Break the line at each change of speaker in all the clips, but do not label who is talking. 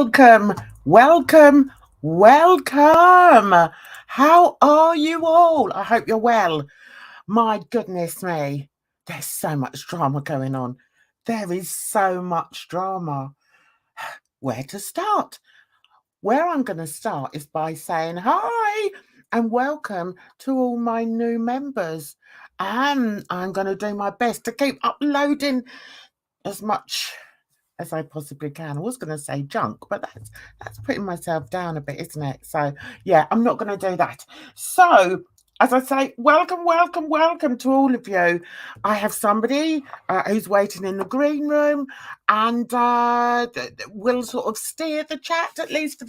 Welcome. How are you all? I hope you're well. My goodness me, there's so much drama going on. There is so much drama. Where to start? Where I'm going to start is by saying hi and welcome to all my new members. And I'm going to do my best to keep uploading as much as I possibly can. I was going to say junk, but that's putting myself down a bit, isn't it? So yeah, I'm not going to do that. So as I say, welcome to all of you. I have somebody who's waiting in the green room, and will sort of steer the chat, at least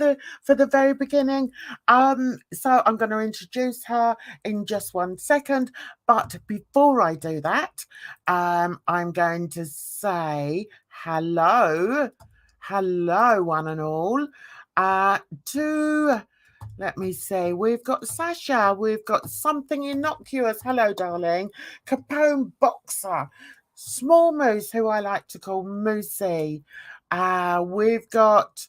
for the very beginning. So I'm going to introduce her in just 1 second. But before I do that, I'm going to say hello, one and all, to, let me see, we've got Sasha, we've got Something Innocuous, hello darling, Capone Boxer, Small Moose, who I like to call Moosey, we've got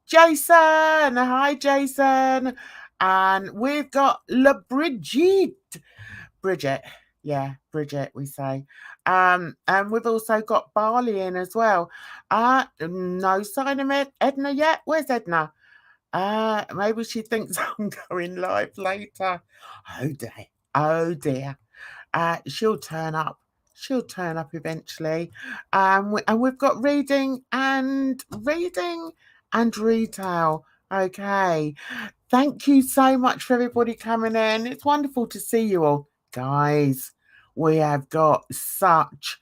Jason, hi Jason, and we've got Bridget, yeah, Bridget, we say. And we've also got Barley in as well. No sign of Edna yet. Where's Edna? Maybe she thinks I'm going live later. Oh dear. She'll turn up. She'll turn up eventually. And we've got reading and retail. Okay. Thank you so much for everybody coming in. It's wonderful to see you all. Guys, we have got such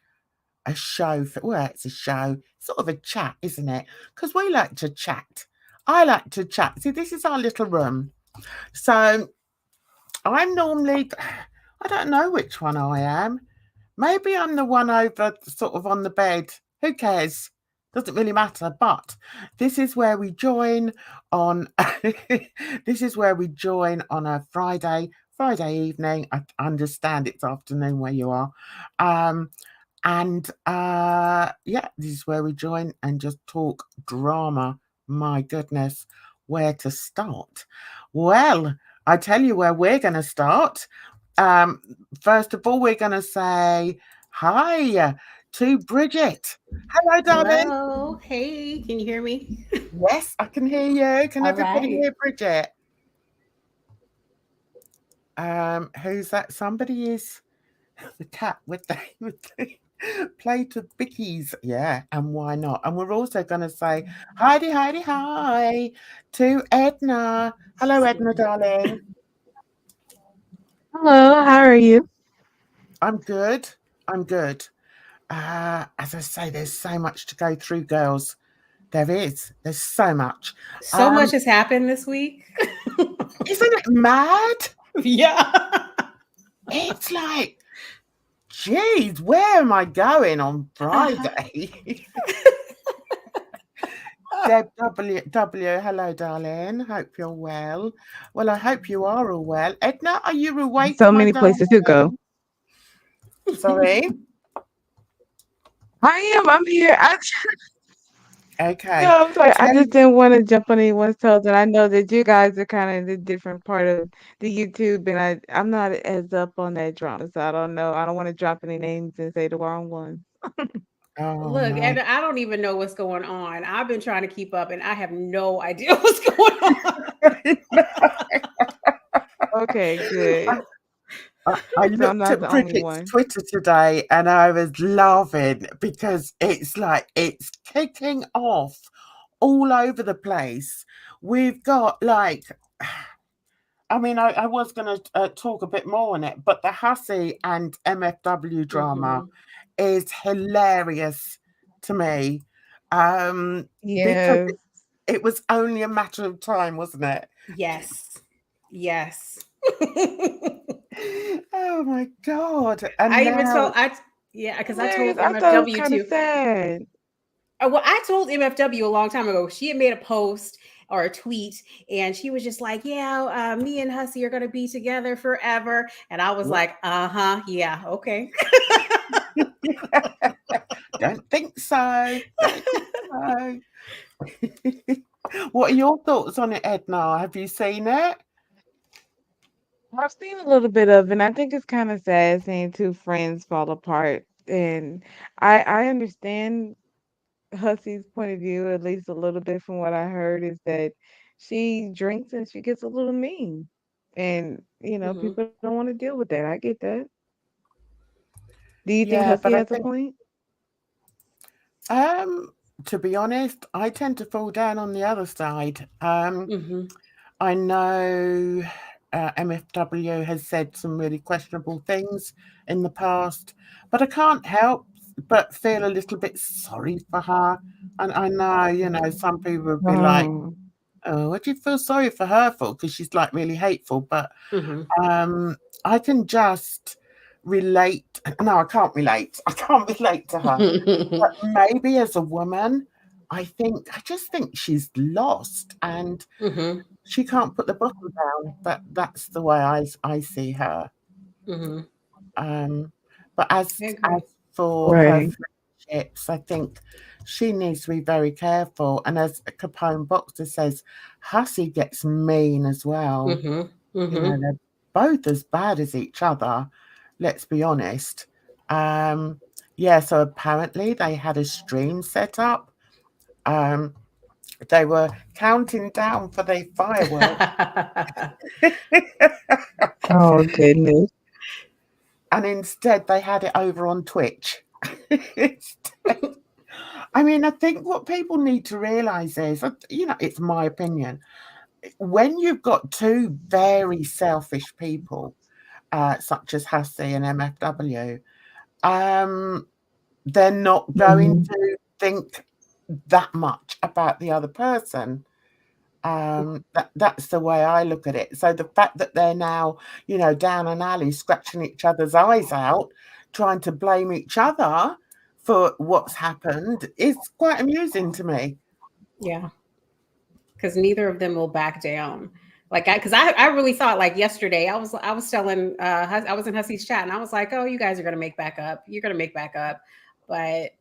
a show it's a show, sort of a chat, isn't it? Because we like to chat. I like to chat. See, this is our little room. So I'm normally, I don't know which one I am. Maybe I'm the one over sort of on the bed. Who cares? Doesn't really matter. But this is where we join on this is where we join on a Friday evening. I understand it's afternoon where you are. Yeah, this is where we join and just talk drama. My goodness, where to start? Well, I tell you where we're going to start. First of all, we're going to say hi to Bridget. Hello, darling.
Hello. Hey, can you hear me?
Yes, I can hear you. Can
All
everybody
right.
hear Bridget? Who's that? Somebody is the cat with the plate of bickies. Yeah, and why not? And we're also going to say hi to Edna. Hello, Edna, darling.
Hello, how are you?
I'm good. As I say, there's so much to go through, girls. There's so much.
So much has happened this week.
Isn't it mad?
Yeah.
It's like, geez, where am I going on Friday? Deb W, hello, darling. Hope you're well. Well, I hope you are all well. Edna, are you awake?
So many places to go.
Sorry?
I'm here.
Okay.
No, I'm sorry. I just didn't want to jump on anyone's toes, and I know that you guys are kind of the different part of the YouTube, and I'm not as up on that drama, so I don't know. I don't want to drop any names and say the wrong one.
Look, and I don't even know what's going on. I've been trying to keep up, and I have no idea what's going on.
Okay, good.
I looked at Bridget's Twitter today and I was laughing because it's like it's kicking off all over the place. We've got like, I mean, I was going to talk a bit more on it, but the Hussey and MFW drama is hilarious to me. Because it was only a matter of time, wasn't it?
Yes.
Oh my God.
And because I told MFW too.
Sad.
Well, I told MFW a long time ago. She had made a post or a tweet, and she was just like, "Yeah, me and Hussey are gonna be together forever." And I was like, yeah, okay."
Don't think so. What are your thoughts on it, Edna? Have you seen it?
I've seen a little bit of it, and I think it's kind of sad seeing two friends fall apart. And I understand Hussey's point of view, at least a little bit from what I heard, is that she drinks and she gets a little mean. And,
Mhm.
people don't want to deal with that. I get that. Do you think
Yeah,
Hussey
but I
has a
think,
point?
um, to be honest, I tend to fall down on the other side.
Mhm.
I know MFW has said some really questionable things in the past, but I can't help but feel a little bit sorry for her. And I know, some people would be like,
Oh.
"Oh, what do you feel sorry for her for?" Because she's like really hateful. But
Mhm.
I can just relate. No, I can't relate. I can't relate to her. But maybe as a woman, I just think she's lost and
Mhm.
she can't put the bottle down. That's the way I see her.
Mhm.
Um, but
I
as
agree.
for her
Right.
friendships, I think she needs to be very careful. And as Capone Boxer says, Hussey gets mean as well.
Mhm. Mhm.
They're both as bad as each other. Let's be honest. Um, yeah. So apparently they had a stream set up. Um, they were counting down for their fireworks.
Oh, goodness.
And instead they had it over on Twitch. I mean, I think what people need to realize is, it's my opinion. When you've got two very selfish people, such as Hussey and MFW, they're not going
Mhm.
to think that much about the other person. That's the way I look at it. So the fact that they're now, down an alley scratching each other's eyes out, trying to blame each other for what's happened is quite amusing to me.
Yeah, because neither of them will back down. Like I really thought like yesterday I was telling I was in Hussey's chat and I was like, oh, you guys are gonna make back up. You're gonna make back up, but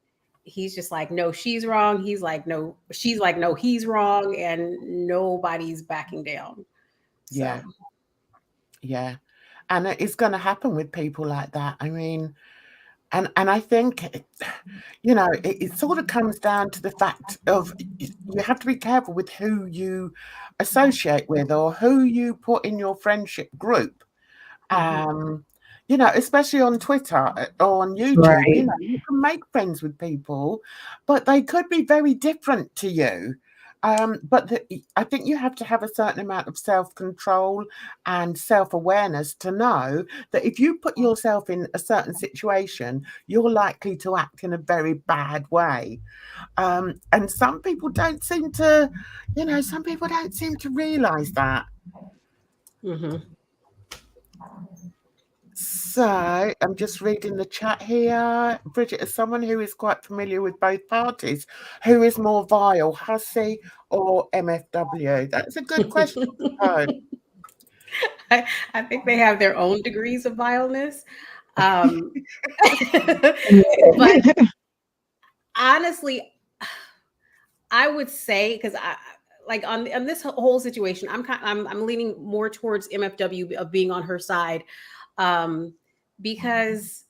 he's just like, no, she's wrong. He's like, no, she's like, no, he's wrong, and nobody's backing down. So.
Yeah, yeah. And it's going to happen with people like that. I mean, and I think, it sort of comes down to the fact of you have to be careful with who you associate with or who you put in your friendship group.
Mhm.
Especially on Twitter or on YouTube,
Right.
you can make friends with people, but they could be very different to you. I think you have to have a certain amount of self-control and self-awareness to know that if you put yourself in a certain situation, you're likely to act in a very bad way. And some people don't seem to realize that.
Mhm.
So I'm just reading the chat here. Bridget, as someone who is quite familiar with both parties, who is more vile, Hussey or MFW? That's a good question. Oh,
I think they have their own degrees of vileness. Um, but
Yeah.
honestly, I would say because I like on this whole situation, I'm leaning more towards MFW of being on her side, um, because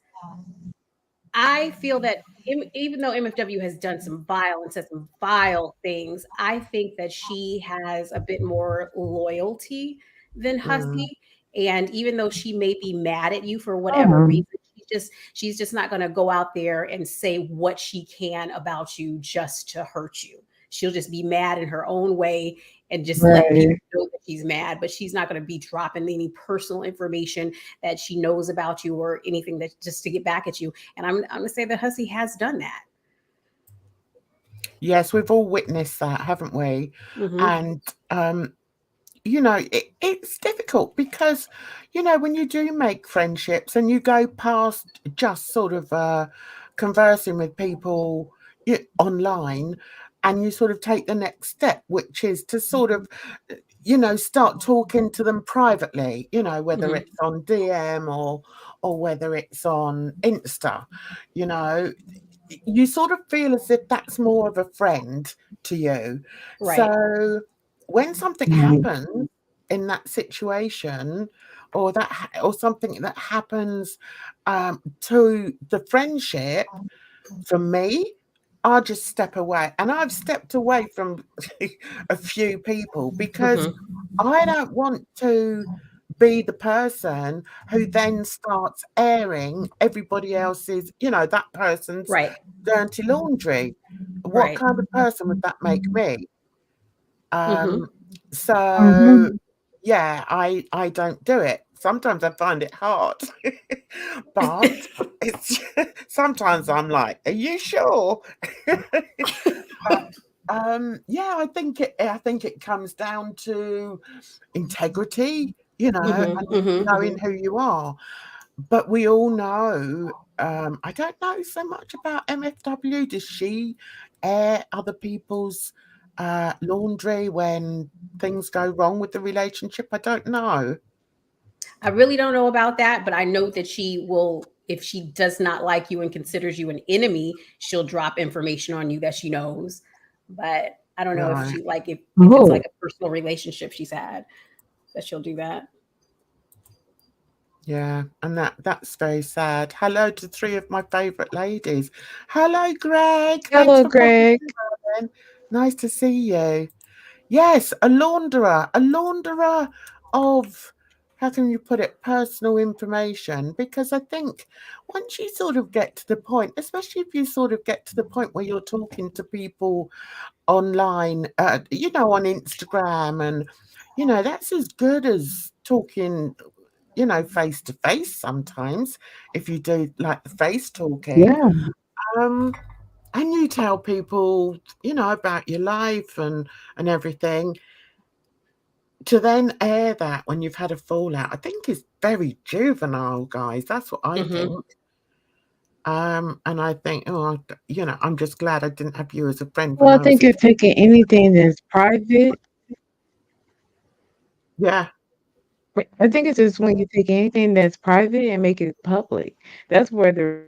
I feel that even though MFW has done some violence, said some vile things, I think that she has a bit more loyalty than
mm,
Hussey. And even though she may be mad at you for whatever
Mhm.
reason, she's just not going to go out there and say what she can about you just to hurt you. She'll just be mad in her own way and just let people
Right.
know that she's mad, but she's not going to be dropping any personal information that she knows about you or anything that just to get back at you. And I'm going to say that Hussey has done that.
yes, we've all witnessed that, haven't we?
Mm-hmm.
And it's difficult because, when you do make friendships and you go past just sort of conversing with people online, and you sort of take the next step, which is to sort of, start talking to them privately, whether
Mm-hmm.
it's on DM or whether it's on Insta, you know, you sort of feel as if that's more of a friend to you.
Right.
So when something happens in that situation, or or something that happens to the friendship, for me, I just step away. And I've stepped away from a few people because I don't want to be the person who then starts airing everybody else's, that person's
Right.
dirty laundry. What
Right.
kind of person would that make me?
Mm-hmm.
So yeah, I don't do it. Sometimes I find it hard, but it's sometimes I'm like, "Are you sure?" But yeah, I think it comes down to integrity, and knowing who you are. But we all know, I don't know so much about MFW. Does she air other people's laundry when things go wrong with the relationship? I don't know.
I really don't know about that, but I know that she will, if she does not like you and considers you an enemy, she'll drop information on you that she knows. But I don't know if
Right.
she like if it's like a personal relationship she's had that she'll do that.
Yeah, and that's very sad. Hello to three of my favourite ladies. Hello, Greg. Thanks
Hello,
for popping
Greg.
in, darling. Nice to see you. Yes, a launderer of, how can you put it, personal information. Because I think once you sort of get to the point, especially if you sort of get to the point where you're talking to people online, on Instagram, and that's as good as talking, face to face sometimes, if you do like the face talking.
Yeah.
Um, and you tell people, about your life and everything. To then air that when you've had a fallout, I think is very juvenile, guys. That's what I think. And I think, I'm just glad I didn't have you as a friend when
Well, I
I was
think
a
you're
kid.
taking anything that's private.
Yeah,
I think it's just when you take anything that's private and make it public. That's where the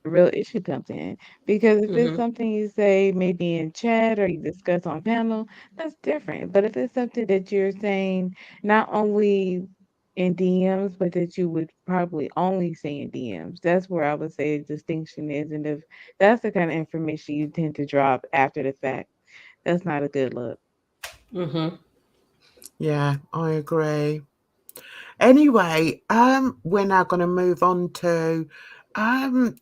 real issue comes in. Because if it's something you say maybe in chat or you discuss on panel, that's different. But if it's something that you're saying not only in DMs, but that you would probably only say in DMs, that's where I would say a distinction is. And if that's the kind of information you tend to drop after the fact, that's not a good look.
yeah, I agree. Anyway, we're now going to move on to um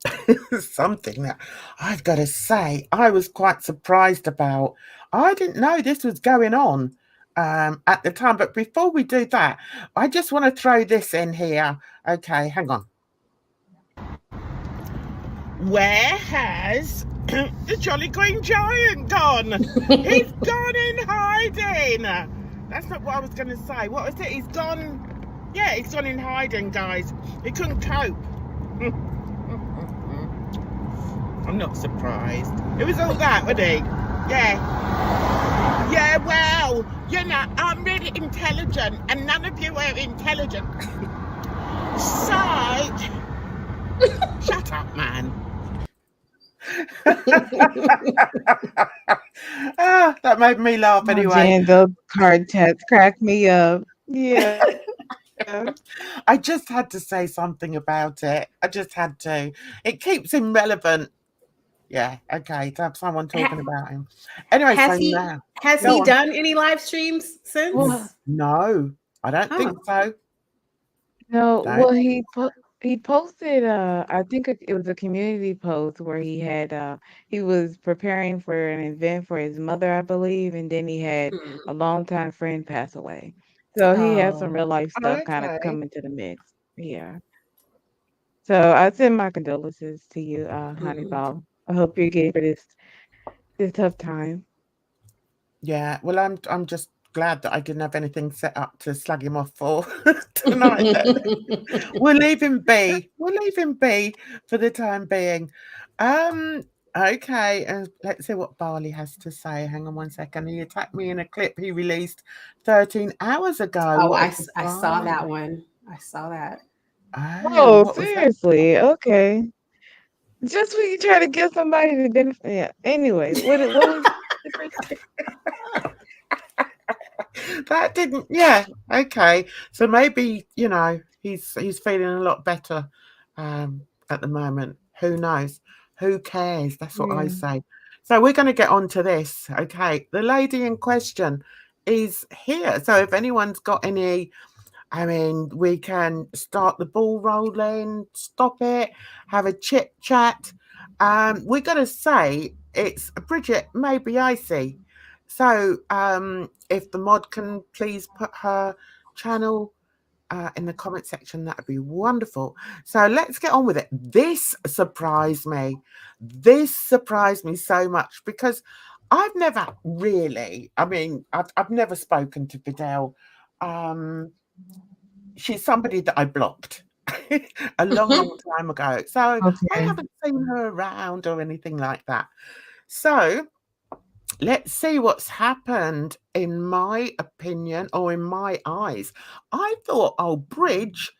something that I've got to say I was quite surprised about. I didn't know this was going on at the time, but before we do that, I just want to throw this in here. Okay, hang on. Where has the Jolly Green Giant gone? He's gone in hiding. That's not what I was going to say. What was it? He's gone. Yeah, he's gone in hiding, guys. He couldn't cope. I'm not surprised. It was all that, wasn't he? Yeah. Yeah, well, I'm really intelligent, and none of you are intelligent. So, shut up, man. That made me laugh
Oh,
anyway.
Jan, those card chats crack me up. Yeah.
I just had to say something about it. I just had to. It keeps him relevant. Yeah, okay, to have someone talking about him. Anyway, so now.
Has
Go
he
on.
done any live streams
Well,
since?
No, I don't think so.
no,
Don't.
well, he posted, I think it was a community post where he had, he was preparing for an event for his mother, I believe, and then he had a longtime friend pass away. So he has some
Oh,
real life stuff kind of
Okay.
coming to the mix. Yeah. So I send my condolences to you, Honeyball. I hope you're getting through this tough time.
Yeah, well, I'm just glad that I didn't have anything set up to slag him off for tonight then. We'll leave him be. We'll leave him be for the time being. Okay, and let's see what Barley has to say. Hang on one second. He attacked me in a clip he released 13 hours ago.
Oh,
What a
I saw that
surprise.
one. I saw that.
Oh,
Oh,
what was that?
seriously? Okay. Just when you try to give somebody the benefit. Yeah. Anyway, what was the first?
That didn't. Yeah. Okay. So maybe he's feeling a lot better at the moment. Who knows? Who cares? That's what I
Yeah.
say. So we're going to get on to this. Okay. The lady in question is here. So if anyone's got any, I mean, we can start the ball rolling, stop it, have a chit chat. We're going to say it's Bridget, maybe Icy. So if the mod can please put her channel in the comment section, that would be wonderful. So let's get on with it. This surprised me. This surprised me so much because I've never really, I mean, I've never spoken to Fidel. She's somebody that I blocked a long time ago. So I
Okay.
haven't seen her around or anything like that. So let's see what's happened in my opinion or in my eyes. I thought, oh, Bridge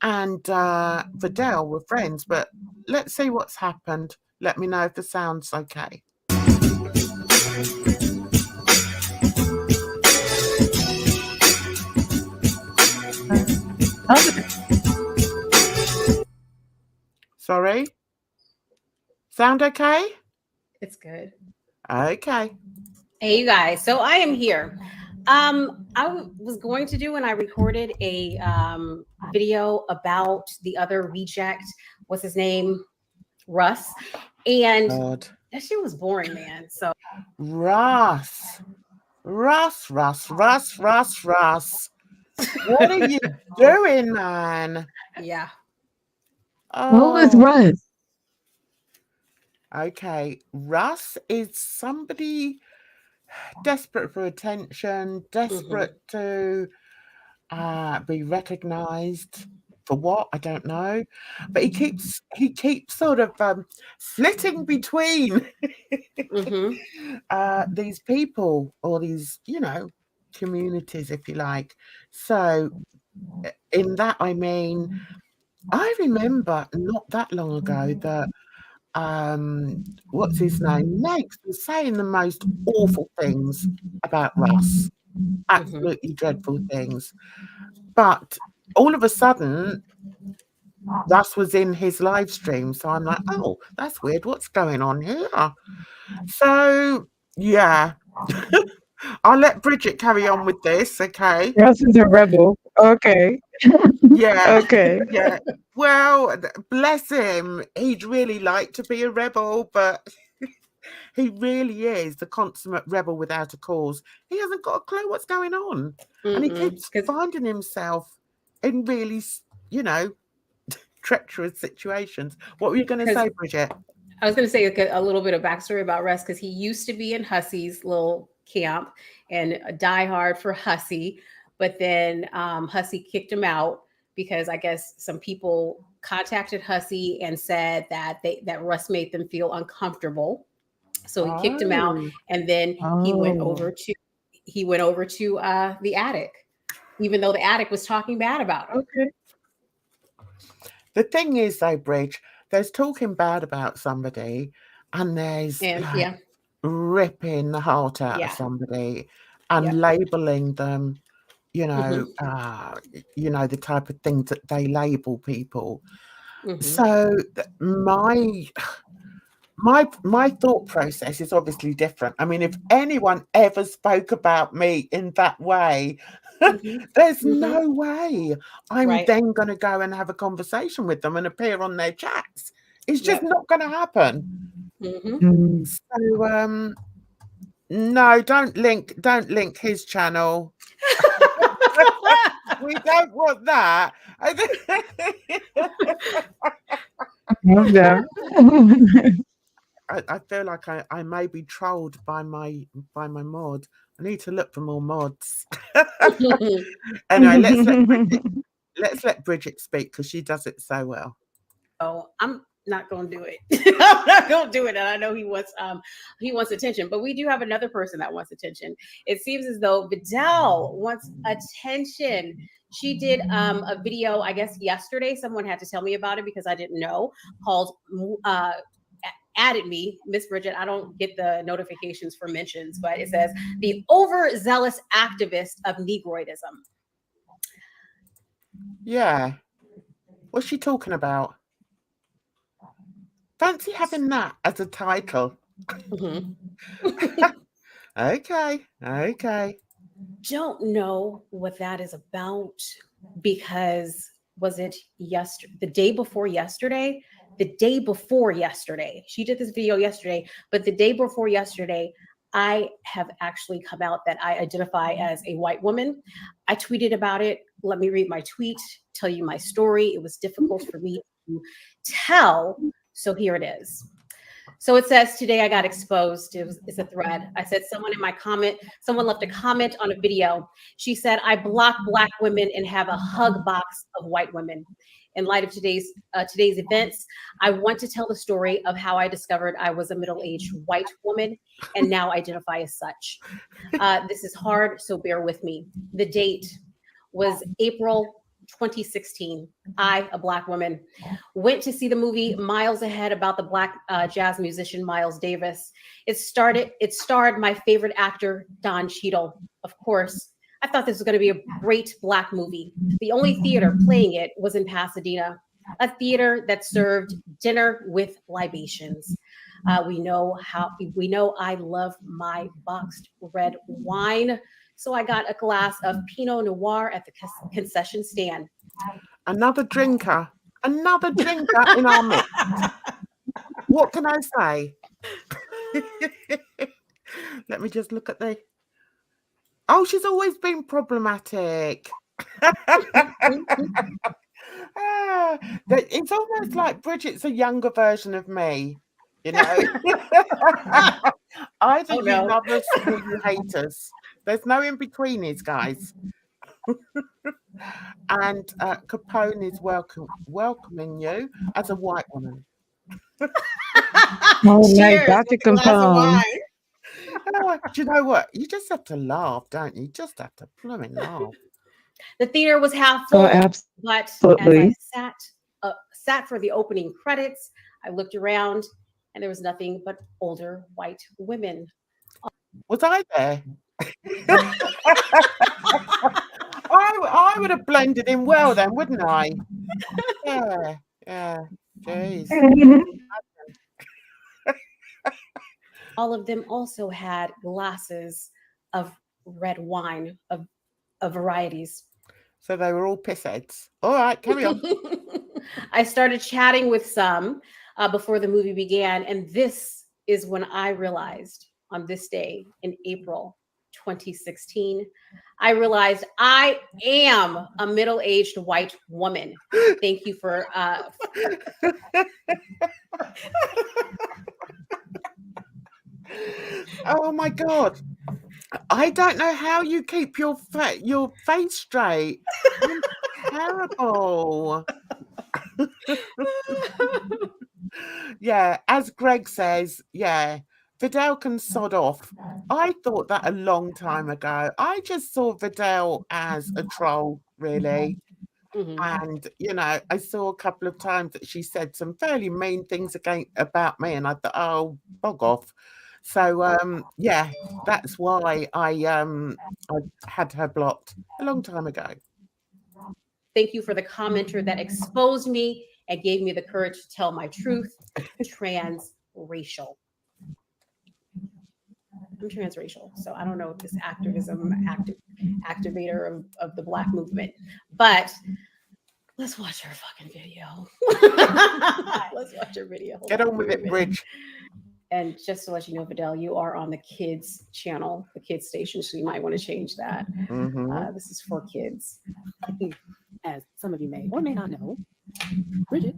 and Vidal were friends, but let's see what's happened. Let me know if the sound's okay. Sorry? Sound okay?
It's good.
Okay.
Hey, you guys. So I am here. I was going to do, and I recorded a video about the other reject. What's his name? Russ. And
God.
that shit was boring, man. So
Russ. Russ. What are you doing, man?
yeah.
What was
Oh,
Russ?
okay. Russ is somebody desperate for attention, desperate to be recognized for what I don't know, but he keeps sort of flitting between these people or these communities, if you like. So in that I mean, I remember not that long ago that what's his name? Megs was saying the most awful things about Russ. Absolutely dreadful things. But all of a sudden, Russ was in his live stream. So I'm like, oh, that's weird. What's going on here? So yeah. I'll let Bridget carry on with this, okay?
Russ is a rebel. Okay.
Yeah.
Okay.
Yeah. Well, bless him. He'd really like to be a rebel, but he really is the consummate rebel without a cause. He hasn't got a clue what's going on. And he keeps finding himself in really, treacherous situations. What were you going to say, Bridget?
I was going to say a little bit of backstory about Russ because he used to be in Hussey's little camp and a diehard for Hussey, but then Hussey kicked him out because I guess some people contacted Hussey and said that that Russ made them feel uncomfortable, so he kicked him out, and then he went over to the attic, even though the attic was talking bad about him.
Okay.
The thing is, though, Bridge, there's talking bad about somebody, and there's ripping the heart out of somebody and labeling them. The type of things that they label people. So my thought process is obviously different. I mean, if anyone ever spoke about me in that way, there's no way I'm then going to go and have a conversation with them and appear on their chats. It's just not going to happen. So no, don't link his channel. We don't want that. I feel like I may be trolled by my mod. I need to look for more mods. Anyway, let's let Bridget speak because she does it so well.
Oh, I'm not going to do it. I'm not going to do it. And I know he wants attention, but we do have another person that wants attention. It seems as though Vidal wants attention. She did a video, I guess yesterday. Someone had to tell me about it because I didn't know. Called added me, Miss Bridget. I don't get the notifications for mentions, but it says the overzealous activist of Negroidism.
Yeah. What's she talking about? Fancy having that as a title. Okay.
Don't know what that is about because was it the day before yesterday? The day before yesterday, she did this video yesterday, but the day before yesterday, I have actually come out that I identify as a white woman. I tweeted about it. Let me read my tweet, tell you my story. It was difficult for me to tell. So here it is. So it says, today I got exposed. It's a thread. I said, someone left a comment on a video. She said, I block Black women and have a hug box of white women. In light of today's events, I want to tell the story of how I discovered I was a middle-aged white woman and now identify as such. This is hard, so bear with me. The date was April 2016. I, a Black woman, went to see the movie Miles Ahead about the Black jazz musician Miles Davis. It starred my favorite actor, Don Cheadle. Of course, I thought this was going to be a great Black movie. The only theater playing it was in Pasadena, a theater that served dinner with libations. We know I love my boxed red wine. So I got a glass of Pinot Noir at the concession stand.
Another drinker in our midst. What can I say? Let me just look at the... Oh, she's always been problematic. It's almost like Bridget's a younger version of me, you know. Either you love us or you hate us. There's no in betweenies, guys. And Capone is welcoming you as a white woman.
Cheers, Dr. Capone.
Do you know what? You just have to laugh, don't you? You just have to blooming laugh.
The theater was half full, but as I sat for the opening credits, I looked around and there was nothing but older white women.
Was I there? I would have blended in well then, wouldn't I? Yeah. Jeez.
All of them also had glasses of red wine of varieties.
So they were all pissheads. All right, carry on.
I started chatting with some before the movie began, and this is when I realized on this day in April 2016, I realized I am a middle-aged white woman. Thank you for...
Oh my God. I don't know how you keep your face straight. You're terrible. Yeah, as Greg says, yeah, Vidal can sod off. I thought that a long time ago. I just saw Vidal as a troll, really. And, you know, I saw a couple of times that she said some fairly mean things about me, and I thought, oh, bog off. So, yeah, that's why I had her blocked a long time ago.
Thank you for the commenter that exposed me and gave me the courage to tell my truth. Transracial. I'm transracial, so I don't know if this activator of the Black movement, but let's watch her fucking video. Let's watch her video.
Get on with it, Bridge.
And just to let you know, Vidal, you are on the kids channel, the kids station, so you might want to change that. This is for kids.
As some of you may or may not know, Bridget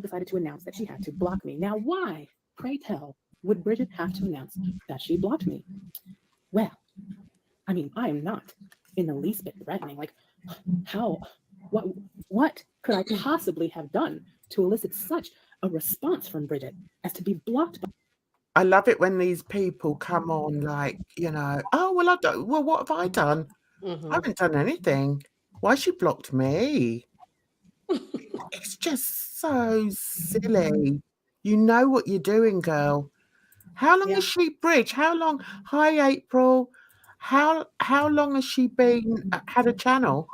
decided to announce that she had to block me. Now, why, pray tell, would Bridget have to announce that she blocked me? Well, I mean, I am not in the least bit threatening. Like, how, what could I possibly have done to elicit such a response from Bridget as to be blocked by...
I love it when these people come on like, you know, oh, well, what have I done? I haven't done anything. Why she blocked me? It's just so silly. You know what you're doing, girl. How long
Yeah.
has she bridged? How long? Hi, April. How long has she been had a channel?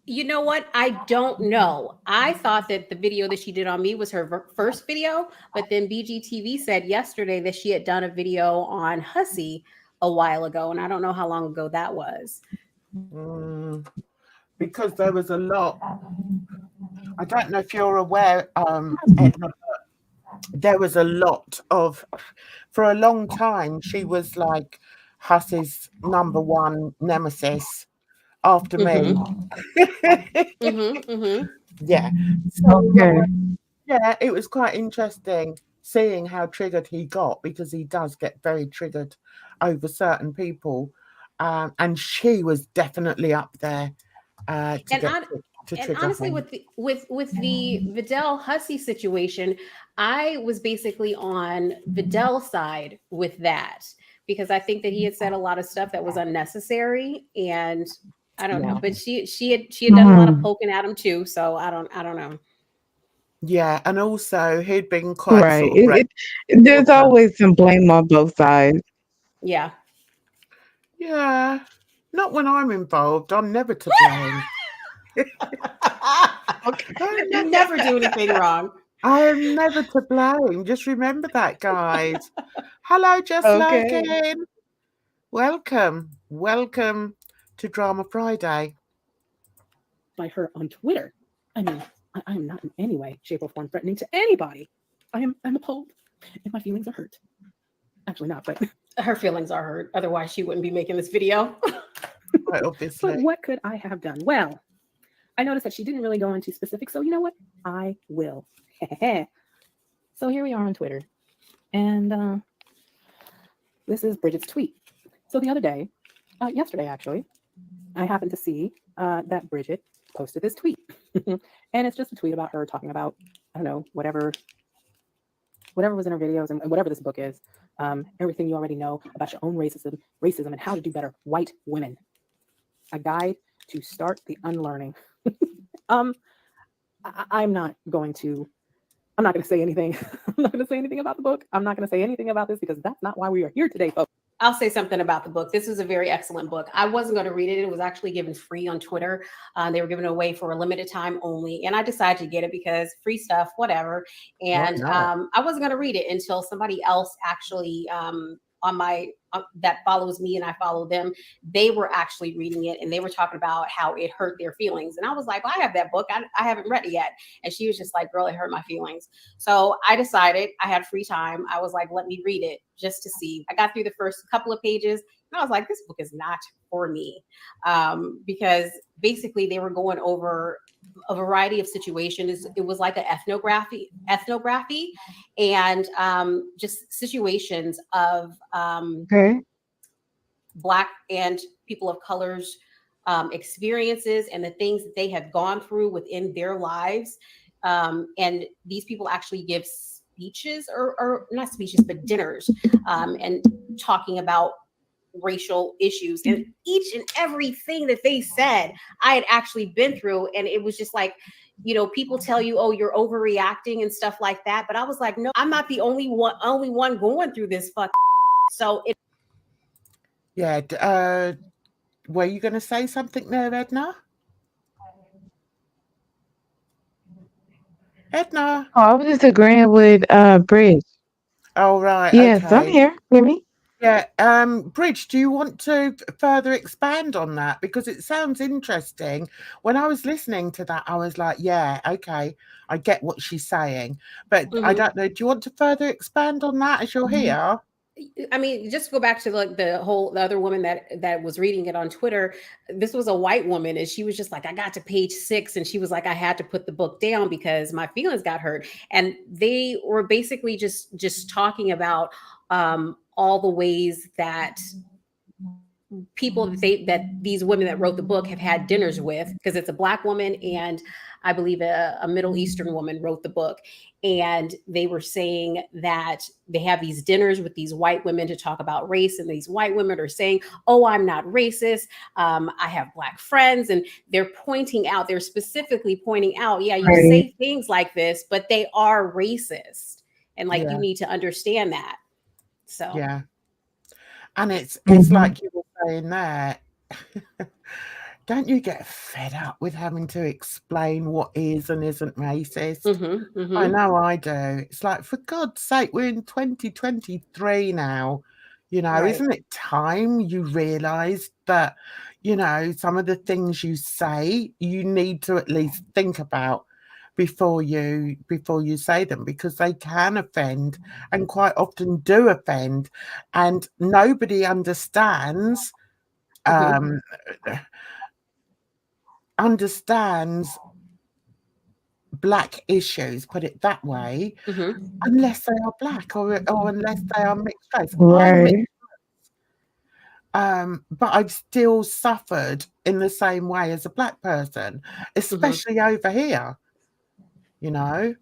You know what? I don't know. I thought that the video that she did on me was her first video, but then BGTV said yesterday that she had done a video on Hussy a while ago, and I don't know how long ago that was.
Because there was a lot. I don't know if you're aware, Edna, there was a lot of, for a long time, she was like Huss's number one nemesis after me. Yeah. So,
Okay.
yeah, it was quite interesting seeing how triggered he got, because he does get very triggered over certain people. And she was definitely up there to
And
get
on,
to
and
trigger
honestly,
him.
with the Vidal Hussey situation, I was basically on Vidal's side with that, because I think that he had said a lot of stuff that was unnecessary, and I don't know.
Yeah.
But she had done a lot of
Mhm.
poking at him too, so I don't know.
Yeah, and also he'd been quite
Right.
sort of
There's
towards her.
always some blame on both sides.
Yeah.
Yeah, not when I'm involved. I'm never to blame.
You never do anything wrong.
I am never to blame. Just remember that, guys. Hello, Just Like
Okay.
It. Welcome. Welcome to Drama Friday.
By her on Twitter. I mean, I am not in any way, shape, or form threatening to anybody. I'm appalled, and my feelings are hurt. Actually, not, but
Her feelings are hurt. Otherwise, she wouldn't be making this video.
Quite obviously.
but what could I have done? Well, I noticed that she didn't really go into specifics, so you know what? I will. So here we are on Twitter, and this is Bridget's tweet. So the other day, yesterday actually, I happened to see that Bridget posted this tweet, and it's just a tweet about her talking about, I don't know, whatever was in her videos and whatever this book is, everything you already know about your own racism, and how to do better. White women, a guide to start the unlearning. I'm not going to say anything. I'm not going to say anything about the book. I'm not going to say anything about this, because that's not why we are here today, folks.
I'll say something about the book. This was a very excellent book. I wasn't going to read it. It was actually given free on Twitter. They were giving it away for a limited time only. And I decided to get it because free stuff, whatever. And I wasn't going to read it until somebody else actually on my that follows me and I follow them, they were actually reading it and they were talking about how it hurt their feelings. And I was like, well, I have that book. I haven't read it yet. And she was just like, girl, it hurt my feelings. So I decided, I had free time. I was like, let me read it just to see. I got through the first couple of pages and I was like, this book is not for me. Because basically they were going over a variety of situations. It was like an ethnography, and just situations of
Okay.
Black and people of color's experiences and the things that they have gone through within their lives. And these people actually give speeches, or not speeches, but dinners, and talking about racial issues, and each and everything that they said I had actually been through. And it was just like, you know, people tell you, oh, you're overreacting and stuff like that, but I was like, no, I'm not the only one going through this so it
were you going to say something there, Edna? Edna?
Oh, I was just agreeing with Bridge.
Oh, right.
Yes, I'm
Okay.
here. Hear me?
Yeah. Bridge, do you want to further expand on that? Because it sounds interesting. When I was listening to that, I was like, yeah, okay, I get what she's saying. But I don't know. Do you want to further expand on that as you're here?
I mean, just to go back to like the other woman that was reading it on Twitter. This was a white woman, and she was just like, I got to page 6, and she was like, I had to put the book down because my feelings got hurt. And they were basically just talking about all the ways that people that these women that wrote the book have had dinners with, because it's a Black woman and I believe a Middle Eastern woman wrote the book, and they were saying that they have these dinners with these white women to talk about race, and these white women are saying, oh, I'm not racist, I have Black friends, and they're specifically pointing out, yeah, you say things like this, but they are racist, and like you need to understand that. So
yeah, and it's like you were saying there. Don't you get fed up with having to explain what is and isn't racist? I know I do. It's like, for God's sake, we're in 2023 now. You know, isn't it time you realise that, you know, some of the things you say, you need to at least think about before you say them, because they can offend, and quite often do offend, and nobody understands Black issues, put it that way, unless they are Black or unless they are mixed race. I'm mixed, but I've still suffered in the same way as a Black person, especially over here, you know.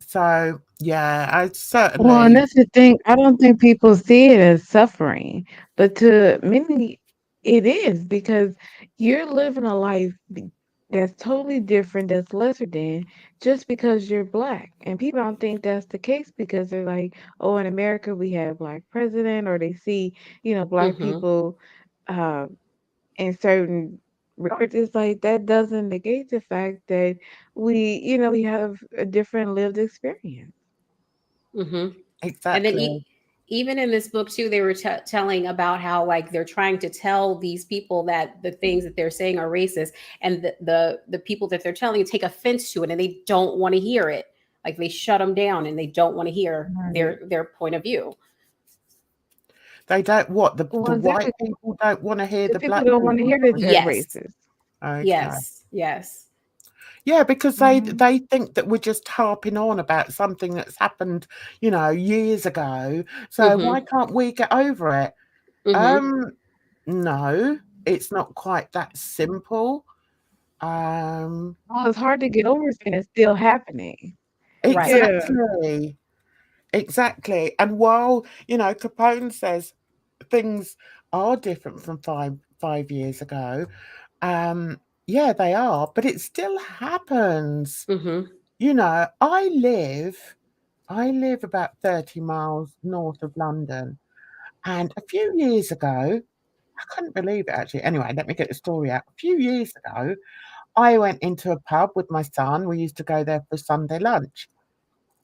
So yeah, I certainly.
Well, and that's the thing. I don't think people see it as suffering, but to many, it is, because you're living a life that's totally different, that's lesser than, just because you're Black. And people don't think that's the case, because they're like, oh, in America we have Black president, or they see, Black people in certain regards. It's like that doesn't negate the fact that we have a different lived experience.
And then
Exactly.
even in this book too, they were telling about how like they're trying to tell these people that the things that they're saying are racist, and the people that they're telling take offense to it, and they don't want to hear it. Like they shut them down, and they don't want to hear their point of view.
They don't. What the
Well,
white
exactly.
people don't want to hear
The
the
people
Black
don't want to
people.
hear that they're
Yes.
racist.
Okay.
Yes.
Yeah, because they think that we're just harping on about something that's happened, you know, years ago. So why can't we get over it? No, it's not quite that simple.
Well, it's hard to get over something that's still happening.
Exactly. Exactly. And while, you know, Capone says things are different from five years ago, yeah, they are, but it still happens. You know, I live about 30 miles north of London, and a few years ago, I couldn't believe it actually. Anyway, let me get the story out. A few years ago, I went into a pub with my son. We used to go there for Sunday lunch.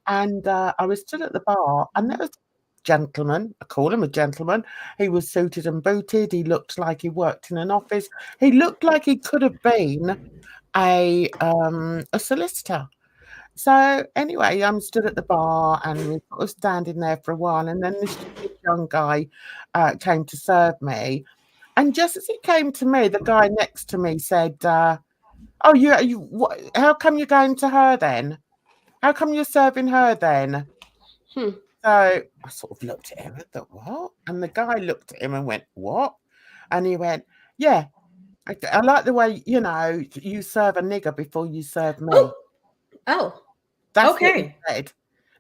And I was stood at the bar, and there was a gentleman. I call him a gentleman. He was suited and booted. He looked like he worked in an office. He looked like he could have been a solicitor. So anyway, I'm stood at the bar, and we were standing there for a while, and then this young guy came to serve me. And just as he came to me, the guy next to me said, "Oh, what, how come you're going to her then? How come you're serving her then?" So I sort of looked at him and thought, "What?" And the guy looked at him and went, "What?" And he went, "Yeah, I like the way, you know, you serve a nigger before you serve me."
Oh.
That's what he said.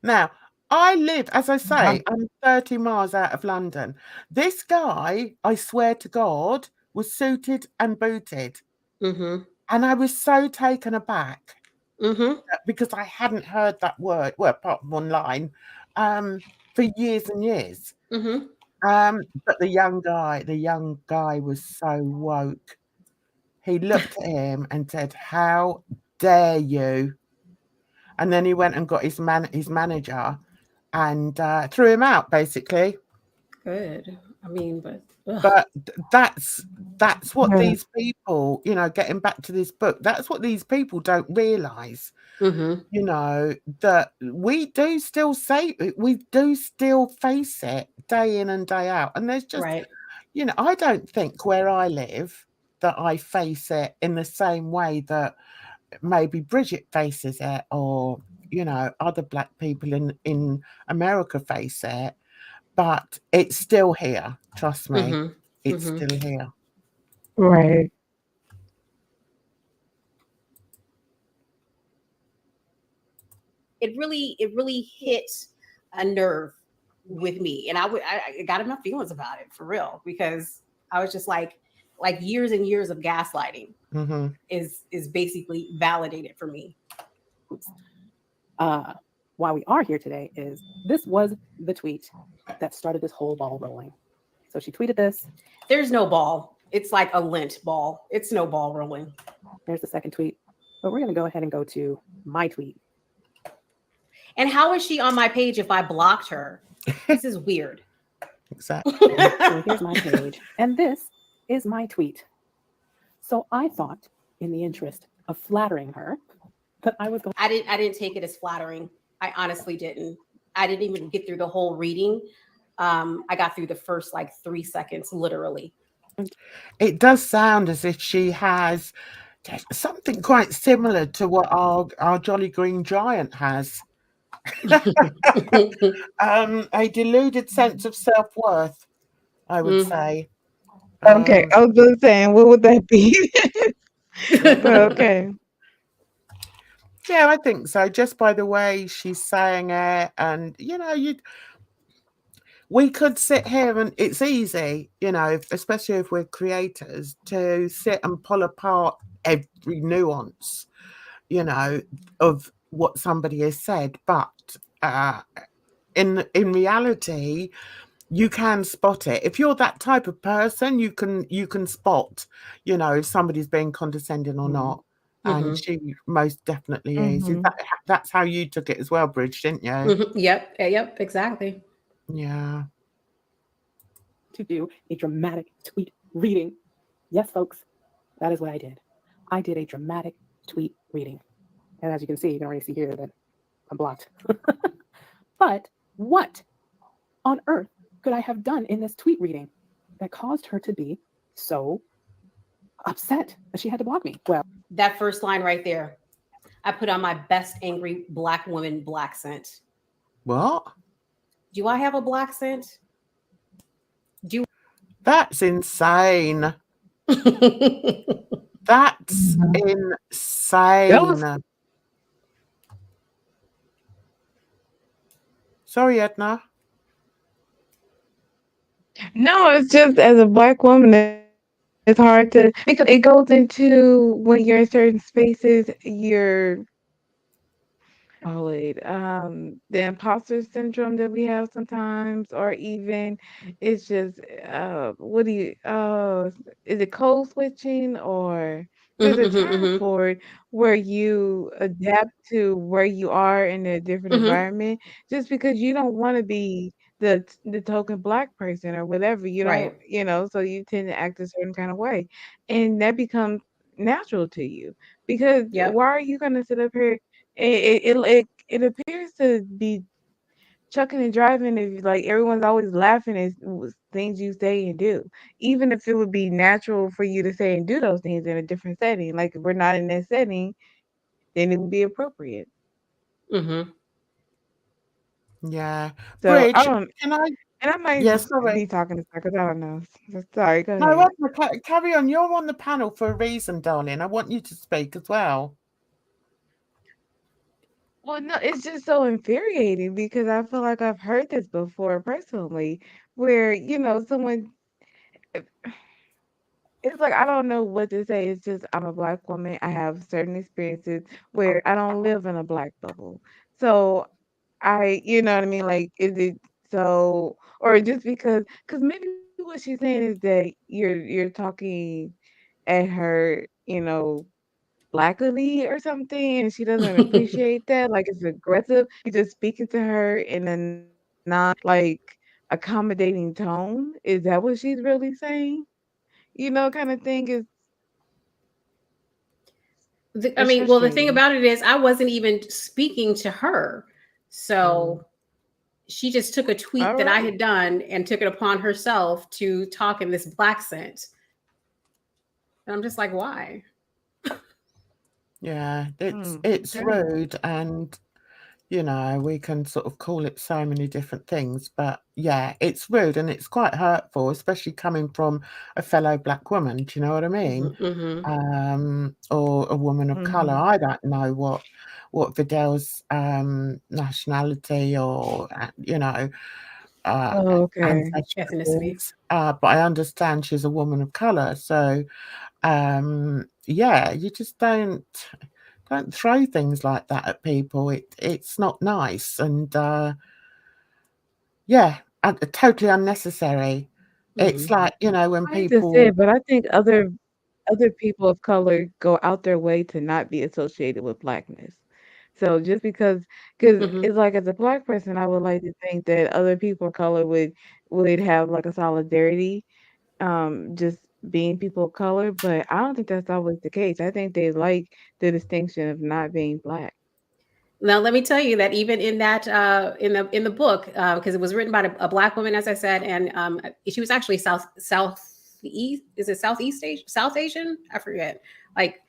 Now, I live, as I say,
Wow.
I'm 30 miles out of London. This guy, I swear to God, was suited and booted. And I was so taken aback because I hadn't heard that word, well, apart from online, for years and years. But the young guy was so woke. He looked at him and said, "How dare you?" And then he went and got his manager and threw him out, basically.
Good. I mean,
But that's what
Yeah.
these people, you know, getting back to this book, that's what these people don't realize. You know, that we do still face it day in and day out. And there's just, you know, I don't think where I live that I face it in the same way that maybe Bridget faces it, or, you know, other Black people in America face it, but it's still here. Trust me, it's still here.
Right.
it really hit a nerve with me, and I got in my feelings about it for real, because I was just like years and years of gaslighting is basically validated for me.
Why we are here today is this was the tweet that started this whole ball rolling. So she tweeted this.
There's no ball. It's like a lint ball. It's no ball rolling.
There's the second tweet. But we're going to go ahead and go to my tweet.
And how is she on my page if I blocked her? This is weird.
Exactly.
So here's my page. And this is my tweet. So I thought, in the interest of flattering her, that I was going.
I didn't take it as flattering. I honestly didn't. I didn't even get through the whole reading. I got through the first 3 seconds, literally.
It does sound as if she has something quite similar to what our Jolly Green Giant has. A deluded sense of self-worth, I would say.
Okay, I was just saying, what would that be? But okay.
Yeah, I think so. Just by the way she's saying it, and we could sit here and it's easy, especially if we're creators, to sit and pull apart every nuance, of what somebody has said. But in reality, you can spot it. If you're that type of person, you can spot, if somebody's being condescending or not. And she most definitely is. That's how you took it as well, Bridge, didn't you?
Yep, exactly.
Yeah.
To do a dramatic tweet reading. Yes, folks, that is what I did. I did a dramatic tweet reading. And as you can see, you can already see here that I'm blocked. But what on earth could I have done in this tweet reading that caused her to be so upset that she had to block me? Well,
that first line right there. I put on my best angry Black woman black scent.
What?
Do I have a black scent?
That's insane. That's insane. Sorry, Edna.
No, it's just as a Black woman, it's hard to, because it goes into when you're in certain spaces, you're the imposter syndrome that we have sometimes, or even it's just is it code switching, or there's a term for it where you adapt to where you are in a different environment just because you don't want to be the token Black person or whatever. You don't, so you tend to act a certain kind of way, and that becomes natural to you, because why are you gonna sit up here? It appears to be chucking and driving if everyone's always laughing at things you say and do, even if it would be natural for you to say and do those things in a different setting. Like, if we're not in that setting, then it would be appropriate.
Yeah.
So
Bridge,
can I? And I might be talking to because I don't know. Sorry, go ahead.
No, carry on. You're on the panel for a reason, darling. I want you to speak as well.
Well, no, it's just so infuriating because I feel like I've heard this before personally, where, someone, it's like, I don't know what to say. It's just, I'm a Black woman. I have certain experiences where I don't live in a Black bubble. So you know what I mean? Like, is it so, or just because maybe what she's saying is that you're talking at her, Blackly or something, and she doesn't appreciate that. Like, it's aggressive. You're just speaking to her in a accommodating tone. Is that what she's really saying? Kind of thing is.
Well, the thing about it is, I wasn't even speaking to her, so she just took a tweet that I had done and took it upon herself to talk in this Black scent, and I'm just like, why?
Yeah, it's rude, and you know, we can sort of call it so many different things, but yeah, it's rude and it's quite hurtful, especially coming from a fellow black woman. Do you know what I mean? Or a woman of color. I don't know what Vidal's nationality or you know
Oh, okay.
ancestry
Ethnicity.
is, but I understand she's a woman of color. So yeah, you just don't throw things like that at people. It's not nice, and yeah, totally unnecessary. It's like, you know, when
I hate to say
people
it, but I think other people of color go out their way to not be associated with blackness. So just because it's like as a black person, I would like to think that other people of color would have like a solidarity, just being people of color, but I don't think that's always the case. I think they like the distinction of not being black.
Now, let me tell you that even in that in the book, because it was written by a black woman, as I said, and she was actually southeast. Is it Southeast Asian? South Asian? I forget. Like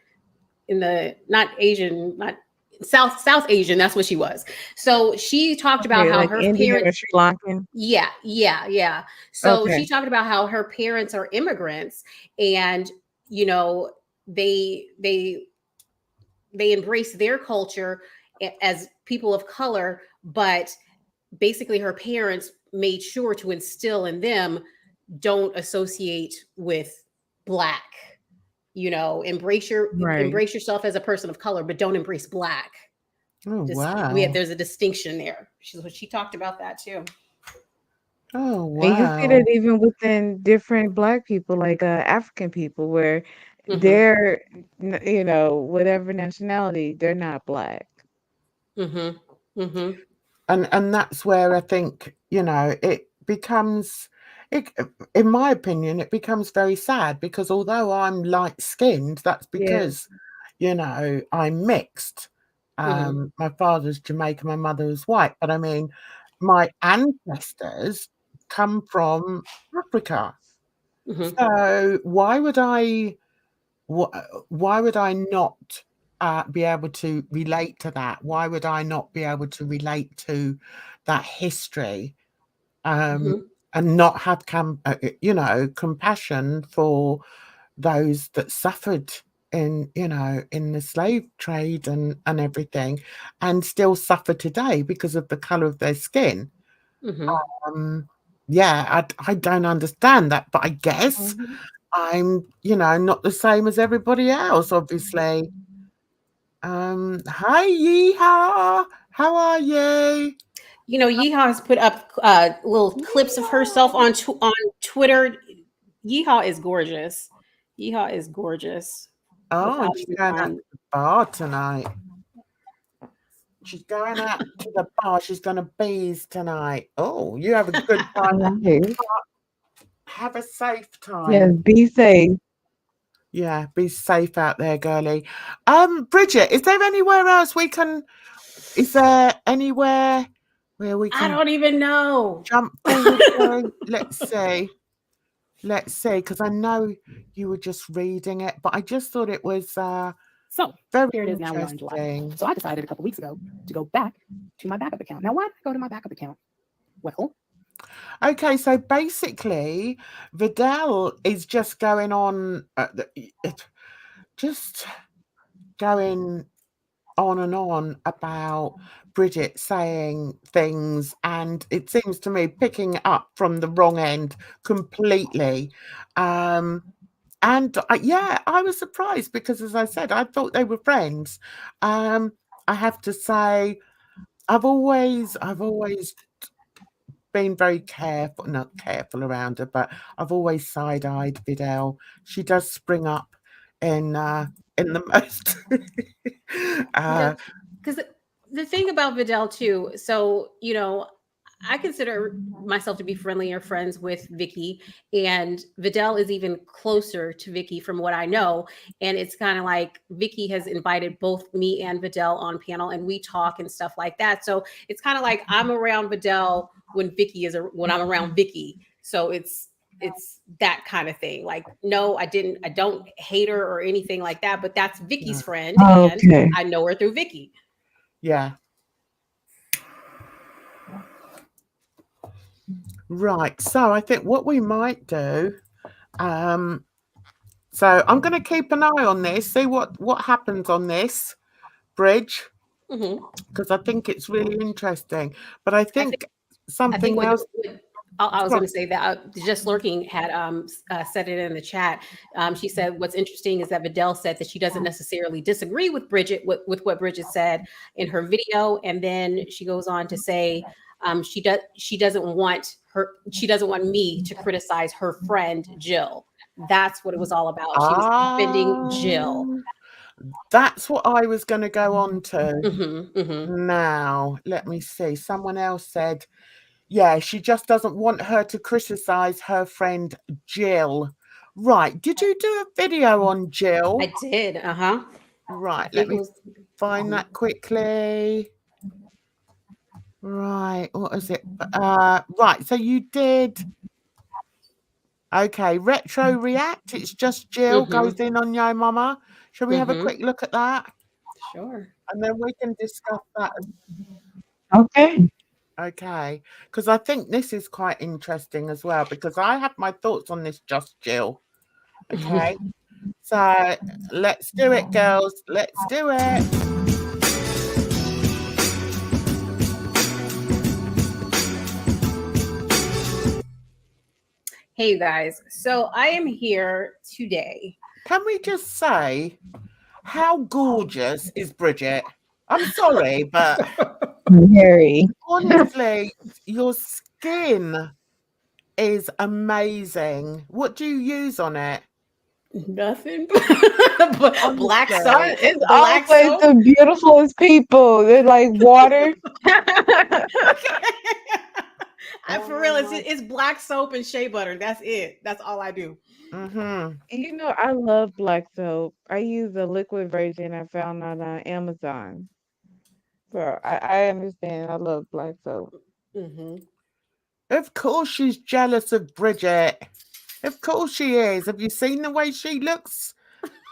in the not Asian, not South Asian. That's what she was. So she talked about
Okay,
how
like
her
Indian or
parents.
Sri Lankan.
Yeah. So
Okay.
she talked about how her parents are immigrants, and you know they embrace their culture as people of color, but basically her parents made sure to instill in them, don't associate with black, you know,
Right.
embrace yourself as a person of color, but don't embrace black.
oh wow.
There's a distinction there. She talked about that too.
Oh
And you can see that
wow.
even within different black people, like African people, where
Mm-hmm.
they're, you know, whatever nationality, they're not black.
Mm-hmm. Mm-hmm.
And that's where I think, you know, it becomes it, in my opinion, it becomes very sad, because although I'm light skinned, that's
Yeah.
because, you know, I'm mixed.
Mm-hmm.
My father's Jamaican, my mother was white, but I mean, my ancestors come from Africa.
Mm-hmm.
So why would I not be able to relate to that? Why would I not be able to relate to that history, um,
Mm-hmm.
and not have you know, compassion for those that suffered in, you know, in the slave trade and everything, and still suffer today because of the color of their skin?
Mm-hmm.
Um, yeah, I don't understand that, but I guess
Mhm.
I'm, you know, not the same as everybody else, obviously. Hi Yeehaw, how are you?
You know, Yeehaw has put up little clips of herself
Yeehaw.
on Twitter. Yeehaw is gorgeous. Yeehaw is gorgeous with
Oh,
how
she's
she's
going out
on.
to the bar tonight. She's going out to the bar. She's going to bees tonight. Oh, you have a good time.
Nice.
Have a safe
Yes,
time.
be safe.
Yeah, be safe out there, girlie. Bridget, is there anywhere else we can? Is there anywhere where we
I
can
don't even know.
jump forward to? Let's see. Let's see, because I know you were just reading it, but I just thought it was
So
very
here it is. Now we are in July.
interesting.
So I decided a couple weeks ago to go back to my backup account. Now, why did I go to my backup account? Well,
Okay, so basically, Vidal is just going on, just going on and on about Bridget saying things, and it seems to me picking up from the wrong end completely. And yeah, I was surprised because, as I said, I thought they were friends. I have to say, I've always been very careful, not careful around her, but I've always side-eyed Vidal. She does spring up in the most. uh,
Because the thing about Vidal too, so you know, I consider myself to be friendly or friends with Vicky, and Vidal is even closer to Vicky from what I know. And it's kind of like Vicky has invited both me and Vidal on panel, and we talk and stuff like that. So it's kind of like I'm around Vidal when when I'm around Vicky. So it's that kind of thing. Like, no, I don't hate her or anything like that, but that's Vicky's friend, and
Okay.
I know her through Vicky.
yeah. Right. So I think what we might do. So I'm going to keep an eye on this. See what happens on this bridge, because I think it's really interesting. But I think something
what,
else.
I was going to say that Just Lurking had said it in the chat. She said what's interesting is that Vidal said that she doesn't necessarily disagree with Bridget with what Bridget said in her video, and then she goes on to say she doesn't want me to criticize her friend Jill. That's what it was all about. She was defending Jill.
That's what I was going to go on to. Now, let me see. Someone else said, yeah, she just doesn't want her to criticize her friend Jill. Right. Did you do a video on Jill?
I did.
Right. Let me find that quickly. Right. What is it? Right. So you did. Okay. Retro React. It's just Jill goes in on Yo Mama. Shall we have a quick look at that?
Sure.
And then we can discuss that.
Okay.
Okay. Because I think this is quite interesting as well, because I have my thoughts on this Just Jill. Okay. So let's do it, girls. Let's do it.
Hey guys, so I am here today.
Can we just say, how gorgeous is Bridget? I'm sorry, but
Very.
honestly, your skin is amazing. What do you use on it?
Nothing but black soap.
It's
Black
always
soap.
the beautifulest people. They're like water.
For real, it's black soap and shea butter. That's it. That's all I do.
You know, I love black soap. I use the liquid version I found on Amazon. So I understand. I love black soap.
Of course she's jealous of Bridget. Of course she is. Have you seen the way she looks,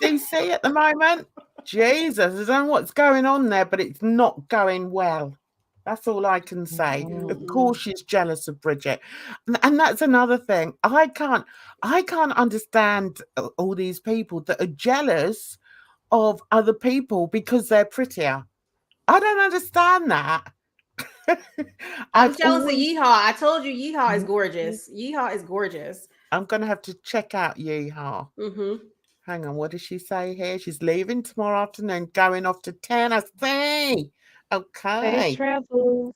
DC, at the moment? Jesus, I don't know what's going on there, but it's not going well. That's all I can say. Of course she's jealous of Bridget. And that's another thing. I can't understand all these people that are jealous of other people because they're prettier. I don't understand that.
I'm jealous of Yeehaw. I told you Yeehaw is gorgeous. Yeehaw is gorgeous.
I'm going to have to check out Yeehaw. Hang on, what does she say here? She's leaving tomorrow afternoon, going off to Tennessee. Okay.
Safe travels.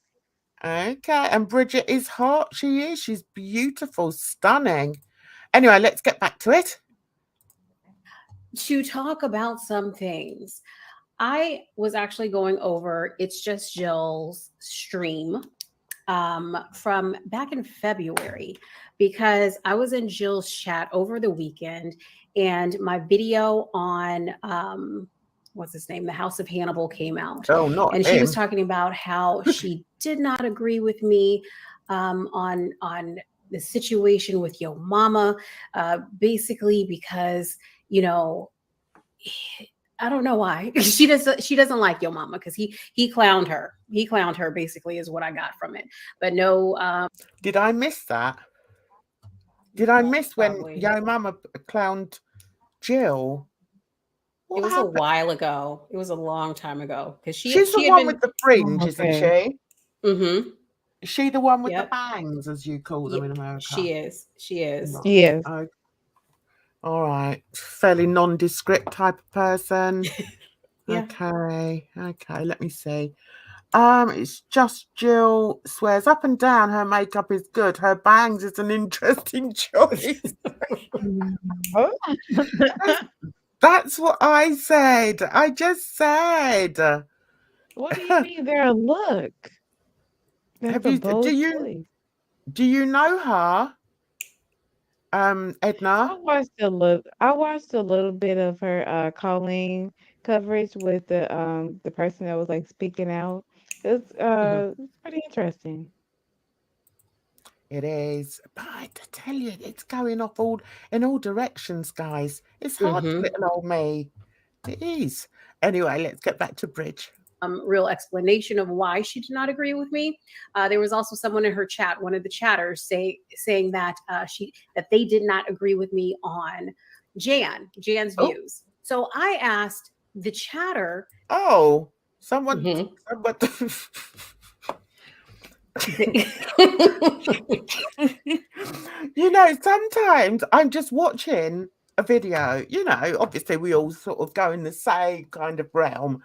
Okay, and Bridget is hot. She is. She's beautiful, stunning. Anyway, let's get back to it.
To talk about some things. I was actually going over It's Just Jill's stream from back in February, because I was in Jill's chat over the weekend, and my video on what's his name, The House of Hannibal, came out.
Oh, not
and
him.
She was talking about how she did not agree with me on the situation with Yo Mama, basically because, you know, I don't know why she doesn't like Yo Mama, because he clowned her. He clowned her, basically, is what I got from it. But no.
Did I miss that? Did I miss when Yo Mama clowned Jill?
It was a while ago. It was a long time ago, because
she's the one with the fringe, isn't she? Is she the one with the bangs, as you call them in America?
She is. She is.
Yes.
All right. Fairly nondescript type of person.
Yeah.
Okay. Let me see. It's just Jill swears up and down her makeup is good. Her bangs is an interesting choice. That's what I said. I just said.
What do you mean they're a look?
Do you know her? Edna?
I watched a little bit of her calling coverage with the person that was like speaking out. It's pretty interesting.
It is, but I tell you, it's going off in all directions, guys. It's hard for little old me. It is. Anyway, let's get back to Bridge.
real explanation of why she did not agree with me. There was also someone in her chat, one of the chatters, saying that that they did not agree with me on Jan's views. So I asked the chatter.
Oh, someone. You know, sometimes I'm just watching a video, you know, obviously we all sort of go in the same kind of realm,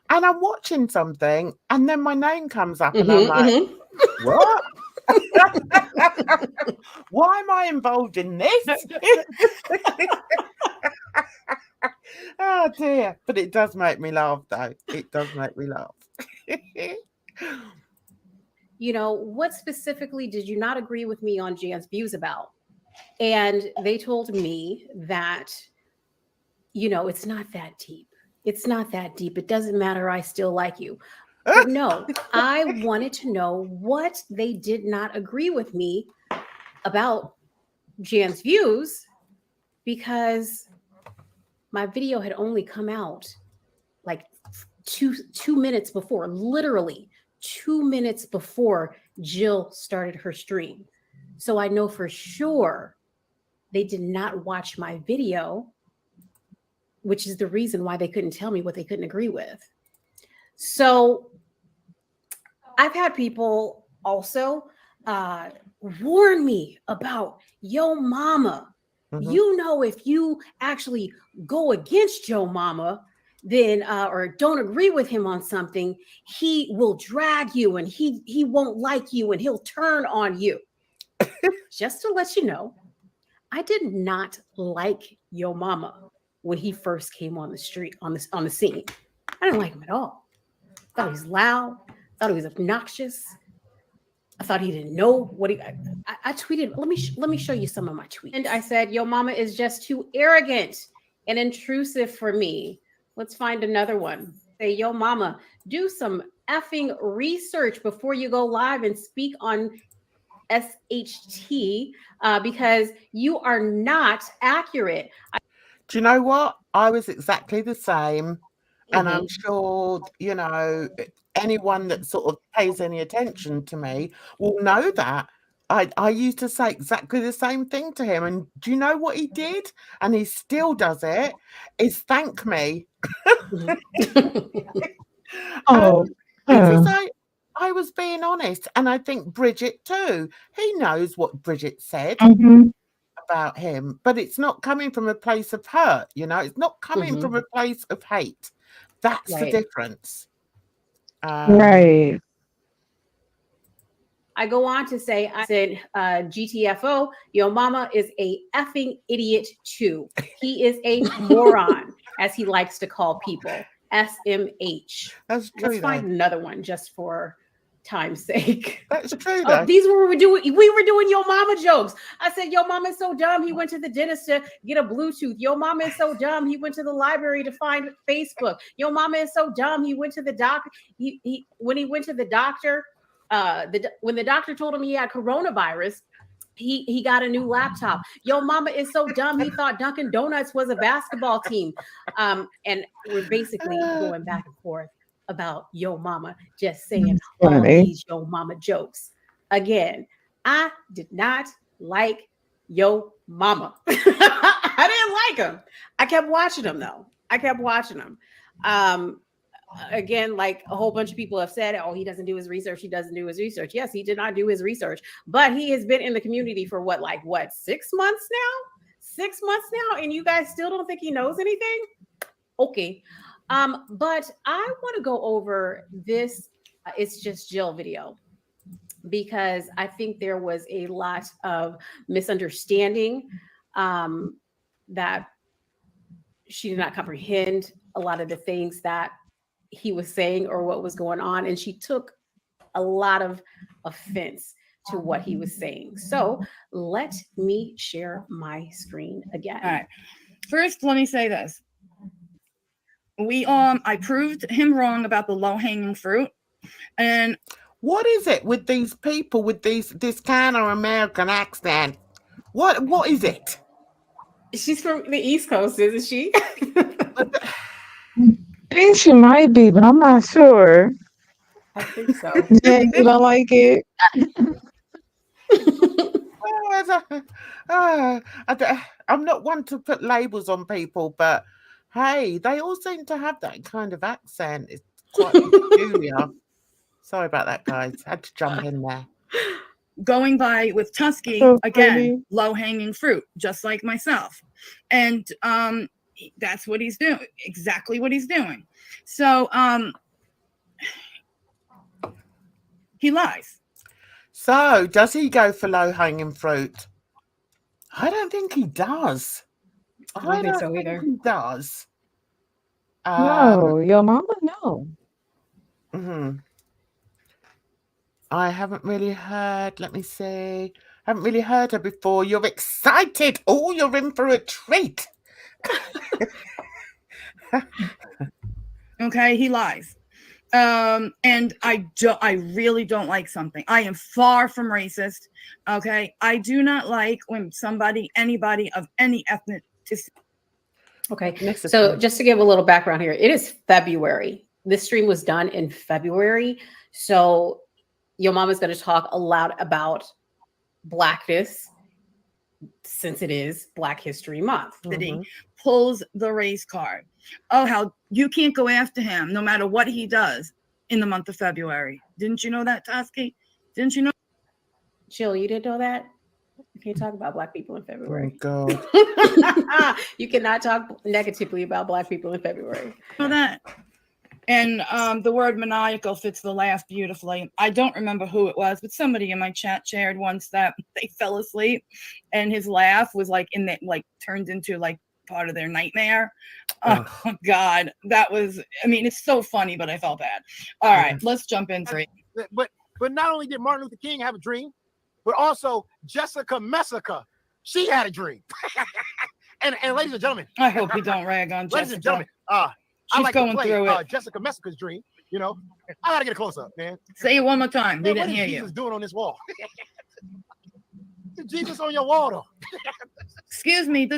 and I'm watching something and then my name comes up and I'm like, what? Why am I involved in this? Oh dear. But it does make me laugh though. It does make me laugh.
You know, what specifically did you not agree with me on Jan's views about? And they told me that, you know, it's not that deep. It's not that deep. It doesn't matter. I still like you. But no, I wanted to know what they did not agree with me about Jan's views, because my video had only come out like two minutes before, literally 2 minutes before Jill started her stream. So I know for sure they did not watch my video, which is the reason why they couldn't tell me what they couldn't agree with. So I've had people also warn me about Yo Mama. You know, if you actually go against Yo Mama, then or don't agree with him on something, he will drag you and he won't like you and he'll turn on you. Just to let you know, I did not like Yo Mama when he first came on the street, on the scene. I didn't like him at all. I thought he was loud. I thought he was obnoxious. I thought he didn't know what he. I tweeted. Let me show you some of my tweets. And I said, Yo Mama is just too arrogant and intrusive for me. Let's find another one. Say, Yo Mama, do some effing research before you go live and speak on SHT because you are not accurate.
Do you know what? I was exactly the same. And I'm sure, you know, anyone that sort of pays any attention to me will know that. I used to say exactly the same thing to him. And do you know what he did? And he still does it, is thank me. Because I was being honest. And I think Bridget too. He knows what Bridget said about him. But it's not coming from a place of hurt, you know. It's not coming from a place of hate. That's the difference.
Right.
I go on to say, I said, GTFO, Yo Mama is a effing idiot too. He is a moron, as he likes to call people. SMH.
That's true.
Let's find another one just for time's sake.
That's true.
These were we were doing Yo Mama jokes. I said, Yo Mama is so dumb. He went to the dentist to get a Bluetooth. Yo Mama is so dumb. He went to the library to find Facebook. Yo Mama is so dumb. He went to the doctor. When he went to the doctor, when the doctor told him he had coronavirus, he got a new laptop. Yo Mama is so dumb. He thought Dunkin' Donuts was a basketball team. And we're basically going back and forth about Yo Mama, just saying all these Yo Mama jokes. Again, I did not like Yo Mama. I didn't like him. I kept watching him though. Again, like a whole bunch of people have said, oh, he doesn't do his research. Yes, he did not do his research, but he has been in the community for 6 months now? 6 months now, and you guys still don't think he knows anything? Okay. But I want to go over this It's Just Jill video, because I think there was a lot of misunderstanding that she did not comprehend a lot of the things that he was saying or what was going on. And she took a lot of offense to what he was saying. So let me share my screen again.
All right. First, let me say this. I proved him wrong about the low-hanging fruit. And
what is it with these people with this kind of American accent? What is it?
She's from the East Coast, isn't she?
think she might be, but I'm not sure.
I think so.
Yeah, you don't like it?
I'm not one to put labels on people, but hey, they all seem to have that kind of accent. It's quite peculiar. Sorry about that, guys. Had to jump in there.
Going by with Tusky,
So
again,
pretty.
low-hanging fruit, just like myself. And that's what he's doing, exactly what he's doing. So he lies.
So, does he go for low-hanging fruit? I don't think he does.
I don't think so either.
He does.
No, your mama, no.
I haven't really heard. Let me see. Haven't really heard her before. You're excited. Oh, you're in for a treat.
Okay, he lies. And I really don't like something. I am far from racist. Okay, I do not like when anybody of any ethnicity.
Okay, so just to give a little background here, it is February. This stream was done in February. So your mom is going to talk a lot about Blackness since it is Black History Month.
Pulls the race card. Oh, how you can't go after him no matter what he does in the month of February. Didn't you know that, Tusky? Didn't you know?
Jill, you didn't know that? You can't talk about Black people in February.
Oh,
God. You cannot talk negatively about Black people in February.
Know that? And the word maniacal fits the laugh beautifully. I don't remember who it was, but somebody in my chat shared once that they fell asleep and his laugh was like turned into like part of their nightmare. Oh God, that was, I mean, it's so funny, but I felt bad. All right, let's jump into it.
But not only did Martin Luther King have a dream, but also Jessica Messica, she had a dream. and ladies and gentlemen,
I hope you don't rag on Jessica.
Ladies and gentlemen, I like
going
to play
through it.
Jessica Messica's dream. You know, I gotta get a close up, man.
Say it one more time. They didn't hear you.
What is Jesus doing on this wall? Jesus on your wall, though.
Excuse me,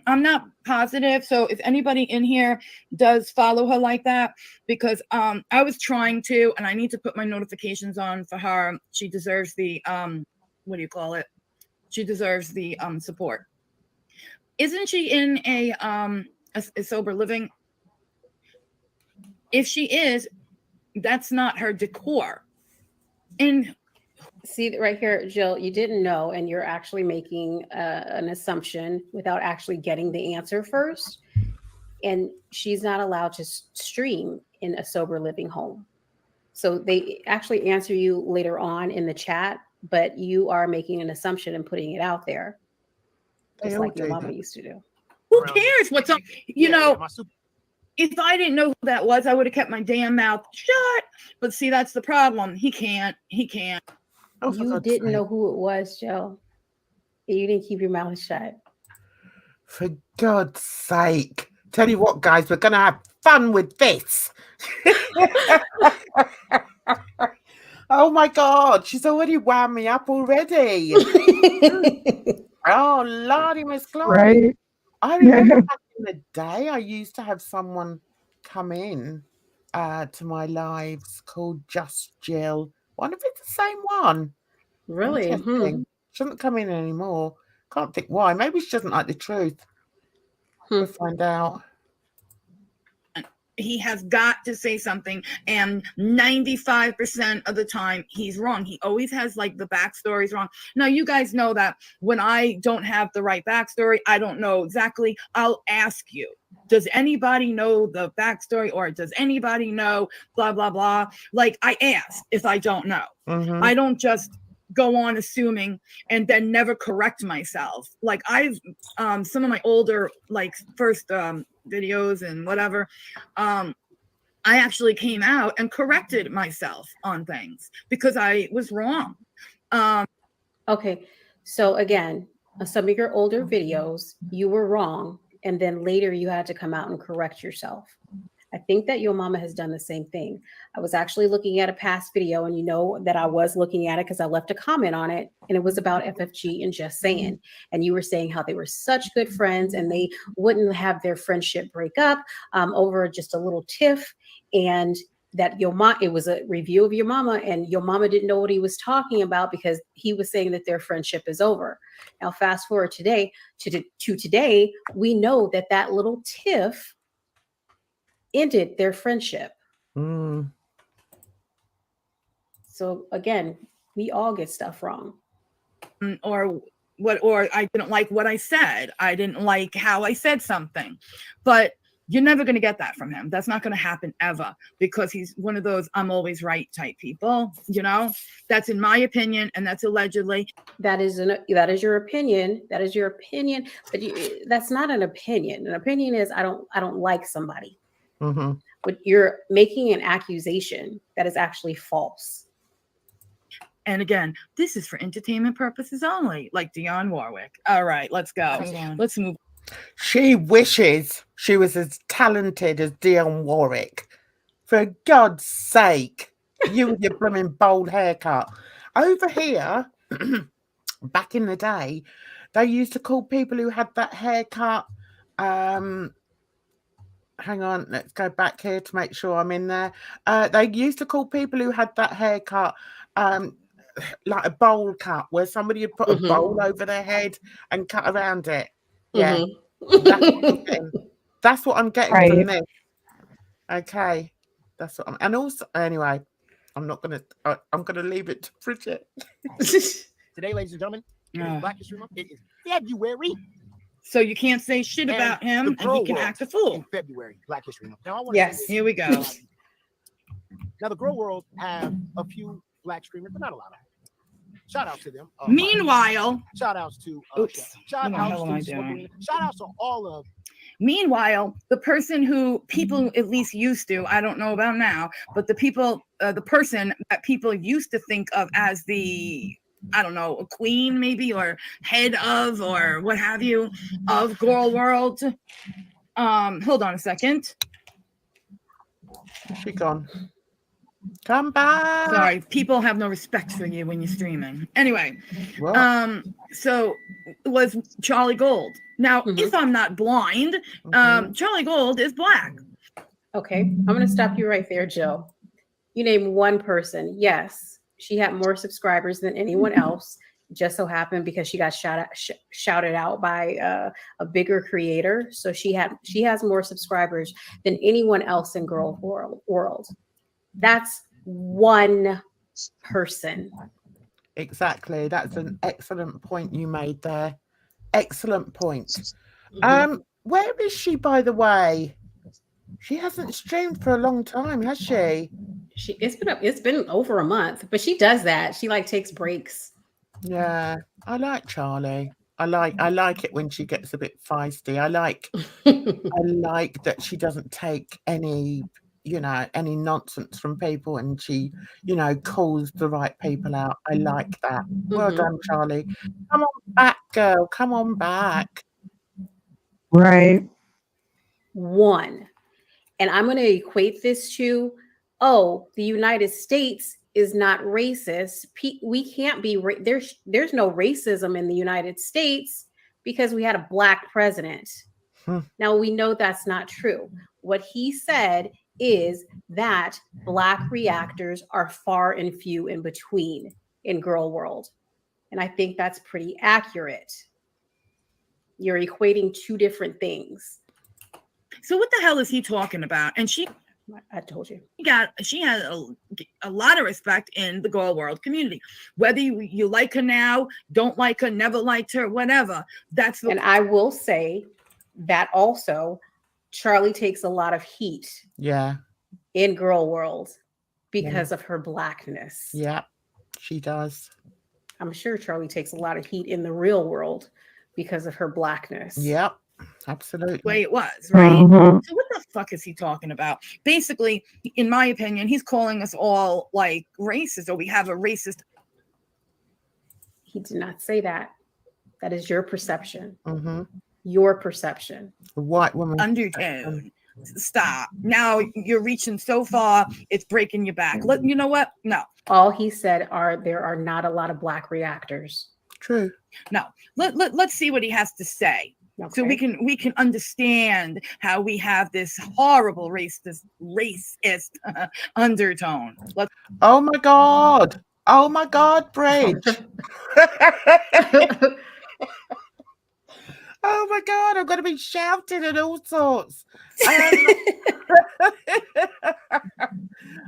I'm not positive. So if anybody in here does follow her like that, because I was trying to, and I need to put my notifications on for her. She deserves the what do you call it? She deserves the support. Isn't she in a sober living? If she is, that's not her decor. And
see right here, Jill, you didn't know, and you're actually making an assumption without actually getting the answer first. And she's not allowed to stream in a sober living home. So they actually answer you later on in the chat, but you are making an assumption and putting it out there. Just like your mama used to do.
Who cares what's up? You know, if I didn't know who that was, I would have kept my damn mouth shut. But see, that's the problem. He can't.
Oh, you didn't know who it was, Joe. You didn't keep your mouth shut.
For God's sake. Tell you what, guys, we're going to have fun with this. Oh, my God. She's already wound me up already. Oh, Lordy, Miss Glory.
Right?
I remember back in the day, I used to have someone come in to my lives called Just Jill. Wonder if it's the same one.
Really?
She doesn't come in anymore. Can't think why. Maybe she doesn't like the truth. We'll find out.
He has got to say something, and 95% of the time he's wrong. He always has like the backstories wrong. Now you guys know that when I don't have the right backstory, I don't know exactly, I'll ask you, does anybody know the backstory, or does anybody know blah blah blah? Like, I ask if I don't know. I don't just go on assuming and then never correct myself. Like, I've some of my older like first videos and whatever, I actually came out and corrected myself on things because I was wrong.
Okay, so again, some of your older videos, you were wrong, and then later you had to come out and correct yourself. I think that your mama has done the same thing. I was actually looking at a past video, and you know that I was looking at it because I left a comment on it, and it was about FFG and Just Saying. And you were saying how they were such good friends and they wouldn't have their friendship break up over just a little tiff. And that your mom, it was a review of your mama, and your mama didn't know what he was talking about because he was saying that their friendship is over. Now, fast forward today to today, we know that that little tiff ended their friendship.
Mm.
So again, we all get stuff wrong.
Or I didn't like what I said. I didn't like how I said something. But you're never going to get that from him. That's not going to happen ever, because he's one of those I'm always right type people. You know, that's in my opinion, and that's allegedly.
That is your opinion. That is your opinion. But that's not an opinion. An opinion is I don't like somebody.
Mm-hmm.
But you're making an accusation that is actually false.
And again, this is for entertainment purposes only, like Dionne Warwick. All right, let's go. Let's move.
She wishes she was as talented as Dionne Warwick. For God's sake, you with your blooming bold haircut. Over here, back in the day, they used to call people who had that haircut. Hang on, let's go back here to make sure I'm in there. They used to call people who had that haircut like a bowl cut, where somebody had put a bowl over their head and cut around it. Yeah, that's what I'm getting from this. Okay, that's what I'm. And also, anyway, I'm gonna leave it to Bridget.
Today, ladies and gentlemen, Black History Month. It is February.
So you can't say shit about him, and he can act a fool.
In February, Black History Month. Now, I want
to
here we go.
Now, the girl world have a few Black streamers, but not a lot of them. Shout out to them.
Meanwhile,
shout outs to shout outs to all of.
Meanwhile, the person who people at least used to, I don't know about now, but the person that people used to think of as the, I don't know, a queen maybe, or head of, or what have you, of Girl World. Hold on a second.
She gone. Come back.
Sorry, people have no respect for you when you're streaming. Anyway, so it was Charlie Gold. Now, if I'm not blind, Charlie Gold is Black.
Okay, I'm going to stop you right there, Jill. You name one person. Yes, she had more subscribers than anyone else. Just so happened because she got shouted out by a bigger creator. So she has more subscribers than anyone else in Girl World. That's one person.
Exactly. That's an excellent point you made there. Excellent point. Where is she, by the way? She hasn't streamed for a long time, has she?
It's been over a month, but she does that. She takes breaks.
Yeah, I like Charlie. I like it when she gets a bit feisty. I like that she doesn't take any nonsense from people, and she, calls the right people out. I like that. Well done, Charlie. Come on back, girl. Come on back.
Right.
One. And I'm going to equate this to, the United States is not racist. We can't be, there's no racism in the United States because we had a Black president. Now, we know that's not true. What he said is that Black reactors are far and few in between in Girl World. And I think that's pretty accurate. You're equating two different things.
So what the hell is he talking about? And
I told you.
She has a lot of respect in the Girl World community. Whether you like her now, don't like her, never liked her, whatever. And
I will say that also Charlie takes a lot of heat.
Yeah.
In Girl World because of her Blackness.
Yeah, she does.
I'm sure Charlie takes a lot of heat in the real world because of her Blackness.
Yep, absolutely.
The way it was, right? So what the fuck is he talking about? Basically, in my opinion, he's calling us all like racist, or we have a racist.
He did not say that. That is your perception. Your perception.
The white woman
undertone. Stop. Now you're reaching so far, it's breaking your back. You know what? No.
All he said there are not a lot of Black reactors.
True.
No. Let's see what he has to say.
Okay.
So we can understand how we have this horrible racist undertone.
Oh my God. Oh my God, Bridge. Oh my God, I'm going to be shouting and all sorts.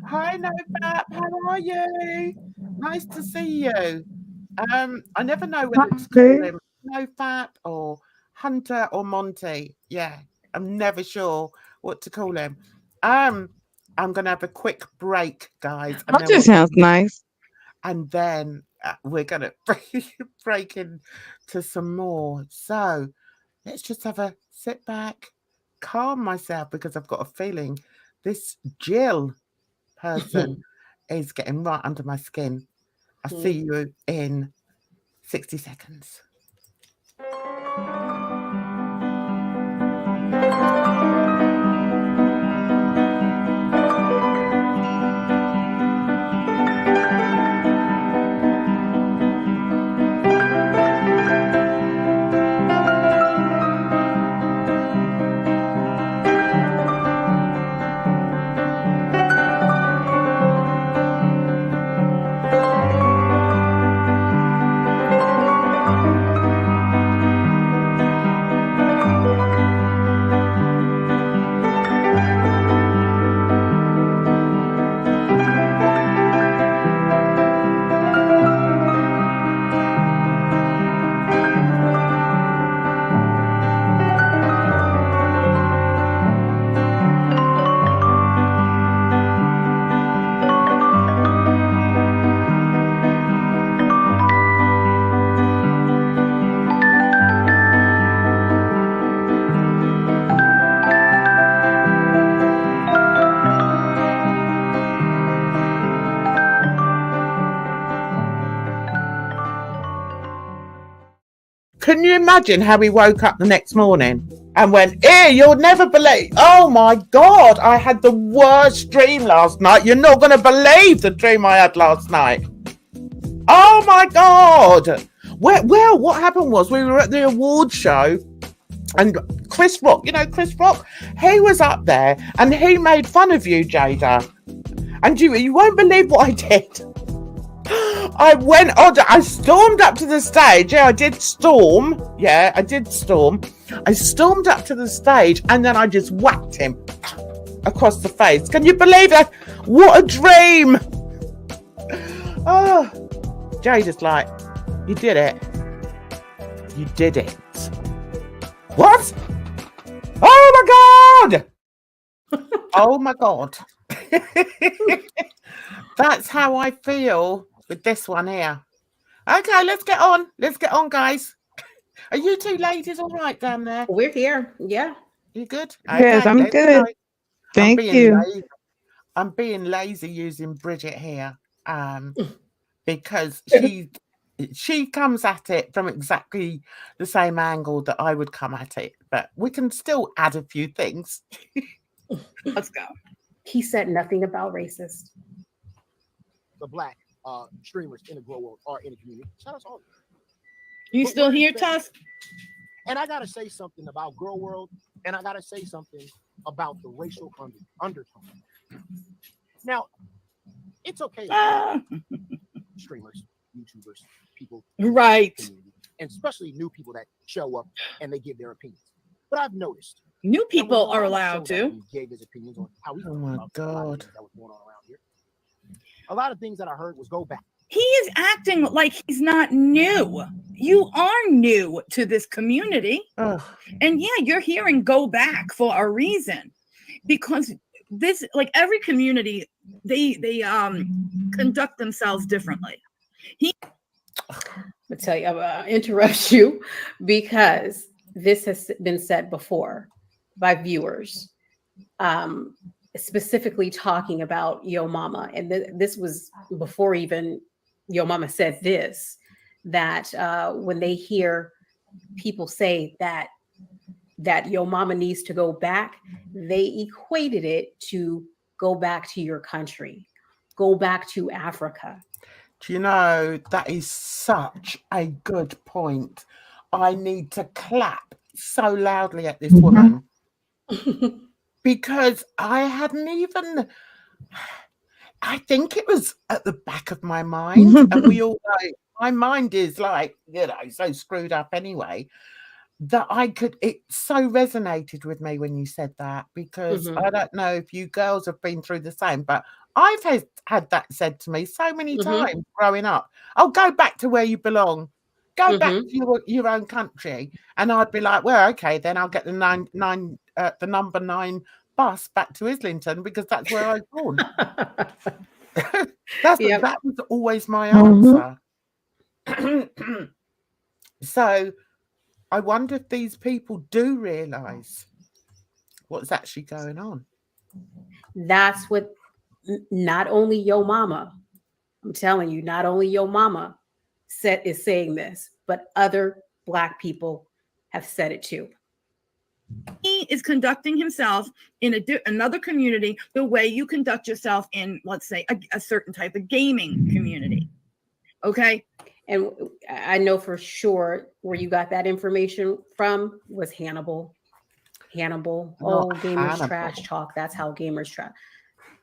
Hi, NoFap. How are you? Nice to see you. I never know whether to call him NoFap or Hunter or Monty. Yeah, I'm never sure what to call him. I'm going to have a quick break, guys. And
That just sounds nice.
And then we're going to break into some more. So let's just have a sit back, calm myself, because I've got a feeling this Jill person is getting right under my skin. I'll see you in 60 seconds. Can you imagine how he woke up the next morning and went, you'll never believe, oh my God, I had the worst dream last night. You're not going to believe the dream I had last night. Oh my God. Well, what happened was we were at the award show and Chris Rock, Chris Rock, he was up there and he made fun of you, Jada. And you won't believe what I did. I stormed up to the stage. I did storm. I stormed up to the stage and then I just whacked him across the face. Can you believe that? What a dream. Oh, Jada's like, you did it. You did it. What? Oh my God. Oh my God. That's how I feel with this one here. Okay, let's get on. Let's get on, guys. Are you two ladies all right down there?
We're here. Yeah.
You good?
Yes,
Okay,
I'm
let's
good.
go.
Thank you.
I'm being lazy using Bridget here, because she comes at it from exactly the same angle that I would come at it, but we can still add a few things.
Let's go.
He said nothing about racist.
The Black streamers in the Grow World are in the community. Shout out to all of them.
You still here, Tusk?
And I gotta say something about Grow World, and I gotta say something about the racial undertone. Now, it's okay, streamers, YouTubers, people,
right,
and especially new people that show up and they give their opinions. But I've noticed
new people are allowed to.
He gave his opinions on how he
Oh my God.
that was going on around here. A lot of things that I heard was go back.
He is acting like he's not new. You are new to this community.
Ugh.
And yeah, you're hearing go back for a reason. Because this, like every community, they conduct themselves differently.
I'll tell you, I'll interrupt you because this has been said before by viewers, specifically talking about Yo Mama. And this was before even Yo Mama said this, that when they hear people say that that your mama needs to go back, they equated it to go back to your country, go back to Africa.
Do you know, that is such a good point. I need to clap so loudly at this woman because I hadn't even, I think it was at the back of my mind, and we all know my mind is like, you know, so screwed up anyway, that it so resonated with me when you said that, because I don't know if you girls have been through the same, but I've had that said to me so many times growing up. Oh, go back to where you belong. Go back to your own country. And I'd be like, well, okay, then I'll get the number 9 bus back to Islington because that's where I was born. That was always my answer. So I wonder if these people do realise what's actually going on.
That's what not only your mama, I'm telling you, not only your mama is saying this, but other Black people have said it too.
He is conducting himself in another community the way you conduct yourself in, let's say, a certain type of gaming community. Okay?
And I know for sure where you got that information from was Hannibal. Oh, gamers trash talk. That's how gamers trash.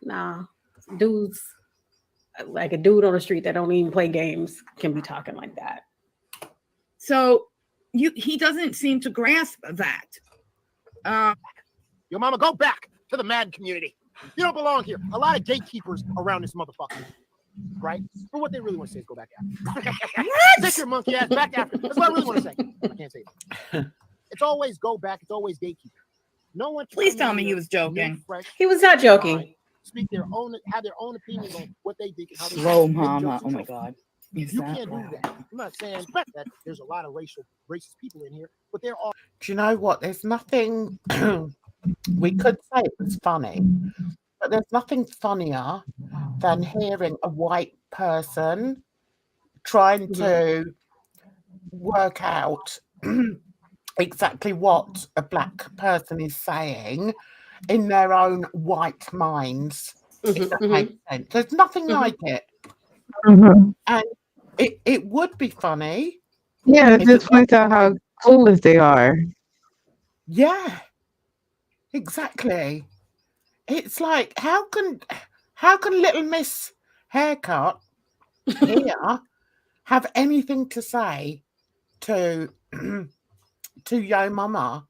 Nah, dudes, like a dude on the street that don't even play games can be talking like that.
So he doesn't seem to grasp that.
Your mama, go back to the Madden community. You don't belong here. A lot of gatekeepers around this motherfucker. Right? But what they really want to say is go back after. Take your monkey ass back after. That's what I really want to say. I can't say it. It's always go back. It's always gatekeeper. No one.
Please tell me he was joking.
He was not joking.
Speak their own, have their own opinions on what they think and how they.
Slow mama. Oh my God.
You can't do that. I'm not saying that there's a lot of racist people in here, but there are.
Do you know what? There's nothing. We could say it was funny, but there's nothing funnier than hearing a white person trying to work out exactly what a Black person is saying in their own white minds. If that makes sense. There's nothing like it. And it would be funny.
Yeah, it just points out how clueless they are.
Yeah, exactly. It's like, how can little Miss Haircut here have anything to say to Yo Mama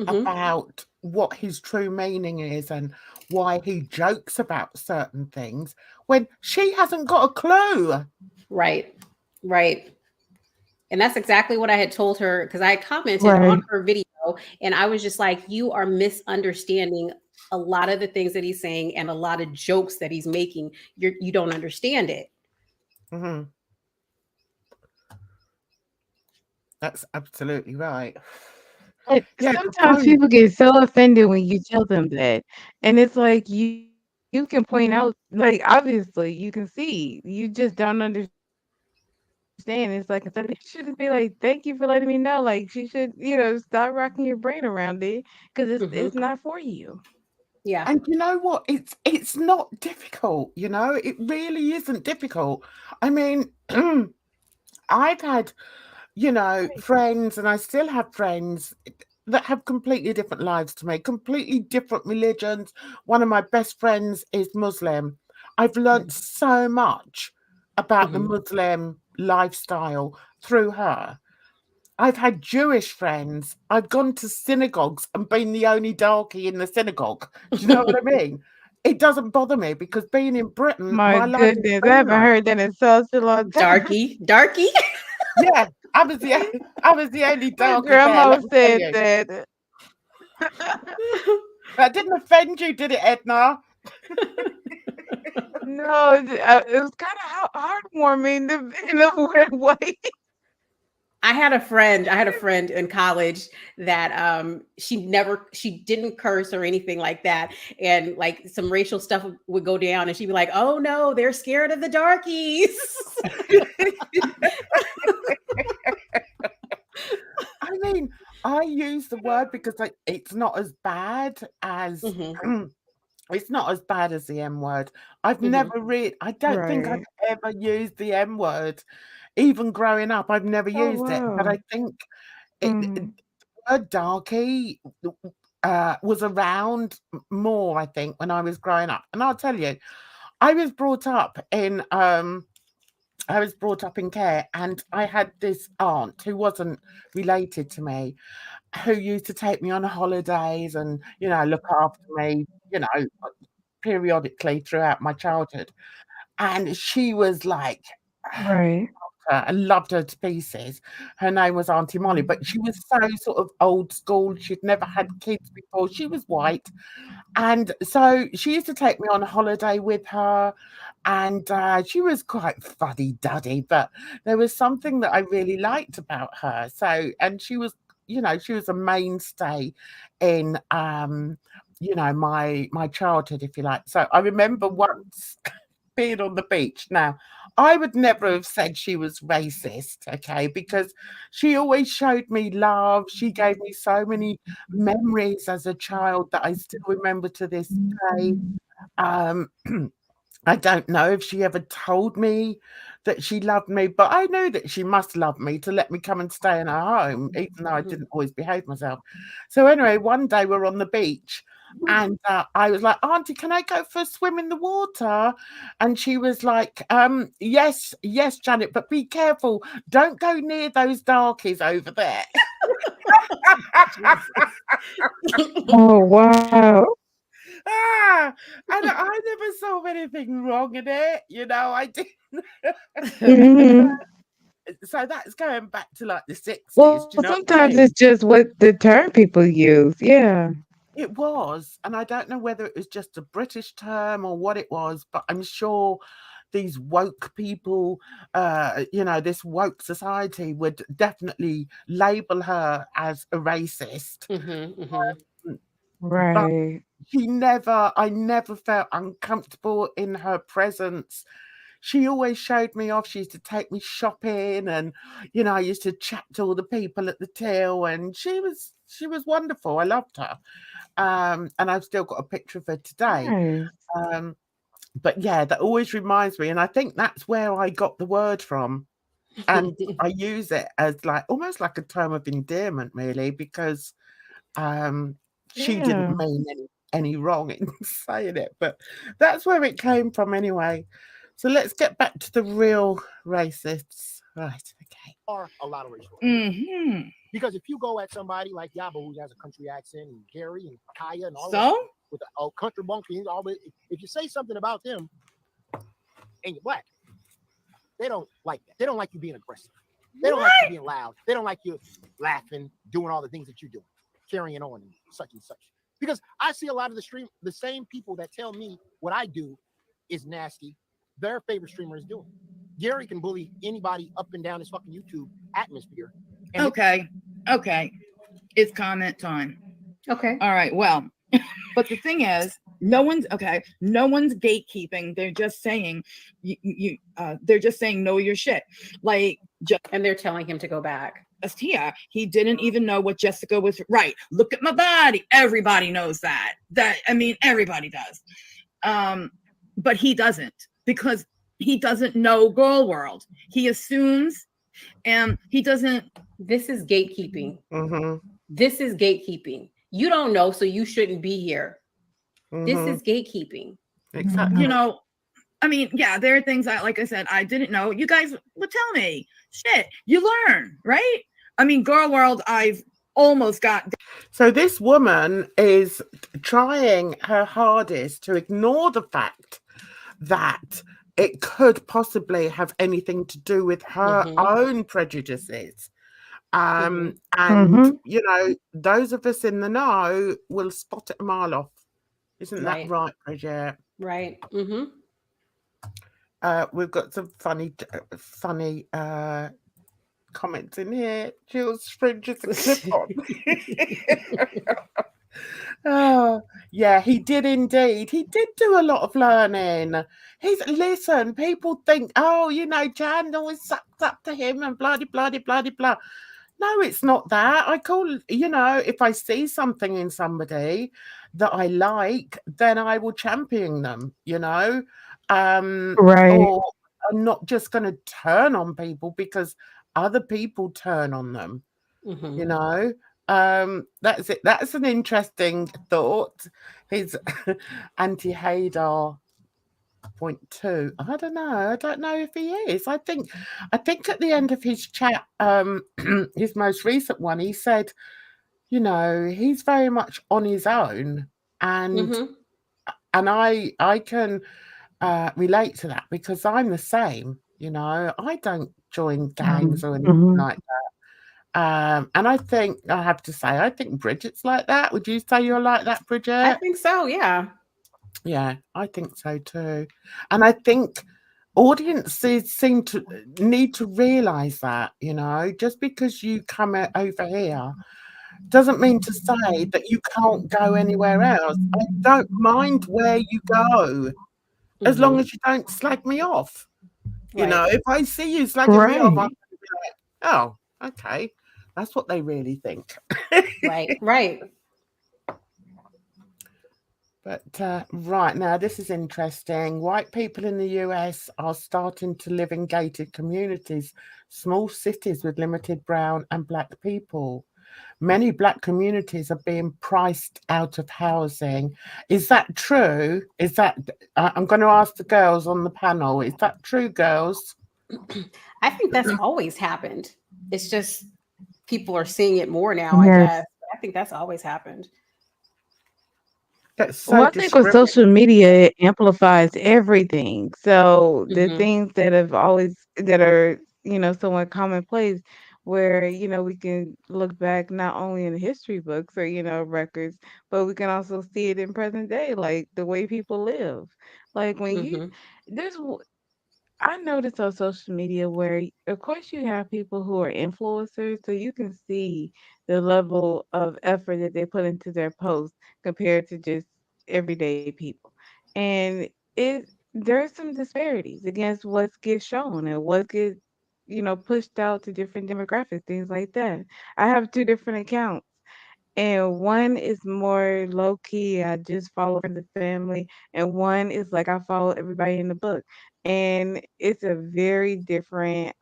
about what his true meaning is and why he jokes about certain things when she hasn't got a clue?
Right. And that's exactly what I had told her, because I commented on her video and I was just like, you are misunderstanding a lot of the things that he's saying and a lot of jokes that he's making. You don't understand it.
That's absolutely right.
Sometimes people get so offended when you tell them that, and it's like you can point out, like, obviously you can see, you just don't understand. It's like, instead of, she should be like, thank you for letting me know. Like, she should, stop rocking your brain around it, because it's not for you.
Yeah.
And you know what? It's not difficult, it really isn't difficult. I mean, I've had, friends, and I still have friends that have completely different lives to me, completely different religions. One of my best friends is Muslim. I've learned so much about the Muslim lifestyle through her. I've had Jewish friends. I've gone to synagogues and been the only darkie in the synagogue. Do you know what I mean? It doesn't bother me, because being in Britain,
my goodness, I haven't heard that in such a long time.
Darkie.
Yeah, I was the only darkie.
Grandma said that.
That didn't offend you, did it, Edna?
No, it was kind of heartwarming in a weird way.
I had a friend in college that she didn't curse or anything like that, and like some racial stuff would go down and she'd be like, oh no, they're scared of the darkies.
I mean, I use the word because it's not as bad as it's not as bad as the M word. I've never I don't think I've
Right.
ever used the M word. Even growing up, I've never
Oh,
used it. But
wow.
I think the
Mhm.
word darky was around more, I think, when I was growing up. And I'll tell you, I was brought up in care, and I had this aunt who wasn't related to me, who used to take me on holidays and, look after me, periodically throughout my childhood. And she was like,
Right.
I loved her to pieces. Her name was Auntie Molly, but she was so sort of old school. She'd never had kids before. She was white. And so she used to take me on holiday with her, and she was quite fuddy-duddy, but there was something that I really liked about her. So, and she was, she was a mainstay in, my childhood, if you like. So I remember once being on the beach. Now, I would never have said she was racist, okay, because she always showed me love. She gave me so many memories as a child that I still remember to this day. Um, I don't know if she ever told me that she loved me, but I knew that she must love me to let me come and stay in her home, even though I didn't always behave myself. So anyway, one day we're on the beach, and I was like, Auntie, can I go for a swim in the water? And she was like, yes, Janet, but be careful. Don't go near those darkies over there.
Oh, wow.
And I never saw anything wrong in it, I didn't.
Mhm.
So that's going back to like the 60s.
Well,
Do you know what I
sometimes
mean?
it's just what the term people use. Yeah.
It was, and I don't know whether it was just a British term or what it was, but I'm sure these woke people, this woke society would definitely label her as a racist. But
Right.
I never felt uncomfortable in her presence. She always showed me off. She used to take me shopping, and I used to chat to all the people at the till, and she was wonderful. I loved her. And I've still got a picture of her today.
Nice.
But yeah, that always reminds me, and I think that's where I got the word from. And I use it as like almost like a term of endearment, really, because she didn't
Yeah.
mean any wrong in saying it, but that's where it came from anyway. So let's get back to the real racists. Right, okay.
Are a lot of racial.
Mm-hmm.
Because if you go at somebody like Yaba, who has a country accent, and Gary and Kaya and all that,
So
with the country bunky, if you say something about them and you're black, they don't like that. They don't like you being aggressive. They don't like you being loud. They don't like you laughing, doing all the things that you're doing, carrying on and such. Because I see a lot of the same people that tell me what I do is nasty, their favorite streamer is doing. Gary can bully anybody up and down his fucking YouTube atmosphere.
Okay. It's comment time.
Okay.
All right. Well, but the thing is, no one's gatekeeping. They're just saying they're just saying know your shit. Like,
And they're telling him to go back.
just here, he didn't even know what Jessica was. Right. Look at my body. Everybody knows that. Everybody does. But he doesn't, because he doesn't know girl world. He assumes, and he doesn't.
This is gatekeeping. This is gatekeeping. You don't know, so you shouldn't be here. This is gatekeeping.
Exactly.
Yeah, there are things that, like I said, I didn't know. You guys would tell me. Shit, you learn, right? Girl world, I've almost got.
So this woman is trying her hardest to ignore the fact that it could possibly have anything to do with her own prejudices. And those of us in the know will spot it a mile off. Isn't that right, Bridget?
Right.
We've got some funny comments in here. Jill's fringe is a clip on. Oh, yeah, he did indeed. He did do a lot of learning. Listen, people think, Jan always sucked up to him and blah, blah, blah, blah, blah. No, it's not that. I call, if I see something in somebody that I like, then I will champion them,
Right.
or I'm not just going to turn on people because other people turn on them,
Hmm.
you know. That's it. That's an interesting thought. His anti-Hadar point two. I don't know. I don't know if he is. I think at the end of his chat, his most recent one, he said, he's very much on his own, and
Hmm.
I can relate to that because I'm the same. I don't join gangs or anything
Mhm.
like that. And I think I have to say, I think Bridget's like that. Would you say you're like that,
I
Bridget?
think so. Yeah.
Yeah, I think so too. And I think audiences seem to need to realize that, just because you come over here doesn't mean to say that you can't go anywhere else. I don't mind where you go as long
Hmm.
as you don't slag me off.
Right.
If I see you slagging me off, I'm
Right.
gonna be like, oh, okay. That's what they really think.
Right. Right.
But right now, this is interesting. White people in the US are starting to live in gated communities, small cities with limited brown and black people. Many black communities are being priced out of housing. Is that true? I'm going to ask the girls on the panel. Is that true, girls?
I think that's always happened. It's just people are seeing it more now, I
Yes.
guess. I think that's always happened.
That's so
Well, I think with social
discriminating.
media, it amplifies everything. So the
Hmm.
things that have always that are, somewhat commonplace, where, we can look back not only in history books or, records, but we can also see it in present day, like the way people live. Like when you
Hmm.
there's I noticed on social media where, of course, you have people who are influencers, so you can see the level of effort that they put into their posts compared to just everyday people. And there's some disparities against what gets shown and what gets, pushed out to different demographics, things like that. I have two different accounts. And one is more low key, I just follow friends and family, and one is like I follow everybody in the book. And it's a very different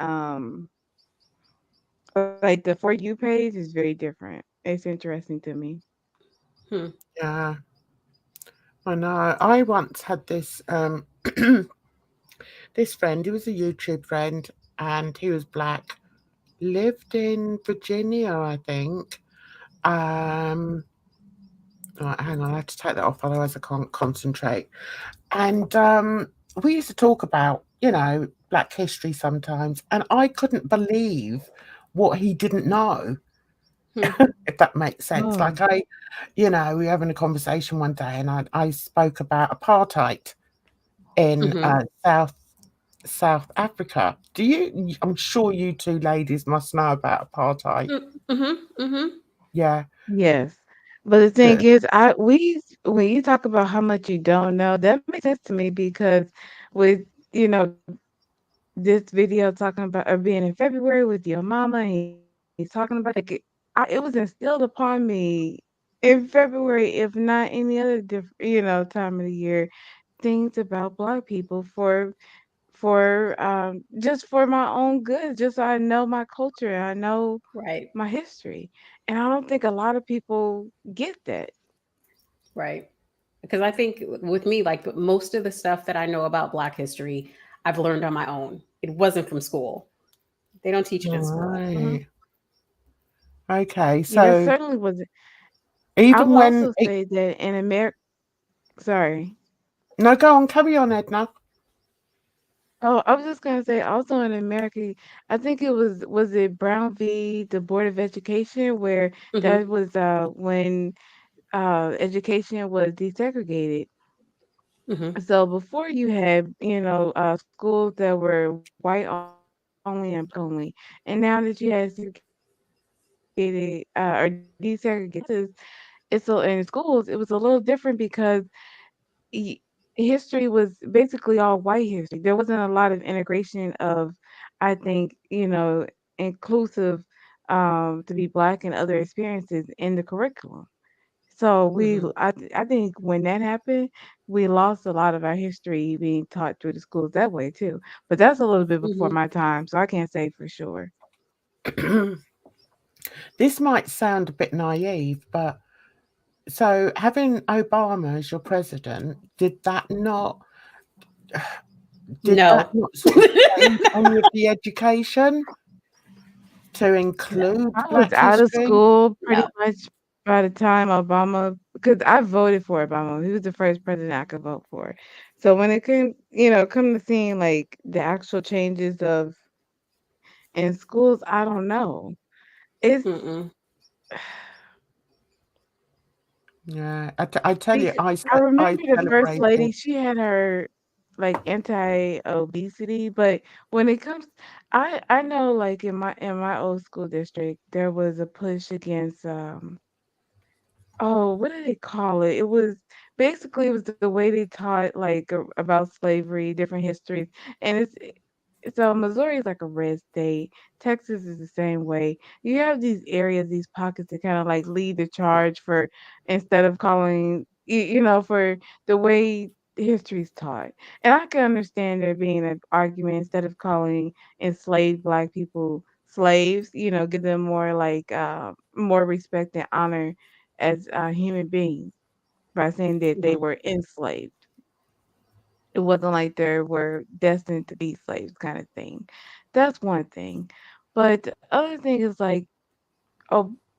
like the For You page is very different. It's interesting to me.
Hmm.
Yeah, I know. I once had this this friend. He was a YouTube friend, and he was black. Lived in Virginia, I think. Um, right, hang on, I have to take that off, otherwise I can't concentrate. And we used to talk about, Black history sometimes, and I couldn't believe what he didn't know,
Hmm.
if that makes sense.
Oh.
Like we were having a conversation one day, and I spoke about apartheid in
Hmm.
South Africa. I'm sure you two ladies must know about apartheid.
Hmm. Hmm.
Yeah,
Yes. But the thing
good.
is, when you talk about how much you don't know, that makes sense to me because with, this video talking about being in February with your mama, and he's talking about it was instilled upon me in February, if not any other time of the year, things about Black people for just for my own good, just so I know my culture, and I know
Right.
my history. And I don't think a lot of people get that.
Right. Because I think with me, like most of the stuff that I know about Black history, I've learned on my own. It wasn't from school. They don't teach it in school.
Mhm.
Right. Okay,
Yeah, it
so
certainly wasn't. I
even
will
when
also say that in America, sorry.
no, go on, carry on, Edna.
Oh, I was just gonna say also in America, I think was it Brown v. the Board of Education where
Hmm.
that was when education was desegregated.
Hmm.
So before you had, schools that were white only and black only, and now that you had segregated or desegregated classes, it's so in schools it was a little different because y- history was basically all white history. There wasn't a lot of integration of, I think, inclusive. to be Black and other experiences in the curriculum. So
Mhm.
I think when that happened, we lost a lot of our history being taught through the schools that way too. But that's a little bit before
Mhm.
my time, so I can't say for sure.
This might sound a bit naive, but so having Obama as your president, did that
No.
not sort of change any of the education to include
I was
Black
out of
history?
school pretty
No.
much by the time Obama, because I voted for Obama. He was the first president I could vote for. So when it came, come to seeing like the actual changes of in schools, I don't know. It's
Mm-mm.
Yeah, I tell you,
I
I
remember the first
celebrated.
lady, she had her like anti-obesity, but when it comes, I know like in my old school district, there was a push against oh, what did they call it? It was basically it was the way they taught like about slavery, different histories, and so Missouri is like a red state. Texas is the same way. You have these areas, these pockets that kind of like lead the charge for instead of calling for the way history is taught. And I can understand there being an argument instead of calling enslaved Black people slaves, give them more like more respect and honor as human beings by saying that they
Mhm.
were enslaved. It wasn't like they were destined to be slaves, kind of thing. That's one thing. But the other thing is like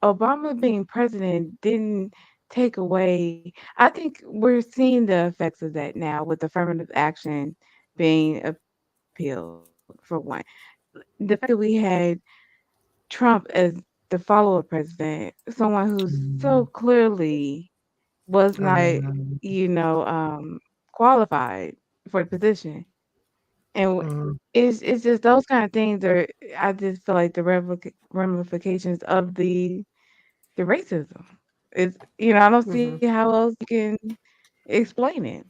Obama being president didn't take away. I think we're seeing the effects of that now with affirmative action being appealed, for one. The fact that we had Trump as the follower president, someone who so
Mm,
clearly was
I
not,
know.
qualified for the position. And
Mm,
it's just those kind of things are I just feel like the ramifications of the racism. I don't see
Mhm.
how else you can explain it.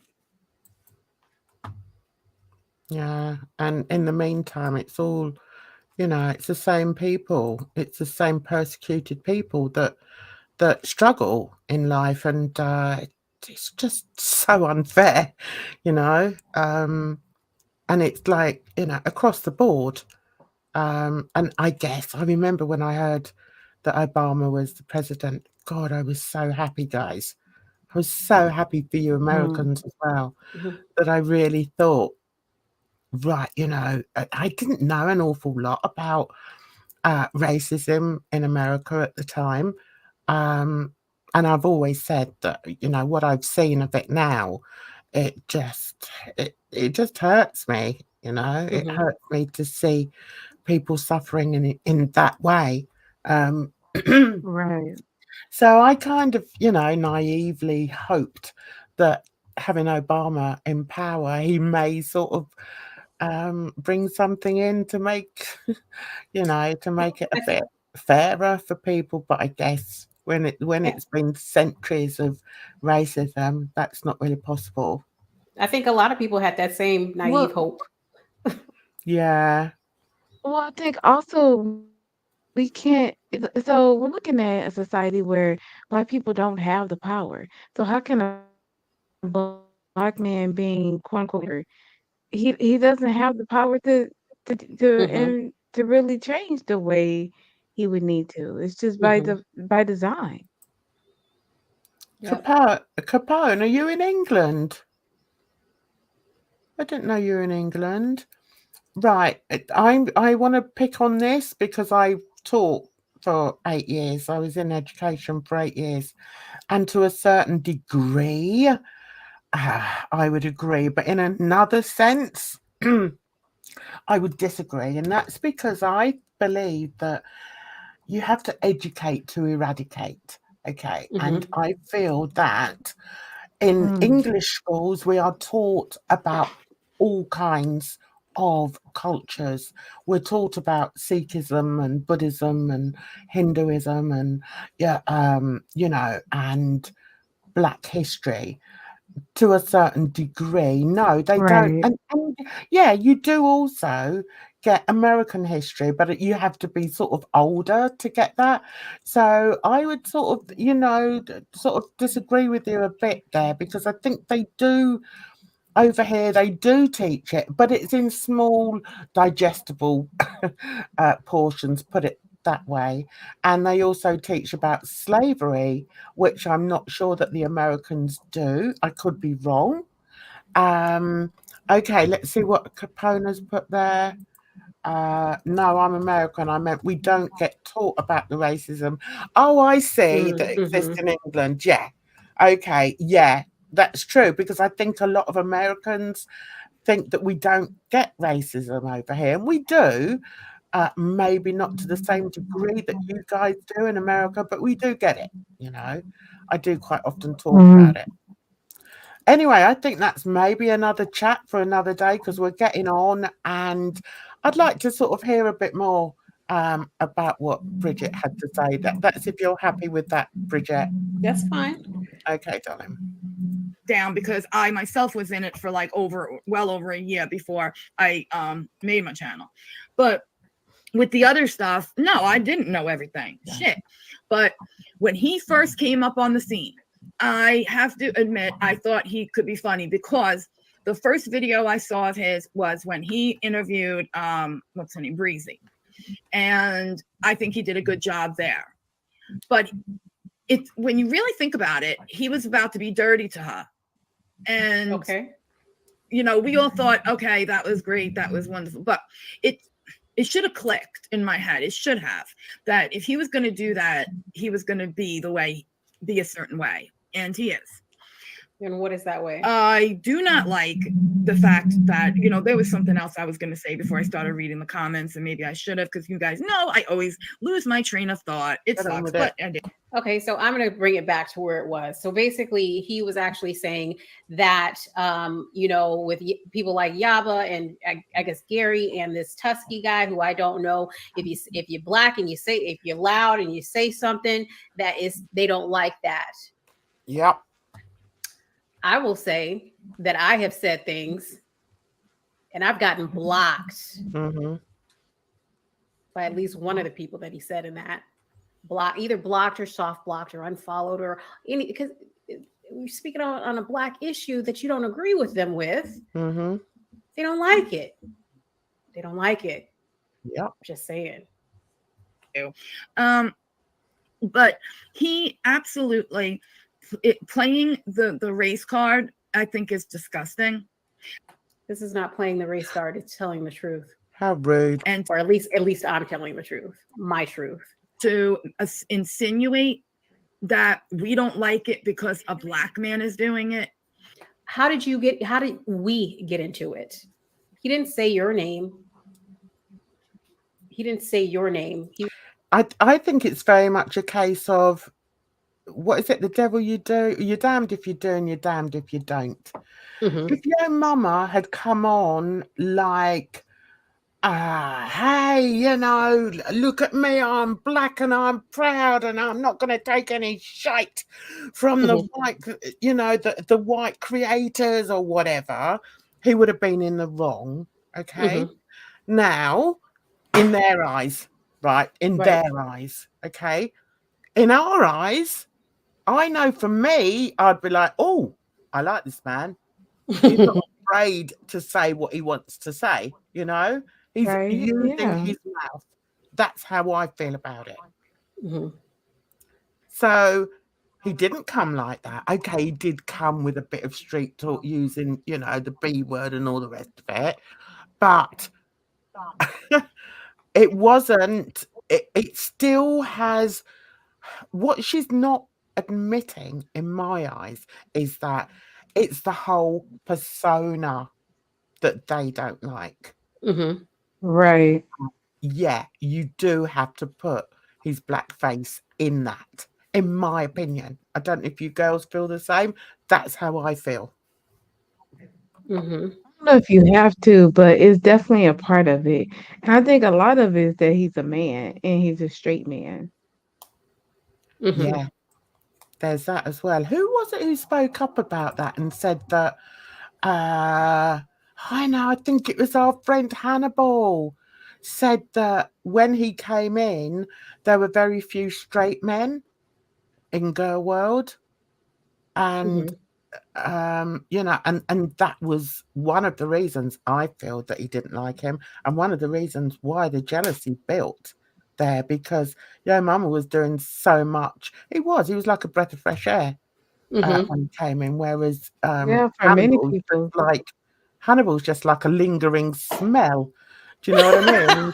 yeah, and in the meantime, it's the same people, it's the same persecuted people that struggle in life, and it's just so unfair, you know. And it's like across the board. And I guess I remember when I heard that Obama was the president. God, I was so happy, guys. I was so happy for you
Mm,
Americans as well,
Mhm.
that I really thought, right, I didn't know an awful lot about racism in America at the time. Um, and I've always said that, what I've seen of it now, it just hurts me, it
Mhm.
hurts me to see people suffering in that way. Um,
right.
so I kind of, naively hoped that having Obama in power, he may sort of bring something in to make, to make it a
I,
bit fairer for people. But I guess when
I
it's been centuries of racism, that's not really possible.
I think a lot of people had that same naive
Well,
hope.
Yeah.
I think also we can't. So we're looking at a society where Black people don't have the power. So how can a Black man being quote unquote leader, he doesn't have the power to really change the way he would need to. It's just
Mhm.
by design.
Yep.
Capone, are you in England? I didn't know you were in England. Right. I want to pick on this because I taught for 8 years. I was in education for 8 years, and to a certain degree, I would agree. But in another sense, I would disagree, and that's because I believe that you have to educate to eradicate. Okay, and
Mhm.
I feel that in
Mm,
English schools, we are taught about all kinds of cultures. We're taught about Sikhism and Buddhism and Hinduism and and Black history to a certain degree. No, they don't.
right.
And yeah, you do also, get American history, but you have to be sort of older to get that. So I would sort of, sort of disagree with you a bit there, because I think they do over here, they do teach it, but it's in small, digestible portions, put it that way. And they also teach about slavery, which I'm not sure that the Americans do. I could be wrong. Okay, let's see what Capona's put there. No, I'm American. I meant we don't get taught about the racism. Oh, I see, that exists in England. Yeah. Okay, yeah, that's true, because I think a lot of Americans think that we don't get racism over here, and we do. Maybe not to the same degree that you guys do in America, but we do get it. I do quite often talk about it. Anyway, I think that's maybe another chat for another day, because we're getting on, and I'd like to sort of hear a bit more about what Bridget had to say. That's if you're happy with that, Bridget.
That's fine.
Okay, darling.
Down, because I myself was in it for like well over a year before I made my channel. But with the other stuff, no, I didn't know everything. Shit. But when he first came up on the scene, I have to admit, I thought he could be funny, because the first video I saw of his was when he interviewed, what's her name, Breezy. And I think he did a good job there. But when you really think about it, he was about to be dirty to her. And,
okay,
we all thought, okay, that was great. That was wonderful. But it should have clicked in my head. It should have, that if he was going to do that, he was going to be a certain way. And he is.
And what is that way?
I do not like the fact that, there was something else I was going to say before I started reading the comments, and maybe I should have, because you guys know I always lose my train of thought. It sucks, but I did.
Okay, so I'm going to bring it back to where it was. So basically, he was actually saying that, with people like Yaba and I guess Gary and this Tusky guy, who I don't know, if you're black and if you're loud and you say something, they don't like that.
Yep.
I will say that I have said things and I've gotten blocked by at least one of the people that he said in that. Either blocked or soft blocked or unfollowed or because we're speaking on a black issue that you don't agree with them with. They don't like it. They don't like it.
Yep.
Just saying.
But he absolutely playing the race card, I think, is disgusting.
This is not playing the race card, it's telling the truth.
How rude.
Or at least I'm telling the truth, my truth.
To insinuate that we don't like it because a black man is doing it.
How did we get into it? He didn't say your name.
I think it's very much a case of, what is it? The devil you do. You're damned if you do and you're damned if you don't. If your mama had come on like, hey, look at me, I'm black and I'm proud and I'm not going to take any shite from the white, the white creators or whatever, he would have been in the wrong. Okay. Now, in their eyes, right? Their eyes. Okay. In our eyes, I know for me, I'd be like, oh, I like this man. He's not afraid to say what he wants to say, He's using his mouth. That's how I feel about it. So he didn't come like that. Okay, he did come with a bit of street talk using, the B word and all the rest of it. But it wasn't, it still has, what she's not admitting in my eyes is that it's the whole persona that they don't like.
Right.
Yeah, you do have to put his black face in that, in my opinion. I don't know if you girls feel the same. That's how I feel.
I don't know if you have to, but it's definitely a part of it. And I think a lot of it is that he's a man and he's a straight man.
Yeah, there's that as well. Who was it who spoke up about that and said that, I think it was our friend Hannibal. said that when he came in, there were very few straight men in Girl World. And you know, and that was one of the reasons I feel that he didn't like him, and one of the reasons why the jealousy built there, because Yo Mama was doing so much. He was like a breath of fresh air when he came in, whereas
Yeah, for many people.
Hannibal's just like a lingering smell. Do you know what I mean?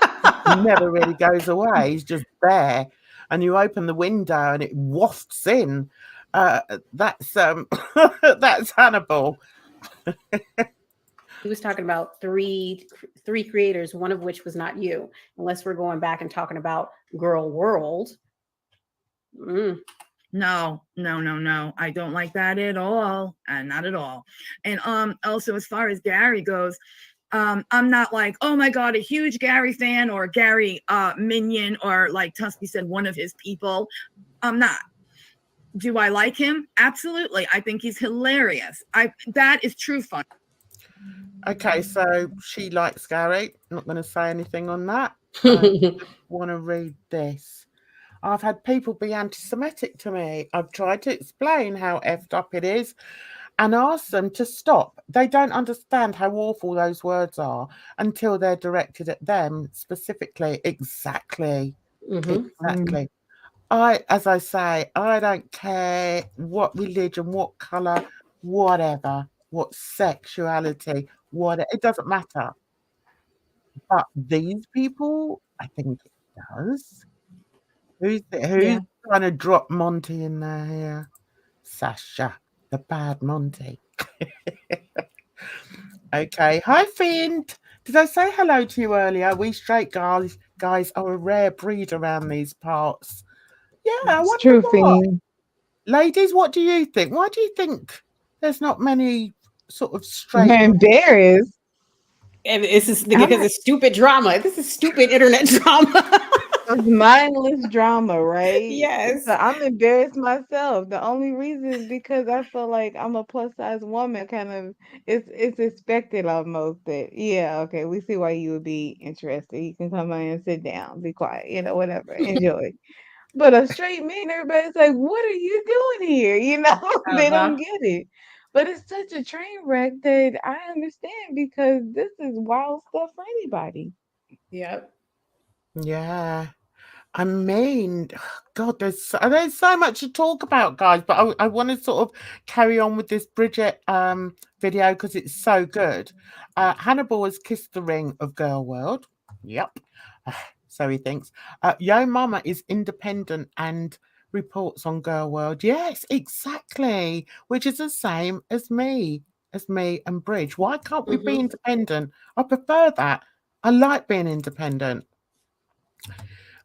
He never really goes away. He's just there, and you open the window and it wafts in. That's that's Hannibal.
He was talking about three creators, one of which was not you, unless we're going back and talking about Girl World.
No. I don't like that at all. Not at all. And also, as far as Gary goes, I'm not like, oh my God, a huge Gary fan or Gary minion, or like Tusky said, one of his people. I'm not. Do I like him? Absolutely. I think he's hilarious. That is true fun.
Okay, so she likes Gary. I'm not going to say anything on that. I just want to read this. I've had people be anti-Semitic to me. I've tried to explain how effed up it is and ask them to stop. They don't understand how awful those words are until they're directed at them specifically. Exactly. Exactly. As I say, I don't care what religion, what colour, whatever, what sexuality, it doesn't matter. But these people, I think it does. Who's trying to drop Monty in there here? Sasha, the bad Monty. Okay. Hi, Fiend. Did I say hello to you earlier? We straight guys are a rare breed around these parts. Yeah,
It's true, Fiend.
Ladies, what do you think? Why do you think there's not many sort of straight?
I'm embarrassed.
And this is because it's stupid drama. This is stupid internet drama.
It's mindless drama, right?
Yes.
So I'm embarrassed myself. The only reason is because I feel like I'm a plus size woman. Kind of, it's expected almost that. Yeah, okay, we see why you would be interested. You can come in and sit down, be quiet, whatever, enjoy. But a straight man, everybody's like, "What are you doing here?" They don't get it. But it's such a train wreck that I understand, because this is wild stuff for anybody.
Yep.
Yeah. I mean, God, there's so much to talk about, guys. But I want to sort of carry on with this Bridget video because it's so good. Hannibal has kissed the ring of Girl World. Yep. So he thinks. Yo Mama is independent and reports on Girl World. Yes, exactly. Which is the same as me and Bridge. Why can't we be independent? I prefer that. I like being independent.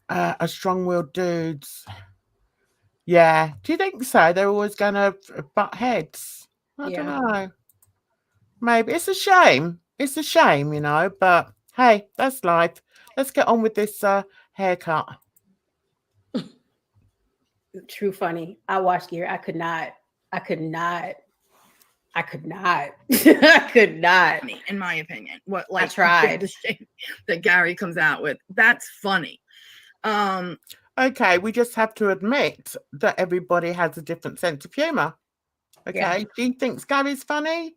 A strong-willed dudes. Yeah. Do you think so? They're always going to butt heads. I don't know. Maybe. It's a shame. It's a shame, but hey, that's life. Let's get on with this haircut.
True funny. I watched Gear. I could not. I could not.
In my opinion.
I tried.
The shape that Gary comes out with. That's funny.
Okay, we just have to admit that everybody has a different sense of humor. Okay,
Yeah.
she thinks Gary's funny.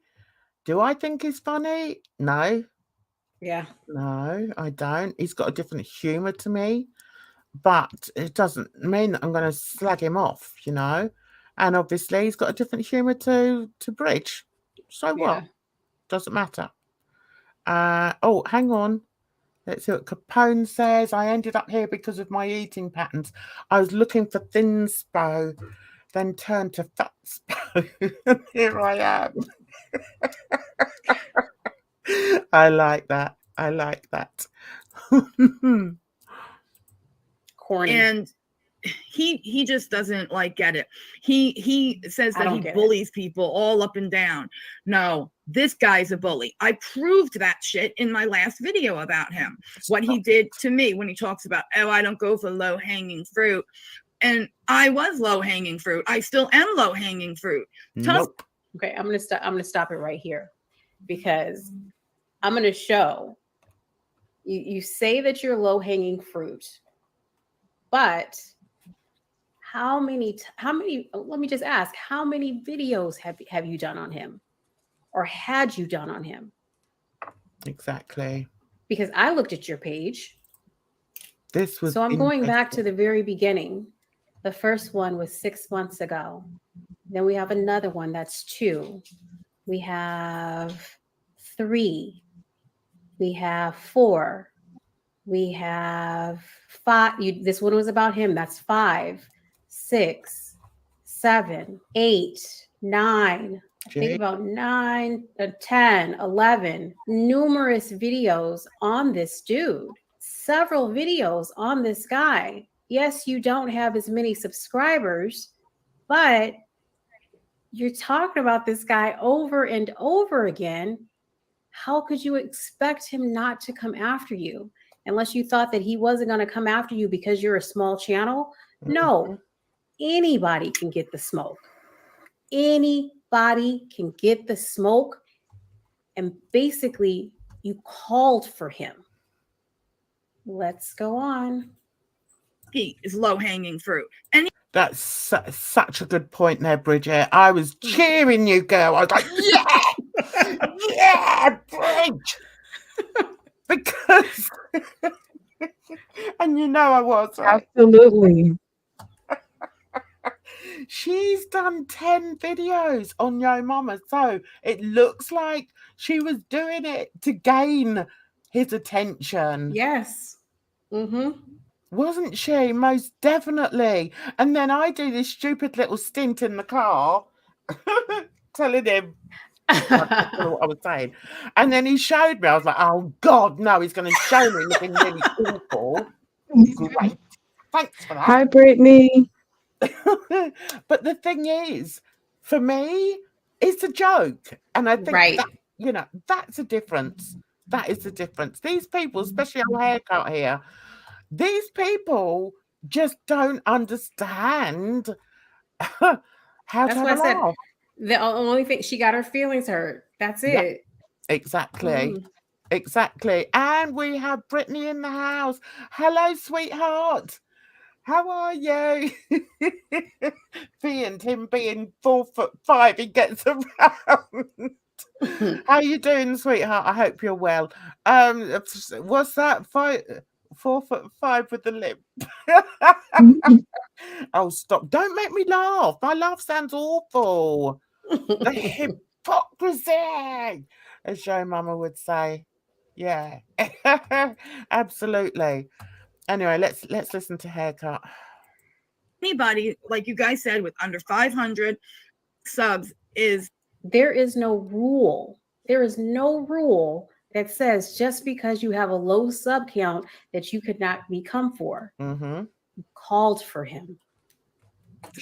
Do I think he's funny? No.
Yeah.
No, I don't. He's got a different humor to me, but it doesn't mean that I'm going to slag him off, And obviously, he's got a different humor to Bridge. So what? Doesn't matter. Oh, hang on. Let's see what Capone says. I ended up here because of my eating patterns. I was looking for thin spo, then turned to fat spo. And here I am. I like that.
Corny.
And he just doesn't get it. He says that he bullies people all up and down. No, this guy's a bully. I proved that shit in my last video about him. What he did to me when he talks about, I don't go for low-hanging fruit. And I was low-hanging fruit. I still am low-hanging fruit.
Nope.
Okay, I'm gonna stop it right here, because I'm gonna show You say that you're low hanging fruit, but how many? Let me just ask: how many videos have you done on him, or had you done on him?
Exactly.
Because I looked at your page.
This was
So I'm going back to the very beginning. The first one was 6 months ago. Then we have another one that's 2. We have 3. We have 4. We have 5. This one was about him. That's 5, 6, 7, 8, 9. I think about 9, 10, 11. Numerous videos on this dude. Several videos on this guy. Yes, you don't have as many subscribers, but you're talking about this guy over and over again. How could you expect him not to come after you? Unless you thought that he wasn't going to come after you because you're a small channel. No, anybody can get the smoke. Anybody can get the smoke. And basically, you called for him. Let's go on.
He is low-hanging fruit. And
that's such a good point there, Bridget. I was cheering you, girl. I was like, yeah, yeah, Bridge. Because, and you know I was, right?
Absolutely.
She's done 10 videos on Yo Mama, so it looks like she was doing it to gain his attention.
Yes. Mm-hmm.
Wasn't she? Most definitely. And then I do this stupid little stint in the car telling him I don't know what I was saying. And then he showed me. I was like, oh God, no, he's going to show me looking really awful. Great. Thanks for that.
Hi, Brittany.
But the thing is, for me, it's a joke. And I think,
Right.
that, you know, that's a difference. That is the difference. These people, especially our haircut here, these people just don't understand how
That's
to
why
have
I
a
said
laugh.
the only thing, she got her feelings hurt. That's
Yep.
it.
Exactly. Exactly. And we have Brittany in the house. Hello, sweetheart. How are you? Him being 4'5", he gets around. How you doing, sweetheart? I hope you're well. What's that? 4'5" with the lip. Oh, stop. Don't make me laugh. My laugh sounds awful. The hypocrisy, as Joe Mama would say. Yeah. Absolutely. Anyway, let's listen to Haircut.
anybody, like you guys said, with under 500 subs is...
There is no rule. There is no rule that says just because you have a low sub count that you could not become for.
Mm-hmm.
You called for him.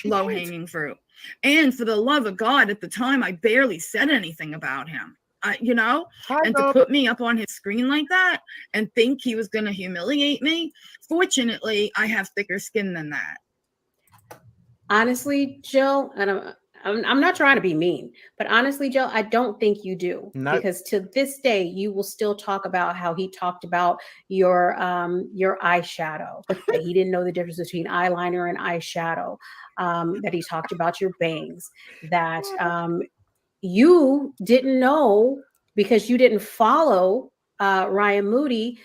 Low-hanging fruit. And for the love of God, at the time, I barely said anything about him. You know, and to put me up on his screen like that and think he was going to humiliate me. Fortunately, I have thicker skin than that.
Honestly, Jill, and I'm not trying to be mean, but honestly, Jill, I don't think you do.
Nope.
Because to this day, you will still talk about how he talked about your eyeshadow, that he didn't know the difference between eyeliner and eyeshadow, that he talked about your bangs, that you didn't know because you didn't follow Ryan Moody,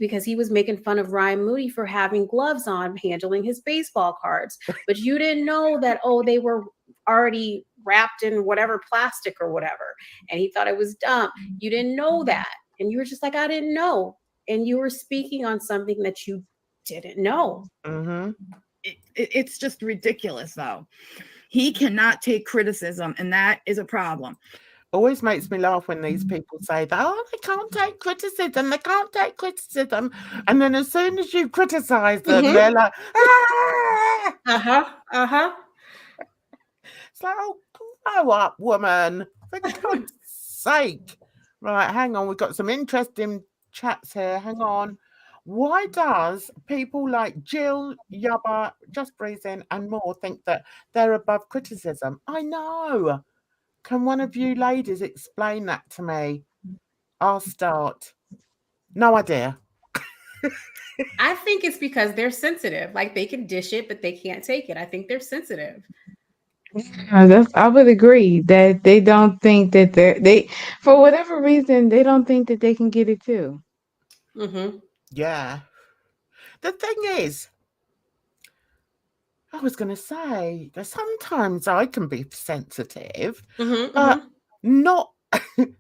because he was making fun of Ryan Moody for having gloves on, handling his baseball cards. But you didn't know that, they were already wrapped in whatever plastic or whatever. And he thought it was dumb. You didn't know that. And you were just like, I didn't know. And you were speaking on something that you didn't know.
Mm-hmm.
It's just ridiculous, though. He cannot take criticism, and that is a problem.
Always makes me laugh when these people say that, they can't take criticism, they can't take criticism. And then as soon as you criticize them, they're like, ah! It's like, oh, grow up, woman. For God's sake. Right, hang on. We've got some interesting chats here. Hang on. Why does people like Jill, Yubba, Just Breathing, and more think that they're above criticism? I know. Can one of you ladies explain that to me? I'll start. No idea.
I think it's because they're sensitive. Like they can dish it, but they can't take it. I think they're sensitive.
I would agree that they don't think that they for whatever reason they don't think that they can get it too.
Mm-hmm.
Yeah. The thing is, I was going to say that sometimes I can be sensitive,
Mm-hmm.
but
Mm-hmm.
not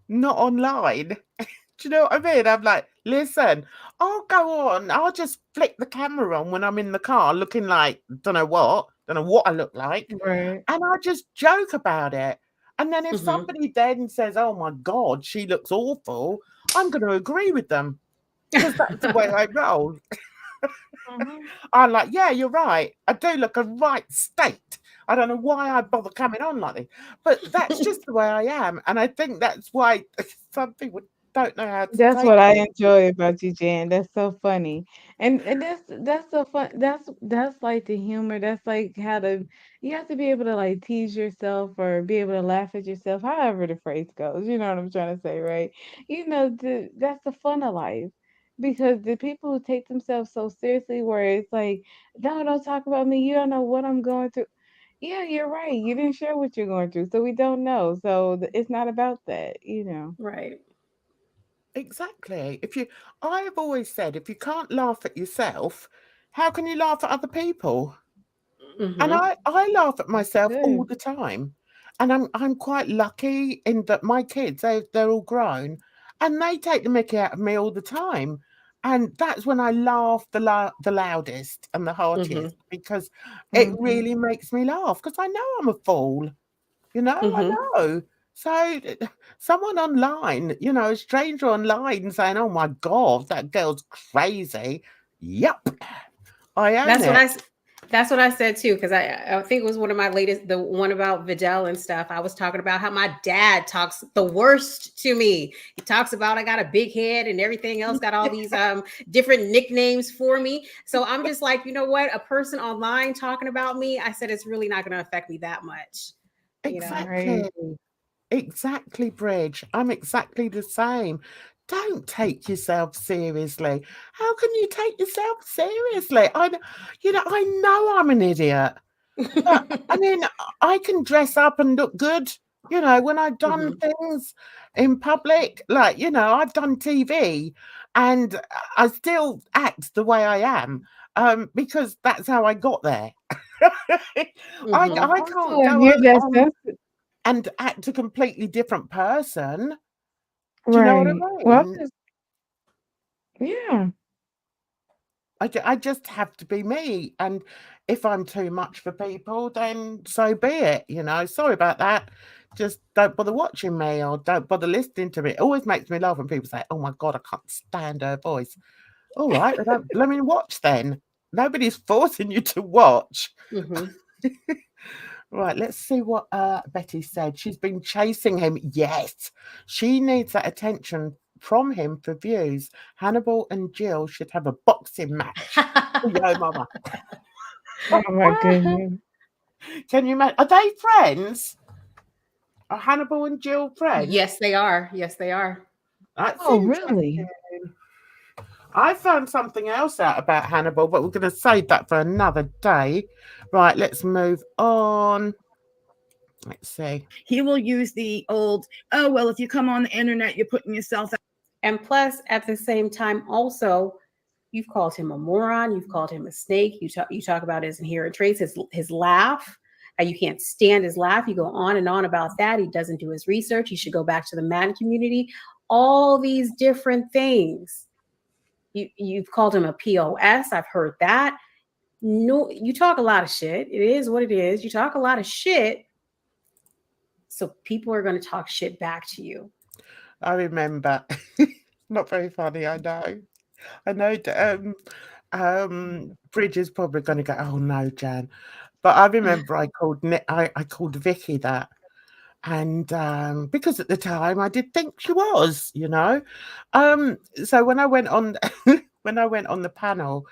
not online. Do you know what I mean? I'm like, listen, I'll go on. I'll just flick the camera on when I'm in the car, looking like don't know what I look like,
Right.
and I'll just joke about it. And then if
Mm-hmm.
somebody then says, "Oh my God, she looks awful," I'm going to agree with them because that's the way I roll.
Mhm.
I'm like, yeah, you're right. I do look a right state. I don't know why I bother coming on like this, but that's just the way I am. And I think that's why some people don't know how to
That's
take
what I
it.
enjoy about you, Jan. That's so funny. And that's so fun. That's like the humor. That's like how to you have to be able to like tease yourself or be able to laugh at yourself, however the phrase goes. You know what I'm trying to say, right? That's the fun of life. Because the people who take themselves so seriously where it's like, no, don't talk about me. You don't know what I'm going through. Yeah, you're right. You didn't share what you're going through, so we don't know. So it's not about that.
Right.
Exactly. I have always said, if you can't laugh at yourself, how can you laugh at other people? And
Mm-hmm.
I laugh at
That's
myself all
good.
the time. And I'm quite lucky in that my kids, they're all grown and they take the mickey out of me all the time. And that's when I laugh the loudest and the
Mm-hmm.
heartiest because it
Mhm.
really makes me laugh because I know I'm a fool, I
Mm-hmm.
know. So someone online, a stranger online saying, "Oh my God, that girl's crazy." Yep, I own
That's what
it.
that's what I said too, because I think it was one of my latest, the one about Vidal and stuff. I was talking about how my dad talks the worst to me. He talks about I got a big head and everything else, got all these different nicknames for me. So I'm just like, you know what? A person online talking about me, I said it's really not going to affect me that much. You know?
Right.
Exactly. Exactly, Bridge. I'm exactly the same. Don't take yourself seriously. How can you take yourself seriously? I know I'm an idiot, but I mean, I can dress up and look good. When I've done
Mm-hmm.
things in public, like, I've done TV and I still act the way I am, because that's how I got there.
Mm-hmm.
I
Also,
can't
if
go
you're that
on
sensitive,
and act a completely different person. Do you know what I
right? Well,
mean?
yeah.
I just have to be me. And if I'm too much for people, then so be it. Sorry about that. Just don't bother watching me or don't bother listening to me. It always makes me laugh when people say, "Oh my God, I can't stand her voice." All right, I don't let me watch then. Nobody's forcing you to watch.
Mm-hmm.
Right, let's see what Betty said. She's been chasing him. Yes, she needs that attention from him for views. Hannibal and Jill should have a boxing match. Yo, mama.
Oh my goodness.
Can you imagine? Are they friends? Are Hannibal and Jill friends?
Yes, they are. Yes, they are.
That's
Oh,
interesting.
really?
I found something else out about Hannibal, but we're going to save that for another day. Right, let's move on. Let's see.
He will use the old, "Oh, well, if you come on the internet, you're putting yourself out."
And plus, at the same time, also, you've called him a moron. You've called him a snake. You talk about his inherent traits, his laugh. You can't stand his laugh. You go on and on about that. He doesn't do his research. He should go back to the man community. All these different things. You've called him a POS. I've heard that. No, you talk a lot of shit. It is what it is. You talk a lot of shit. So people are going to talk shit back to you.
I remember. Not very funny, I know. I know Bridge is probably going to go, "Oh no, Jan." But I remember I called Vicky that. And because at the time I did think she was, so when I went on when I went on the panel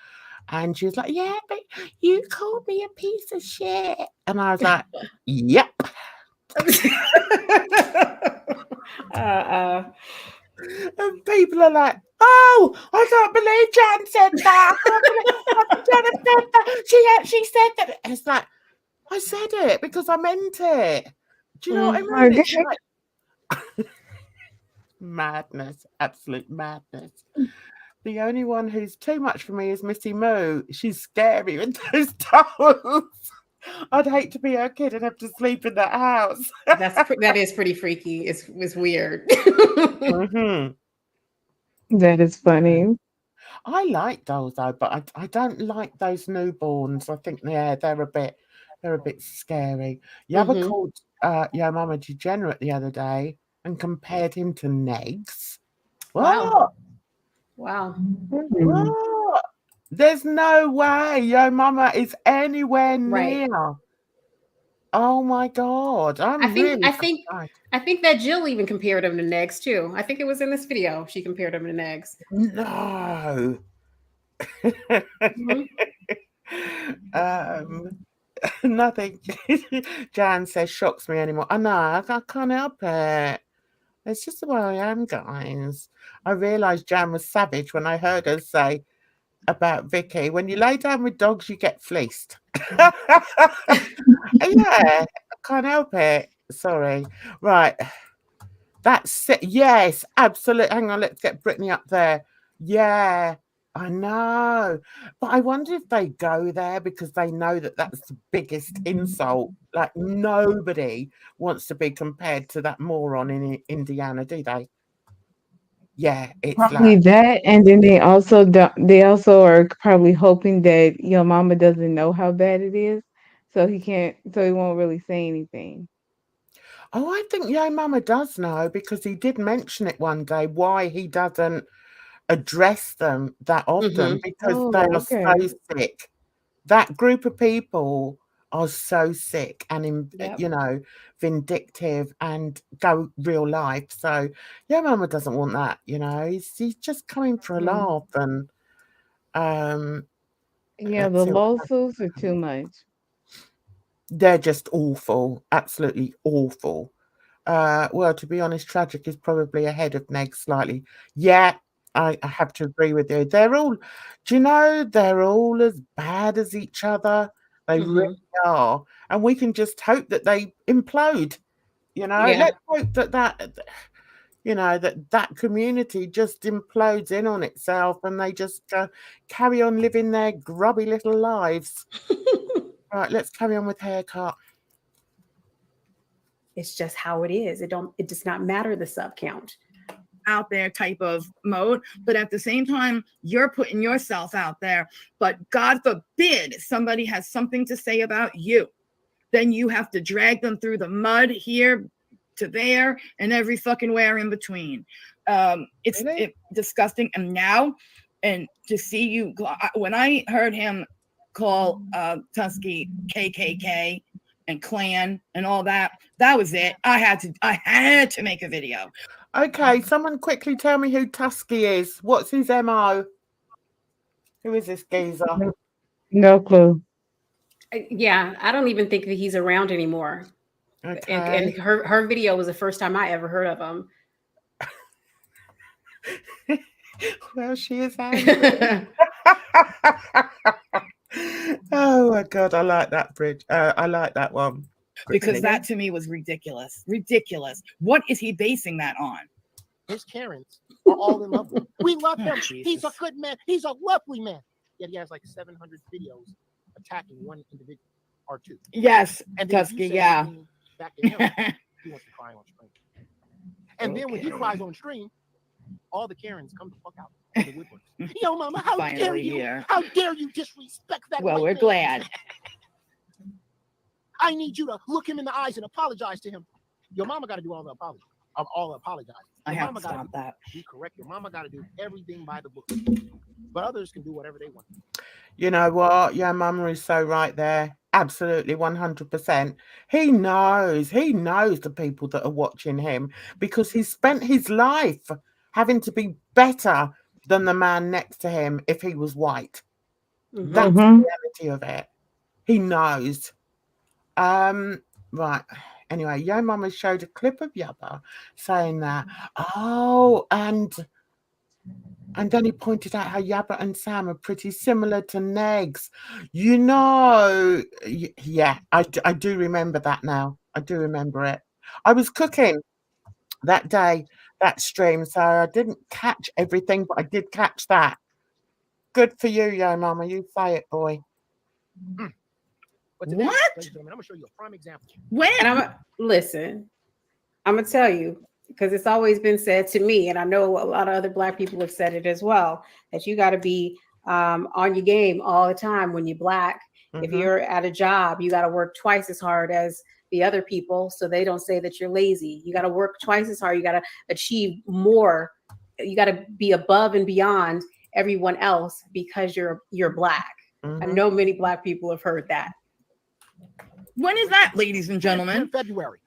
and she was like, "Yeah, but you called me a piece of shit." And I was like, "Yep." And people are like, No, I can't believe Jan said that. I can't believe Jan said that. She actually said that. It's like, I said it because I meant it. Do you know what I mean? It's like madness, absolute madness. The only one who's too much for me is Missy Moo. She's scary with those towels. I'd hate to be her kid and have to sleep in that house.
That is pretty freaky. It's weird.
Mhm.
That is funny.
I like dolls though, but I don't like those newborns. I think they're a bit scary. Yabba
Mhm.
called Yo Mama degenerate the other day and compared him to Negs.
Wow. Wow.
What? There's no way Yo Mama is anywhere
Right.
near. Oh my God. I'm really surprised.
I think that Jill even compared him to Negs too. I think it was in this video. She compared him to Negs.
No.
Mhm.
Nothing. Jan says shocks me anymore. I know, I can't help it. It's just the way I am, guys. I realised Jan was savage when I heard her say about Vicky, when you lay down with dogs, you get fleeced. Yeah, I can't help it. Sorry. Right. That's it. Yes, absolutely. Hang on, let's get Brittany up there. Yeah, I know. But I wonder if they go there because they know that that's the biggest insult. Like, nobody wants to be compared to that moron in Indiana, do they? Yeah, it's
Probably
like,
that, and then they also are probably hoping that your mama doesn't know how bad it is, so he won't really say anything.
oh, I think Yo Mama does know because he did mention it one day why he doesn't address them that often
Mhm.
because they
Oh,
are
okay.
so sick. That group of people are so sick and,
Yep.
you know, vindictive and go real life. So, yeah, Mama doesn't want that, you know. He's just coming for a laugh and
Yeah,
let's
the
see what happens.
lawsuits are too much.
They're just awful, absolutely awful. Well, to be honest, Tragic is probably ahead of Neg slightly. Yeah, I have to agree with you. They're all, do you know, they're all as bad as each other. They really
Mhm.
are. And we can just hope that they implode, you know.
Yeah.
Let's hope that you know, that community just implodes in on itself and they just carry on living their grubby little lives. Right, let's carry on with haircut.
It's just how it is. It does not matter the sub count.
Out there type of mode, but at the same time you're putting yourself out there. But God forbid somebody has something to say about you, then you have to drag them through the mud here to there and every fucking where in between. It's
Really?
disgusting. And to see you, when I heard him call Tusky KKK and Klan and all that, that was it. I had to make a video.
Okay, someone quickly tell me who Tusky is. What's his MO? Who is this geezer?
No clue.
Yeah, I don't even think that he's around anymore.
Okay.
And her video was the first time I ever heard of him.
Well, she is angry. Oh my God, I like that bridge. I like that one.
Because that to me was ridiculous. Ridiculous. What is he basing that on?
His Karens are all in love with him. We love him.
Jesus.
He's a good man. He's a lovely man. Yet he has like 700 videos attacking one individual or two.
Yes,
And then if you
Tusky,
say
yeah.
anything back to him, he wants to cry on stream. And then when he cries on stream, all the Karens come the fuck out of the woodworks. Yo, mama, how dare
Finally
you?
here.
How dare you disrespect that
Well,
white
we're
man?
glad.
I need you to look him in the eyes and apologize to him. Your mama got to do all the apology. All apologize.
I
Your
have
mama
to
gotta
stop that.
be correct. Your mama got to do everything by the book. But others can do whatever they want.
You know what? Yeah, Mama is so right there. Absolutely, 100%. He knows the people that are watching him because he spent his life having to be better than the man next to him if he was white. That's the reality of it. He knows. Right. Anyway, Yo Mama showed a clip of Yabba saying that. Oh, and And then he pointed out how Yabba and Sam are pretty similar to Negs. You know, yeah, I do remember that now. I do remember it. I was cooking that day, that stream, so I didn't catch everything, but I did catch that. Good for you, Yo Mama. You say it, boy.
But today,
What?
ladies and gentlemen, I'm gonna show you a prime example.
When?
And listen, I'm gonna tell you, because it's always been said to me, and I know a lot of other Black people have said it as well, that you got to be on your game all the time when you're Black. If you're at a job, you got to work twice as hard as the other people, so they don't say that you're lazy. You got to work twice as hard. You got to achieve more. You got to be above and beyond everyone else because you're Black. I know many Black people have heard that.
When is that, ladies and gentlemen?
In February.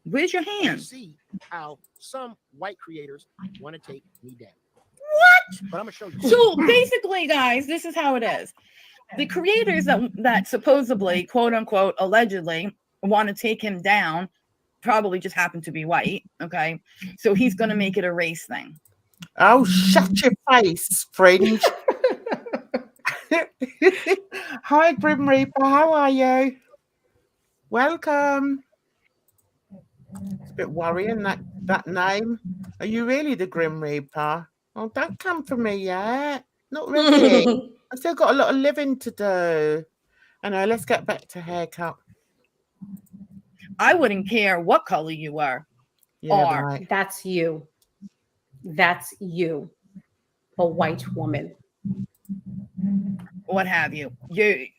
Raise your
You
hands.
see how some white creators want to take me down.
What?
But I'm gonna show you.
So basically, guys, this is how it is. The creators that supposedly, quote unquote, allegedly want to take him down probably just happen to be white. Okay. So he's going to make it a race thing.
Oh, shut your face, Fringe. Hi, Grim Reaper. How are you? Welcome. It's a bit worrying, that name. Are you really the Grim Reaper? Oh, don't come for me yet. Not really. I've still got a lot of living to do. I know, let's get back to haircut.
I wouldn't care what color you are.
Yeah, right.
That's you. That's you. A white woman.
What have you. Let's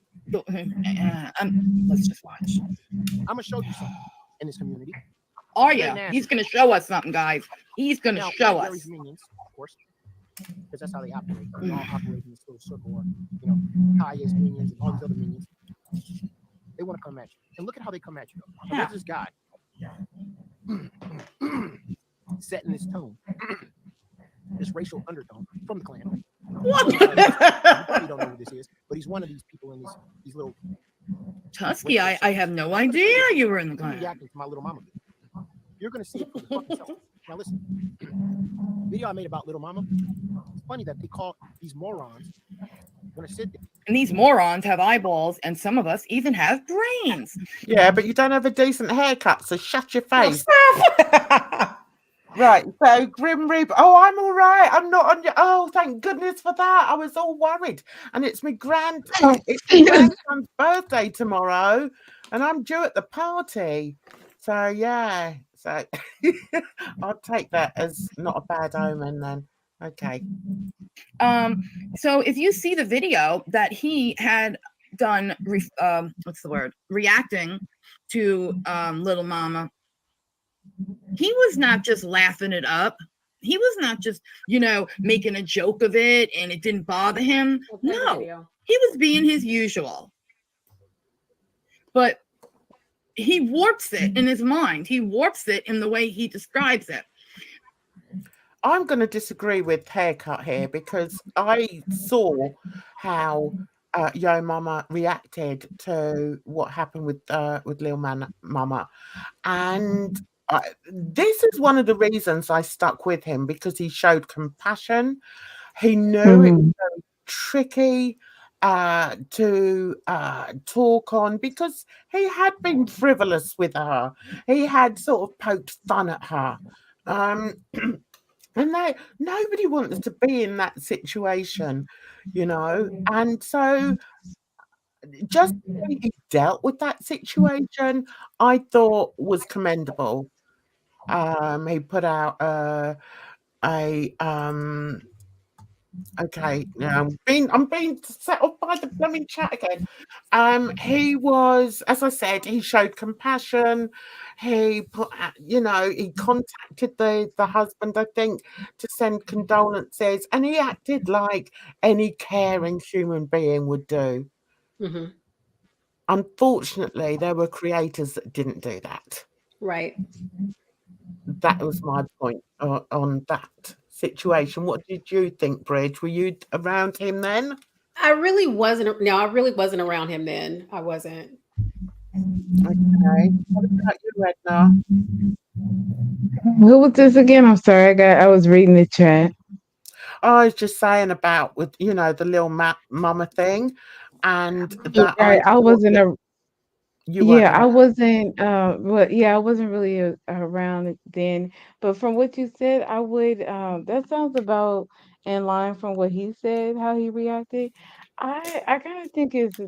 just watch.
I'm gonna show you something in this community.
Are you? He's going to show us something, guys. He's going to show us.
Gary's minions, of course, because that's how they operate. They all operate in this little circle, or you know, Kaya's minions and all these other minions. They want to come at you, and look at how they come at you. Now, there's this guy setting this tone, this racial undertone from the clan.
What?
You probably don't know who this is, but he's one of these people in these little.
Tusky, I have no idea you were in the clan.
Reacting to my little mama. You're gonna see it for the fucking self. Now listen, video I made about little mama. It's funny that they call these morons gonna sit there.
And these morons have eyeballs, and some of us even have brains.
Yeah, but you don't have a decent haircut, so shut your face. Right, so Grim Reaper. Oh, I'm all right. I'm not on your. Oh, thank goodness for that. I was all worried. And it's my it's my grandson's birthday tomorrow, and I'm due at the party. So yeah, so I'll take that as not a bad omen then. Okay.
So if you see the video that he had done, reacting to Little Mama, he was not just laughing it up. He was not just, making a joke of it and it didn't bother him. No, he was being his usual. But he warps it in his mind. He warps it in the way he describes it.
I'm going to disagree with haircut here because I saw how Yo Mama reacted to what happened with Lil Mama, and this is one of the reasons I stuck with him, because he showed compassion. He knew it was very tricky to talk on, because he had been frivolous with her. He had sort of poked fun at her. And nobody wants to be in that situation, and so just the way he dealt with that situation, I thought was commendable. He put out okay, now I'm being set off by the blooming chat again. He was, as I said, he showed compassion. He put, he contacted the husband, I think, to send condolences, and he acted like any caring human being would do.
Mm-hmm.
Unfortunately, there were creators that didn't do that.
Right.
That was my point on that situation. What did you think, Bridge? Were you around him then?
I really wasn't. No, I really wasn't around him then. I wasn't.
Okay. What about you, Edna?
Who was this again? I'm sorry, I was reading the chat.
I was just saying about with the little mama thing, and that I
Right, I
thought
wasn't
that
a
you weren't
Yeah, I
around.
wasn't, well, yeah, I wasn't really around it then. But from what you said, I would, that sounds about in line from what he said, how he reacted. I kind of think it's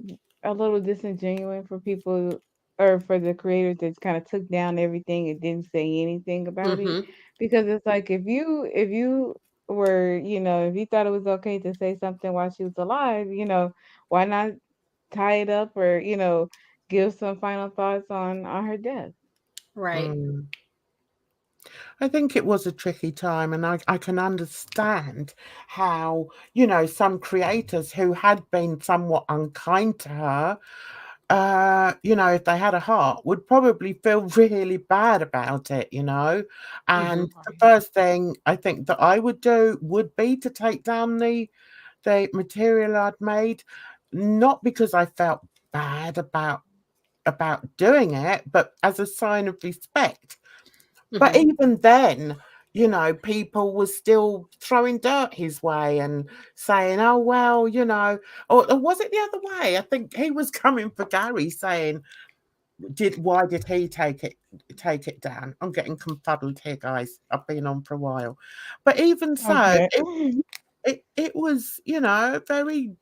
a little disingenuous for people or for the creators that kind of took down everything and didn't say anything about it,
Mm-hmm.
because it's like if you were, if you thought it was okay to say something while she was alive, why not tie it up or give some final thoughts on her death.
Right.
Mm. I think it was a tricky time, and I can understand how, some creators who had been somewhat unkind to her, if they had a heart, would probably feel really bad about it,
Mm-hmm.
And the first thing I think that I would do would be to take down the material I'd made, not because I felt bad about doing it, but as a sign of respect. But
Mm-hmm.
even then, people were still throwing dirt his way and saying, "Oh well," or was it the other way? I think he was coming for Gary, saying, why did he take it down?" I'm getting confuddled here, guys. I've been on for a while, but even so,
Okay.
it was a very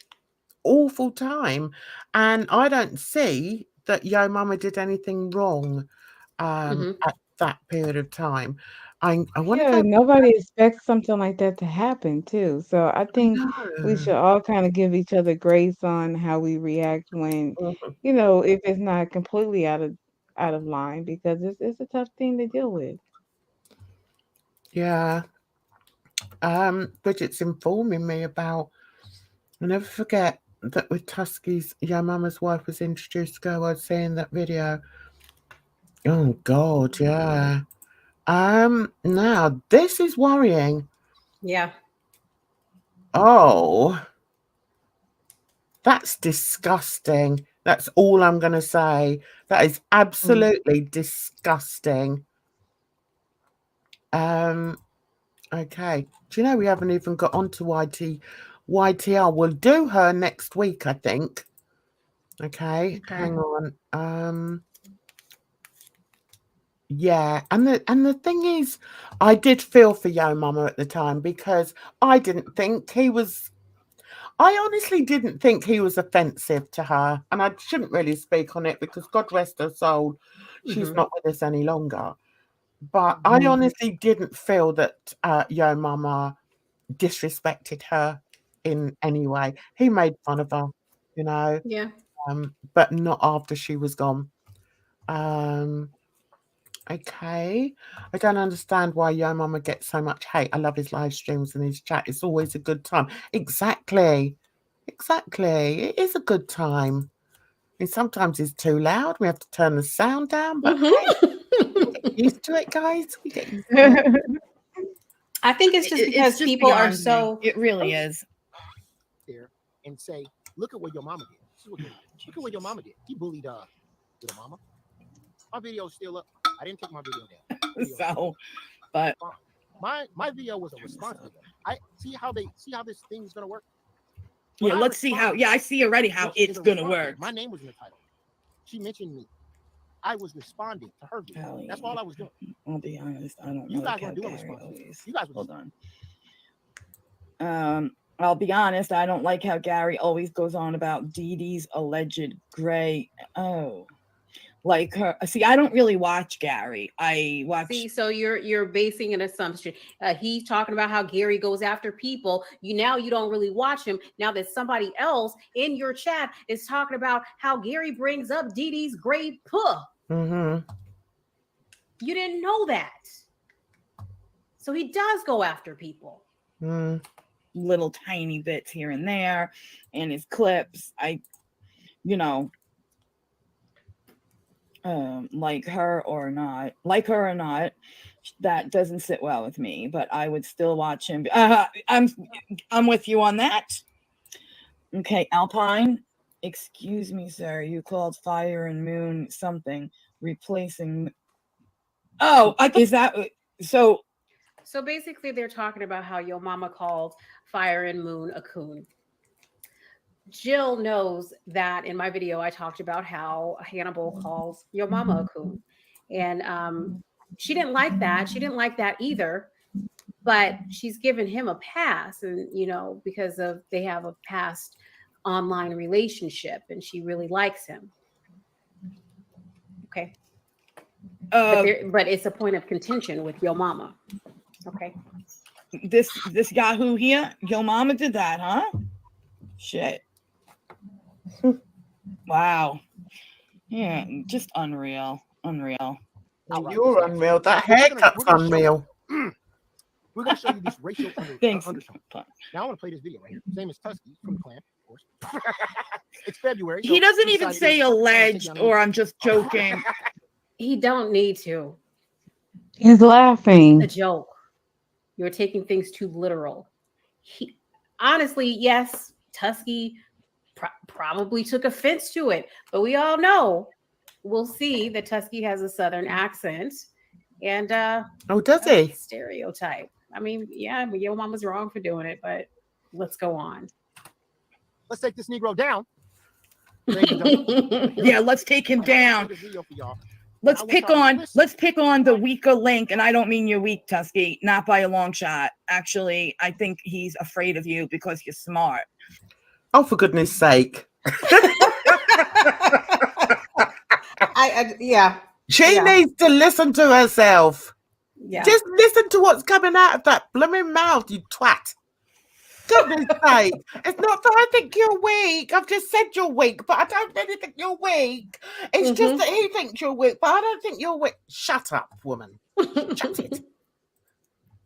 awful time, and I don't see that Yo Mama did anything wrong
Mm-hmm.
at that period of time. I want to
Yeah,
go.
nobody expects something like that to happen too. So I think we
No.
should all kind of give each other grace on how we react when,
Mhm.
if it's not completely out of line because it's a tough thing to deal with.
Yeah. Bridget's informing me about. I'll never forget that with Tusky's, Yo Mama's wife was introduced to go. I was seeing that video. Oh God, yeah. Now this is worrying.
Yeah.
Oh, that's disgusting. That's all I'm going to say. That is absolutely disgusting. Okay. Do you know we haven't even got onto YTR? We'll do her next week, I think. Okay.
Okay.
Hang on. Yeah, and the thing is, I did feel for Yo Mama at the time because I didn't think he was. I honestly didn't think he was offensive to her, and I shouldn't really speak on it because God rest her soul, she's
Mm-hmm.
not with us any longer. But I honestly didn't feel that Yo Mama disrespected her in any way. He made fun of her, you know,
Yeah.
but not after she was gone. Um, Okay. I don't understand why Yo Mama gets so much hate. I love his live streams and his chat. It's always a good time. Exactly. Exactly. It is a good time. And sometimes it's too loud. We have to turn the sound down. But hey, we get
Mm-hmm.
used to it, guys. We get used to it.
I think it's just
It's
because
just
people are
beyond me.
so.
It really is.
There and say, look at what your mama did. This is what look at what your mama did. He bullied little mama. My video's still up. I didn't take my video down.
So, but
My video was a response video. I see how this thing is gonna work.
yeah, let's see how. Yeah, I see already how it's gonna work.
My name was in the title. She mentioned me. I was responding to her video. That's all I was doing.
I'll be honest. I don't know.
You guys weren't doing responses. You guys hold on. I'll be honest. I don't like how Gary always goes on about Dee Dee's alleged gray. Oh, like her. See, I don't really watch Gary. I watch.
See, so you're basing an assumption. He's talking about how Gary goes after people. You don't really watch him. Now that somebody else in your chat is talking about how Gary brings up Dee Dee's great puh.
Mm-hmm.
You didn't know that. So he does go after people.
Little tiny bits here and there in his clips. Like her or not, that doesn't sit well with me, but I would still watch him. I'm with you on that. Okay, Alpine, excuse me, sir, you called Fire and Moon something replacing. Oh, is that So
basically, they're talking about how your mama called Fire and Moon a coon. Jill knows that in my video, I talked about how Hannibal calls your mama a coon. And she didn't like that. She didn't like that either. But she's given him a pass, and because of they have a past online relationship, and she really likes him. Okay. But it's a point of contention with your mama. Okay.
This Yahoo here, your mama did that, huh? Shit. Wow. Yeah, just unreal.
Outright.
You're unreal. That haircut's unreal.
We're going to show you this racial
Thanks.
undertone. Now I want to play this video right here. Same as Tusky from the clan, of course. It's February.
He doesn't even say alleged or I'm just joking.
He don't need to.
He's laughing.
It's a joke. You're taking things too literal. Honestly, yes, Tusky probably took offense to it, but we all know, we'll see that Tusky has a Southern accent, and
does he?
Stereotype. I mean, yeah, but your mama's wrong for doing it, but let's go on.
Let's take this Negro down.
Yeah, let's take him down. Let's pick on the weaker link, and I don't mean you're weak, Tusky, not by a long shot. Actually, I think he's afraid of you because you're smart.
Oh, for goodness sake.
Yeah.
She needs to listen to herself.
Yeah.
Just listen to what's coming out of that blooming mouth, you twat. Goodness sake. It's not that I think you're weak. I've just said you're weak, but I don't really think you're weak. It's just that he thinks you're weak, but I don't think you're weak. Shut up, woman. Shut it.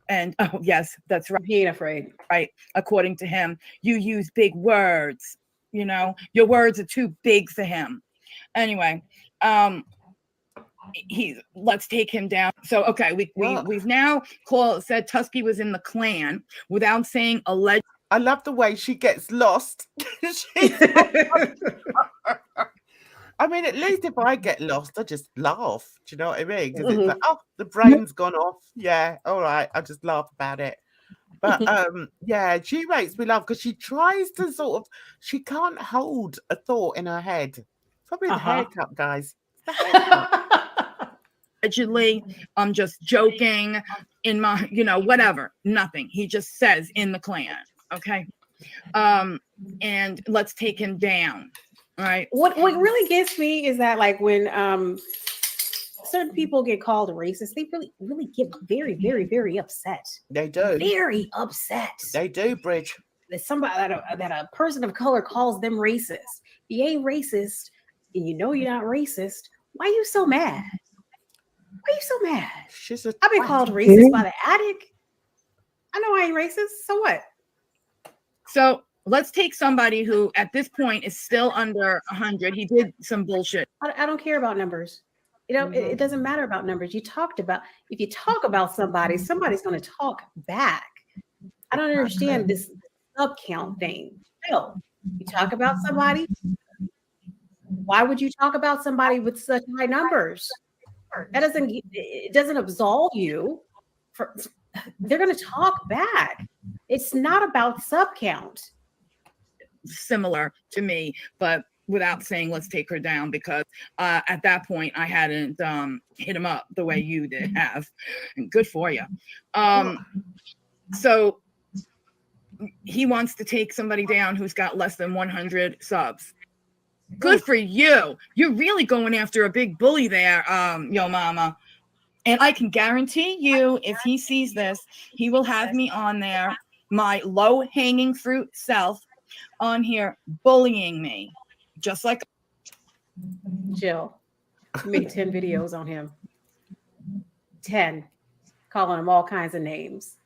And oh yes, that's right.
He ain't afraid.
Right. According to him, you use big words. Your words are too big for him. Anyway, let's take him down. So okay, we've now said Tusky was in the clan without saying alleged.
I love the way she gets lost. I mean, at least if I get lost, I just laugh. Do you know what I mean? Because it's like, oh, the brain's gone off. Yeah, all right. I just laugh about it. But yeah, she makes me laugh because she tries to she can't hold a thought in her head. Probably the haircut, guys.
Allegedly, I'm just joking in my, whatever, nothing. He just says in the clan. Okay. And let's take him down. All right.
What really gets me is that, like, when certain people get called racist, they really get very, very, very upset.
They do.
Very upset.
They do, Bridge.
That somebody that a person of color calls them racist. If you ain't racist and you know you're not racist, why are you so mad? Why are you so mad? I've been called racist by the attic. I know I ain't racist. So what?
So let's take somebody who at this point is still under 100. He did some bullshit.
I don't care about numbers. It doesn't matter about numbers. If you talk about somebody, somebody's going to talk back. I don't understand this sub count thing. Still, you talk about somebody. Why would you talk about somebody with such high numbers? It doesn't absolve you. They're going to talk back. It's not about sub count.
Similar to me, but without saying let's take her down, because at that point I hadn't hit him up the way you did have. And good for you. So he wants to take somebody down who's got less than 100 subs. Good for you. You're really going after a big bully there, yo mama. And I can guarantee you, if he sees this, he will have me on there, my low-hanging fruit self, on here bullying me, just like
Jill. Made 10 videos on him. 10, calling him all kinds of names.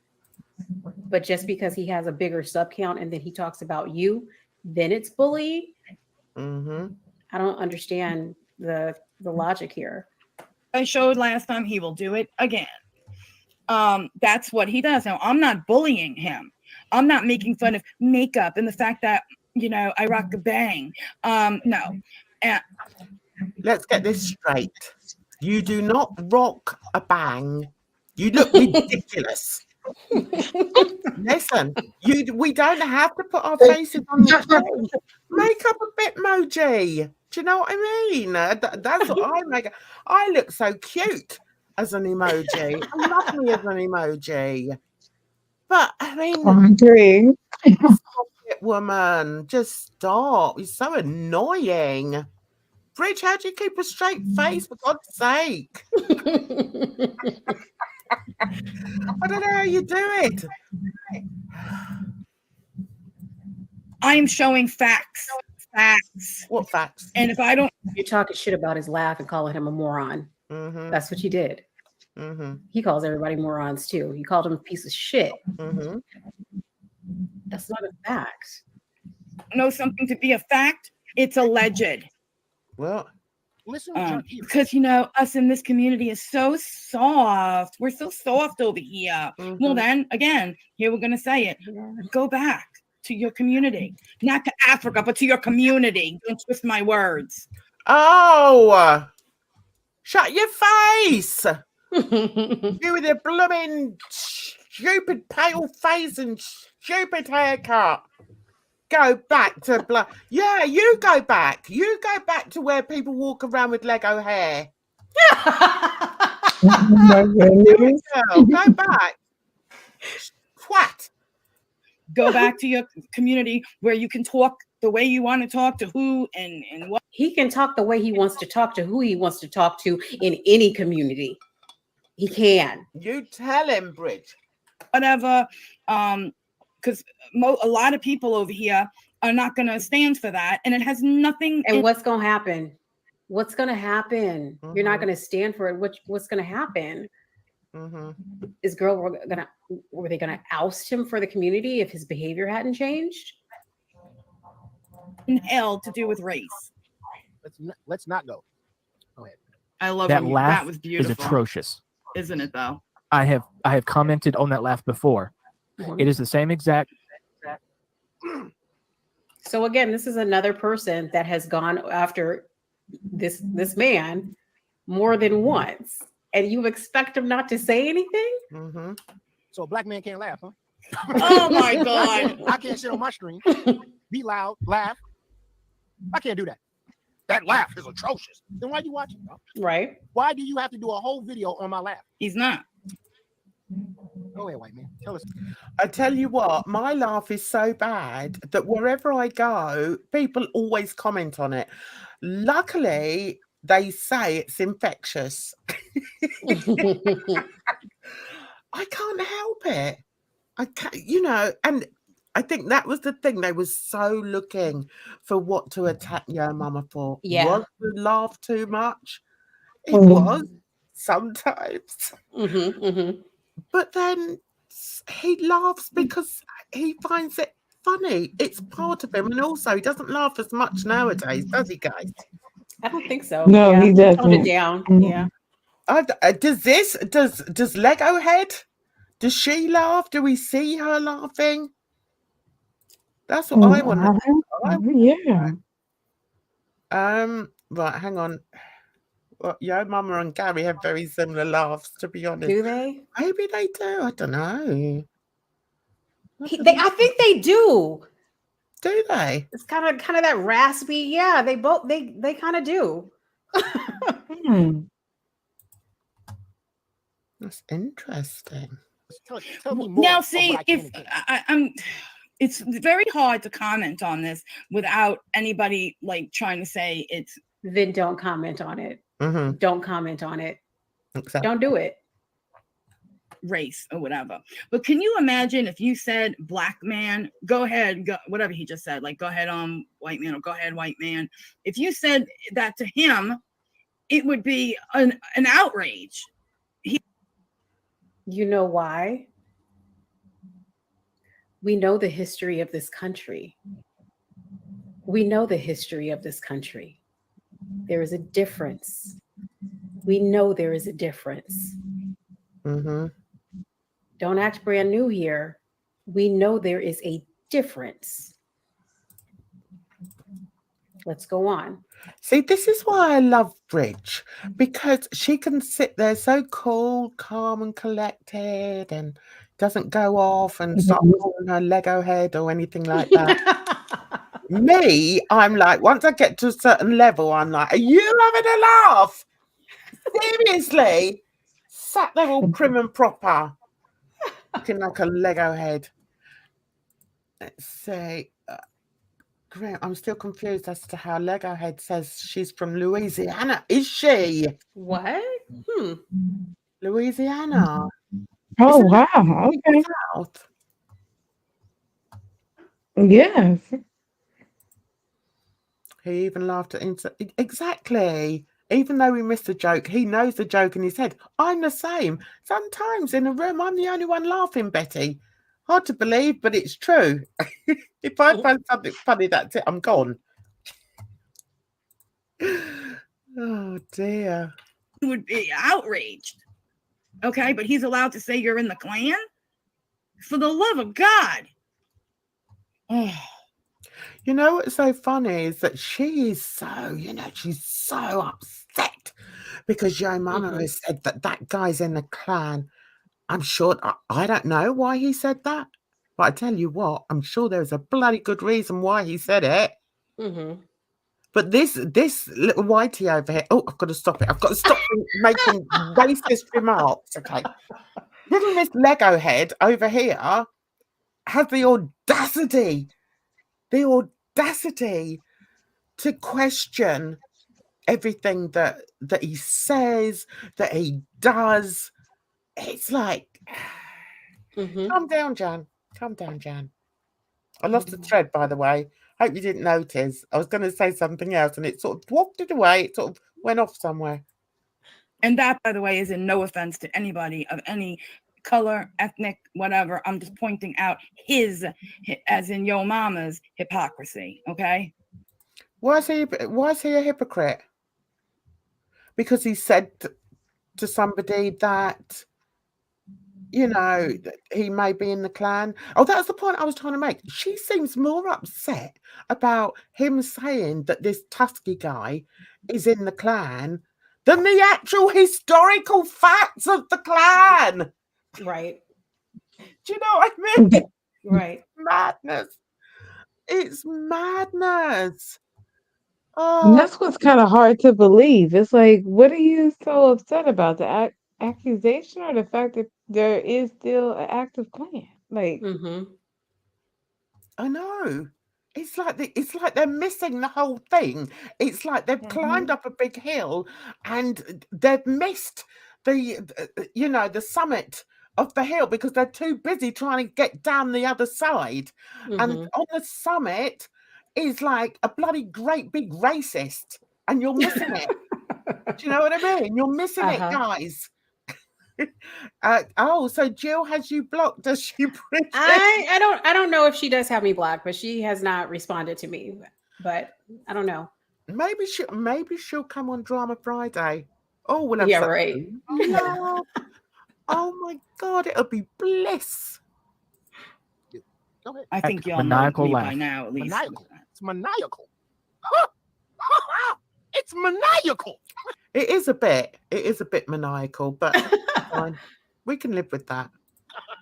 But just because he has a bigger sub count and then he talks about you, then it's bullying. I don't understand the logic here.
I showed last time, he will do it again. That's what he does. Now, I'm not bullying him. I'm not making fun of makeup and the fact that, I rock a bang. No.
Let's get this straight. You do not rock a bang You look ridiculous. Listen, we don't have to put our faces on the screen. Make up a Bitmoji. Do you know what I mean? That's what I make. I look so cute as an emoji. I love me as an emoji. But I mean,
I agree.
stop it, woman. Just stop. You're so annoying. Bridge, how do you keep a straight face, for God's sake? I don't know how you do it.
I'm showing facts. Facts.
What facts?
And if I don't,
You're talking shit about his laugh and calling him a moron.
Mm-hmm,
That's what you did.
mm-hmm,
He calls everybody morons too. You called him a piece of shit.
mm-hmm.
That's not a fact.
know something to be a fact, it's alleged.
Well,
Listen,
Because you know, us in this community is so soft. We're so soft over here.
mhm.
Well, then again, here we're gonna say it. Go back to your community, not to Africa, but to your community. Don't twist my words.
Oh, shut your face. You with your blooming stupid pale face and stupid haircut. Go back to yeah, you go back. You go back to where people walk around with Lego hair.
Oh my goodness.
Girl, go back. Twat.
Go back to your community where you can talk the way you want to talk to who and what.
He can talk the way he wants to talk to who he wants to talk to in any community. He can.
You tell him, Bridge.
Whatever. Because a lot of people over here are not going to stand for that, and it has nothing.
And what's going to happen? What's going to happen? You're not
Mhm.
going to stand for it. What's going to happen?
Mm-hmm.
Is were they gonna oust him for the community if his behavior hadn't changed?
in hell to do with race.
Let's not go. Go ahead.
I love
That
you.
laugh
That was
is
beautiful,
atrocious.
isn't it? Though.
I have commented on that laugh before.
Mhm.
It is the same exact.
So again, this is another person that has gone after this man more than once, and you expect him not to say anything?
Mm-hmm.
So a black man can't laugh, huh?
Oh my God.
I can't sit on my stream, be loud, laugh. I can't do that. That laugh is atrocious. Then why are you watching?
Right.
Why do you have to do a whole video on my laugh?
He's not.
Go ahead, white man. Tell us.
I tell you what, my laugh is so bad that wherever I go, people always comment on it. Luckily, they say it's infectious. I can't help it. I can't, and I think that was the thing. They were so looking for what to attack your mama for.
Yeah.
Was the laugh too much? It
Mhm.
was sometimes. But then he laughs because he finds it funny. It's part of him. And also, he doesn't laugh as much nowadays, does he, guys?
I don't think so.
No,
yeah.
he
Toned it
doesn't.
down.
Mhm.
Yeah.
Does Lego Head? Does she laugh? Do we see her laughing? That's what I want to
Yeah.
Right, hang on. Well, Yo Mama and Gary have very similar laughs, to be honest.
Do they?
Maybe they do. I don't know.
I think they do.
Do they?
It's kind of that raspy. Yeah, they kind of do.
Hmm.
That's interesting.
Tell me more.
Now,
of
see,
what I can
if
and can't.
I'm, it's very hard to comment on this without anybody like trying to say it's
Then don't comment on it.
Mm-hmm.
Don't comment on it.
Exactly.
Don't do it.
race or whatever. But can you imagine if you said black man, go ahead, go, whatever he just said, like go ahead, white man, or go ahead, white man. If you said that to him, it would be an outrage.
You know why? We know the history of this country. We know the history of this country. There is a difference. We know there is a difference.
Mm-hmm.
Don't act brand new here. We know there is a difference. Let's go on.
See, this is why I love Bridge, because she can sit there so cool, calm and collected and doesn't go off and start calling her Lego head or anything like that. Me, I'm like, once I get to a certain level, I'm like, are you having a laugh? Seriously? Sat there all prim and proper, looking like a Lego head. Let's see. Graham, I'm still confused as to how Lego head says she's from Louisiana. Is she?
What?
Louisiana.
Oh,
Isn't it
wow. Okay.
South?
Yes.
He even laughed at exactly. Even though we missed the joke, he knows the joke in his head. I'm the same. Sometimes in a room, I'm the only one laughing, Betty. Hard to believe, but it's true. If I find something funny, that's it. I'm gone. Oh, dear.
He would be outraged. Okay, but he's allowed to say you're in the Klan? For the love of God. Oh.
You know what's so funny is that she is so, she's so upset because Yo Mama has said that guy's in the Klan. I'm sure, I don't know why he said that, but I tell you what, I'm sure there's a bloody good reason why he said it. But this little whitey over here, oh, I've got to stop it. I've got to stop making racist remarks, okay? Little Miss Lego Head over here has the audacity to question everything that he says, that he does. It's like, calm down, Jan. Calm down, Jan. I lost the thread, by the way. Hope you didn't notice. I was going to say something else, and it sort of wafted away. It sort of went off somewhere.
And that, by the way, is in no offense to anybody of any color, ethnic, whatever. I'm just pointing out his, as in Yo Mama's, hypocrisy. Okay.
Why is he a hypocrite? Because he said to somebody that, he may be in the Klan. Oh, that's the point I was trying to make. She seems more upset about him saying that this Tusky guy is in the Klan than the actual historical facts of the Klan.
Right.
Do you know what I mean?
Right.
Madness. It's madness.
And that's what's kind of hard to believe. It's like, what are you so upset about? The accusation or the fact that there is still an active Klan? Like,
I know. It's like they're missing the whole thing. It's like they've climbed up a big hill and they've missed the summit of the hill because they're too busy trying to get down the other side. And on the summit is like a bloody great big racist, and you're missing it. Do you know what I mean? You're missing it, guys. So Jill has you blocked, does she?
I don't know if she does have me blocked, but she has not responded to me. But I don't know.
Maybe she'll come on Drama Friday. Oh, we'll have
right.
Oh my God, it'll be bliss.
I think y'all
maniacal
know me
laugh.
by now, at least.
Maniacal. It's maniacal. It's maniacal.
It is a bit maniacal, but fine. We can live with that.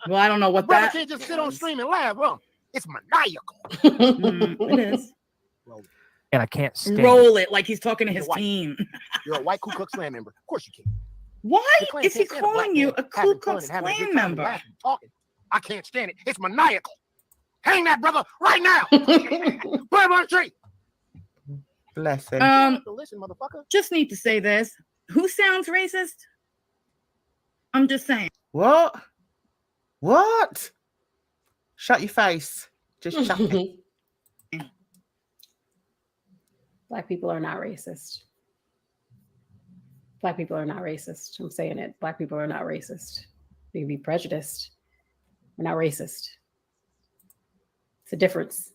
Well, I don't know what
Brother
that
can't just sit on stream and laugh, huh? It's maniacal.
It is.
And I can't stand
Roll it like he's talking to his team.
You're a white Ku Klux Klan member. Of course you can.
Why
Klan
is he
can't stand a black
calling you
man
a Ku
having fun
Klux
and having a
Klan
good time and
member?
laughing and talking. I can't stand it. It's maniacal. Hang that brother right now. Put him on the tree.
Bless him.
Listen, motherfucker.
Just need to say this. Who sounds racist? I'm just saying.
What? Shut your face. Just shut it.
Black people are not racist. Black people are not racist. I'm saying it. Black people are not racist. We can be prejudiced. We're not racist. It's a difference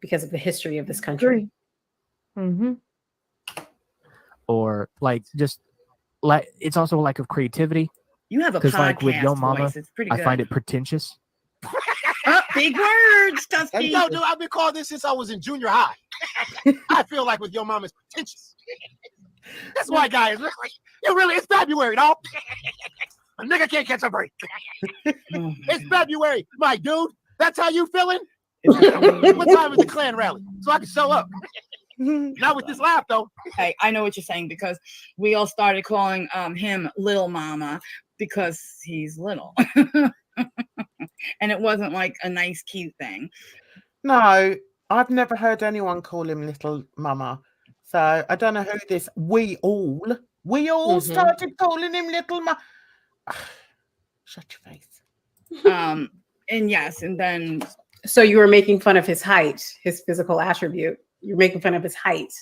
because of the history of this country.
or like just like it's also a lack of creativity.
You have a
Because
podcast
like with Yo Mama,
voice. It's pretty good.
I find it pretentious.
Big words,
And
Dusty.
yo, dude, I've been called this since I was in junior high. I feel like with your mom is pretentious. This white guy is really, it's February, dog. A nigga can't catch a break. It's February, my dude. That's how you feeling? What time is the Klan rally? So I can show up. Not with this laugh, though.
Okay, I know what you're saying because we all started calling him Little Mama because he's little. And it wasn't like a nice, cute thing.
No, I've never heard anyone call him Little Mama. So I don't know who this we all started calling him Little Mama. Shut your face.
And yes, and then
So you were making fun of his height, his physical attribute. You're making fun of his height.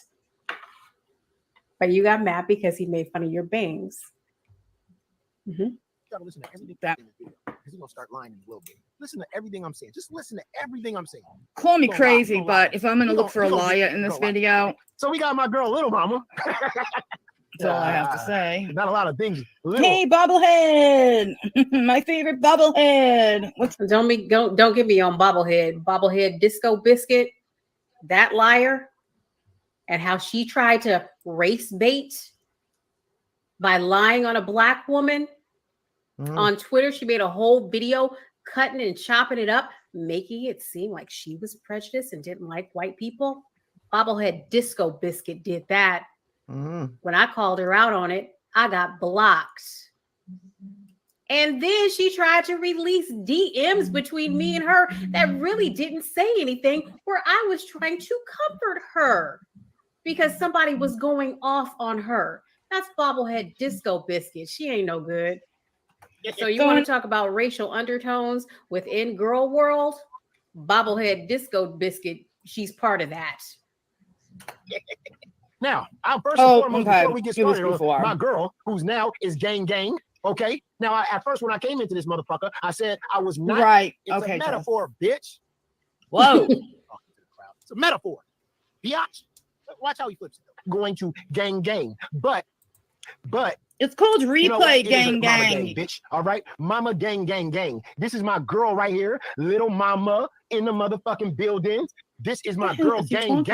But you got mad because he made fun of your bangs.
You gotta listen to everything in the video because he's gonna start lying in a little bit. Listen to everything I'm saying. Just listen to everything I'm saying.
call me
Don't lie,
crazy,
don't
but
lie.
if I'm gonna
You
look
don't-
for a
you don't
liar
get-
in this
don't lie.
video,
So we got my girl, Little Mama.
that's all I have to say.
Not a lot of things. Little.
Hey, bobblehead, my favorite bobblehead. What's
Don't get me on bobblehead disco biscuit, that liar, and how she tried to race bait by lying on a black woman on Twitter. She made a whole video cutting and chopping it up, making it seem like she was prejudiced and didn't like white people. Bobblehead disco biscuit did that. When I called her out on it, I got blocked. And then she tried to release DMs between me and her that really didn't say anything, where I was trying to comfort her because somebody was going off on her. That's bobblehead disco biscuit. She ain't no good. So you want to talk about racial undertones within girl world? Bobblehead disco biscuit, she's part of that.
Now, I'm first and foremost,
okay.
before we get
It was
started,
before.
my girl, who's now is gang. Okay. Now, at first, when I came into this motherfucker, I said I was not.
right?
It's
Okay,
a
Jess.
metaphor, bitch.
Whoa.
It's a metaphor. Biatch. Watch how he flips it. Going to gang. But
It's called replay,
you know what? It is a
gang,
mama
gang.
bitch. All right, mama gang. This is my girl right here, Little Mama in the motherfucking building. This is my girl, gang.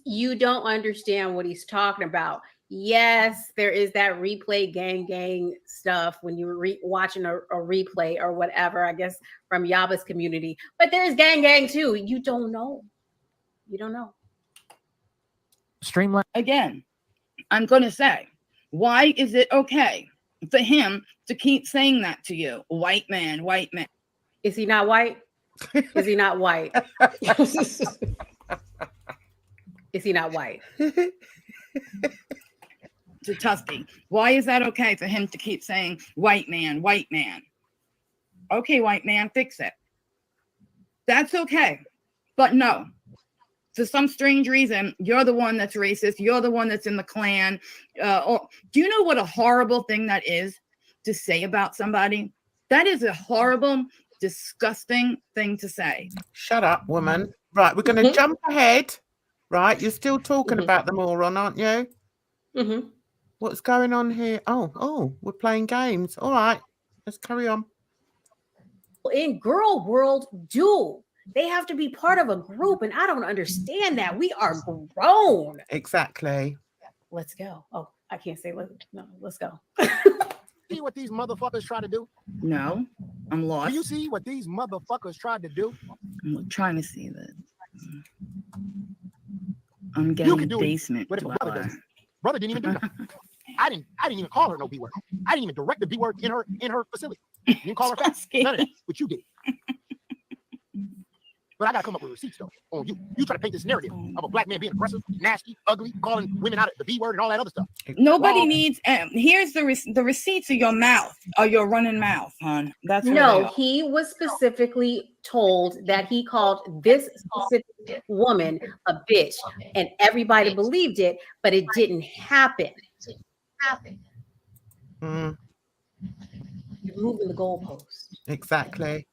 You don't understand what he's talking about. Yes, there is that replay gang stuff when you're watching a replay or whatever, I guess, from Yaba's community. But there's gang too. You don't know.
Streamline.
Again, I'm going to say, why is it okay for him to keep saying that to you? White man.
Is he not white? Is he not white? Is he not white?
To Tusky, why is that okay for him to keep saying white man? Okay, white man, fix it. That's okay. But no, for some strange reason, you're the one that's racist. You're the one that's in the Klan. Do you know what a horrible thing that is to say about somebody? That is a horrible, disgusting thing to say.
Shut up, woman. Right, we're going to jump ahead. Right, you're still talking about the moron, aren't you? What's going on here? Oh, we're playing games. All right, let's carry on.
In girl world, they have to be part of a group, and I don't understand that. We are grown.
Exactly.
Let's go. Oh, I can't say let's go.
See what these motherfuckers try to do?
No, I'm lost.
Do you see what these motherfuckers tried to do?
I'm trying to see that. I'm getting
can do it,
basement.
but if a brother
dweller.
does, brother didn't even do nothing. I didn't even call her no B word. I didn't even direct the B word in her facility. You didn't call her fat. None of that, but you did. But I gotta come up with receipts though on you. You try to paint this narrative of a black man being aggressive, nasty, ugly, calling women out the B word and all that other stuff.
Nobody
Wrong.
needs. Here's the receipts of your mouth, or your running mouth, hon. That's what
No,
they are.
he was specifically told that he called this specific woman a bitch, and everybody believed it, but it didn't happen. You're moving the goalpost.
Exactly.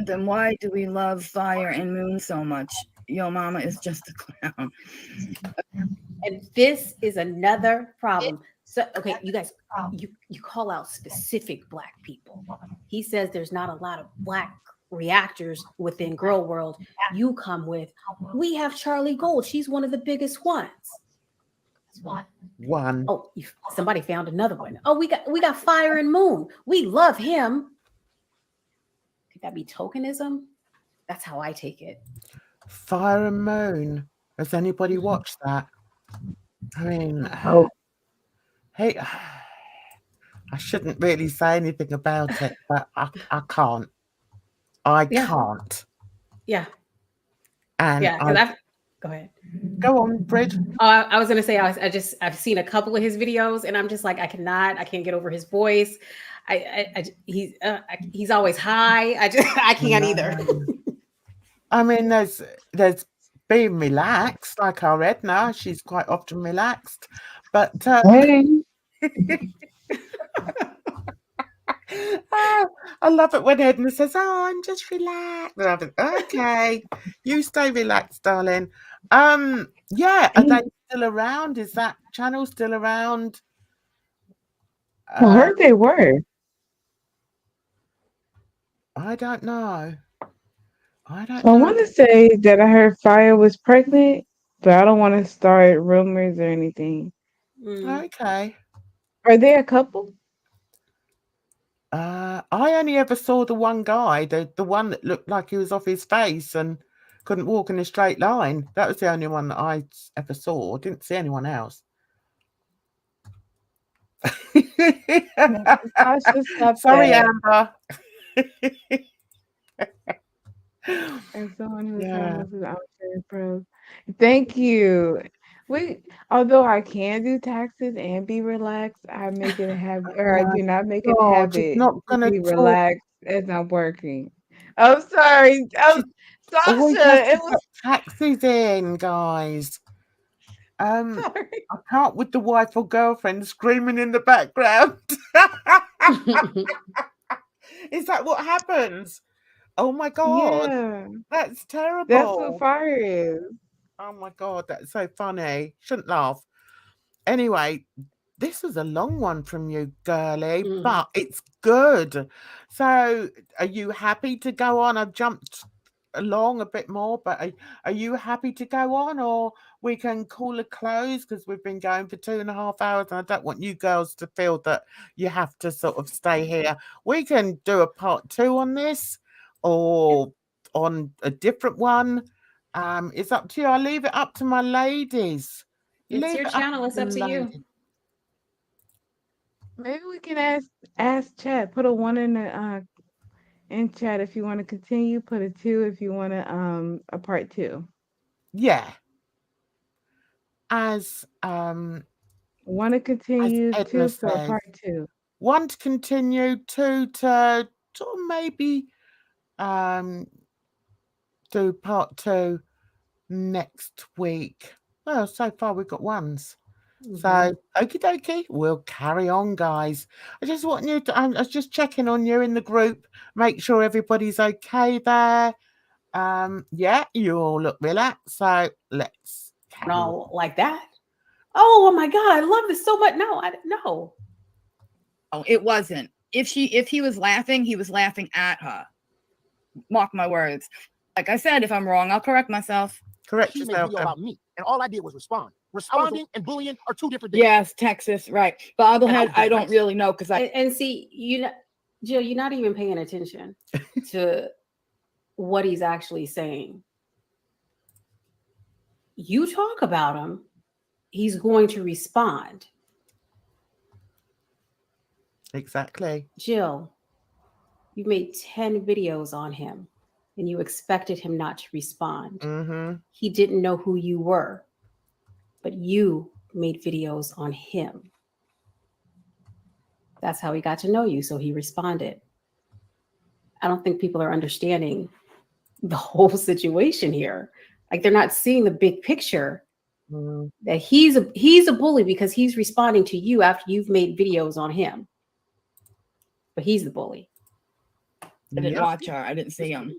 Then why do we love Fire and Moon so much? Your mama is just a clown.
And this is another problem. So okay, you guys, you call out specific Black people. He says there's not a lot of Black reactors within Girl World. You come with, we have Charlie Gold. She's one of the biggest ones.
One.
Oh, somebody found another one. Oh, we got Fire and Moon. We love him. Could that be tokenism? That's how I take it.
Fire and Moon. Has anybody watched that? I mean,
Oh,
hey, I shouldn't really say anything about it, but I can't. I
Yeah.
can't.
Yeah.
And
Yeah. Because go ahead.
Go on, Brid.
Oh, I was gonna say I've seen a couple of his videos, and I'm just like I can't get over his voice. He's always high. I can't either.
I mean, there's being relaxed, like our Edna. She's quite often relaxed, but
hey.
I love it when Edna says, "Oh, I'm just relaxed." And I think, okay, you stay relaxed, darling. Yeah, are they still around? Is that channel still around?
I heard they were.
I don't know.
I want to say that I heard Fire was pregnant, but I don't want to start rumors or anything.
Okay.
Are they a couple?
I only ever saw the one guy, the one that looked like he was off his face and couldn't walk in a straight line. That was the only one that I ever saw. Didn't see anyone else. Sorry, Amber.
As someone who's homeless is out there, bro. Thank you. Although I can do taxes and be relaxed, I make it a habit, or I do not make it a habit to be relaxed as I'm working. I'm sorry. Sasha,
it was taxes in, guys.
Sorry.
I can't with the wife or girlfriend screaming in the background. Is that what happens? Oh my God.
Yeah.
That's terrible.
That's what Fire is.
Oh my God, that's so funny. Shouldn't laugh. Anyway, this was a long one from you, girly, but it's good. So are you happy to go on? I've jumped along a bit more, but are you happy to go on, or we can call a close because we've been going for 2.5 hours and I don't want you girls to feel that you have to sort of stay here. We can do a part 2 on this or on a different one. It's up to you. I'll leave it up to my ladies.
It's your channel. It's up to you.
Maybe we can ask chat. Put a 1 in chat if you want to continue. Put a 2 if you want to a part 2.
Yeah. As
1 to continue, 2 for a part 2.
1 to continue, 2 to sort of maybe do part 2 next week. Well, so far we've got 1s. So, okie dokie, we'll carry on, guys. I just want you to, I was just checking on you in the group, make sure everybody's okay there. Yeah, you all look relaxed, so let's carry on.
Like that. Oh my God, I love this so much. No, I no.
Oh, it wasn't. If he was laughing, he was laughing at her. Mark my words. Like I said, if I'm wrong, I'll correct myself.
Correct
yourself. She made a video about me, and all I did was respond. Responding and bullying are 2 different things.
Yes, Texas, right. Bobblehead, I don't really know because
and see, Jill, you're not even paying attention to what he's actually saying. You talk about him, he's going to respond.
Exactly.
Jill, you made 10 videos on him and you expected him not to respond. He didn't know who you were, but you made videos on him. That's how he got to know you, so he responded. I don't think people are understanding the whole situation here. Like they're not seeing the big picture. That he's a bully because he's responding to you after you've made videos on him. But he's the bully.
I didn't
Yep.
watch her. I didn't see him.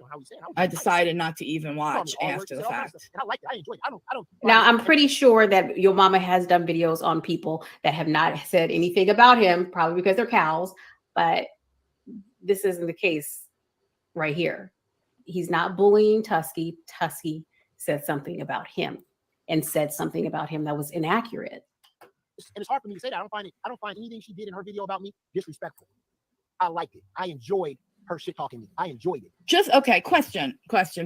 I decided not to even watch after the fact.
And I like it. I enjoy it. I don't.
Now, I'm pretty sure that your mama has done videos on people that have not said anything about him, probably because they're cows, but this isn't the case right here. He's not bullying Tusky. Tusky said something about him and said something about him that was inaccurate.
And it's hard for me to say that. I don't find anything she did in her video about me disrespectful. I liked it. I enjoyed her shit talking me. I enjoyed it.
Just okay. Question,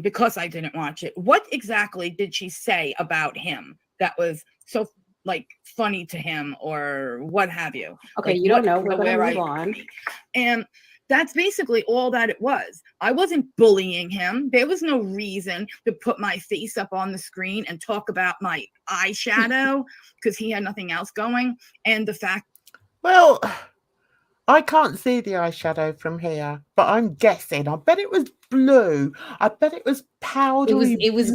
because I didn't watch it. What exactly did she say about him that was so like funny to him, or what have you?
Okay,
like,
you don't know. We're gonna move on.
And that's basically all that it was. I wasn't bullying him. There was no reason to put my face up on the screen and talk about my eyeshadow because he had nothing else going. And the fact.
Well, I can't see the eyeshadow from here, but I'm guessing. I bet it was blue. I bet it was powdery.
It was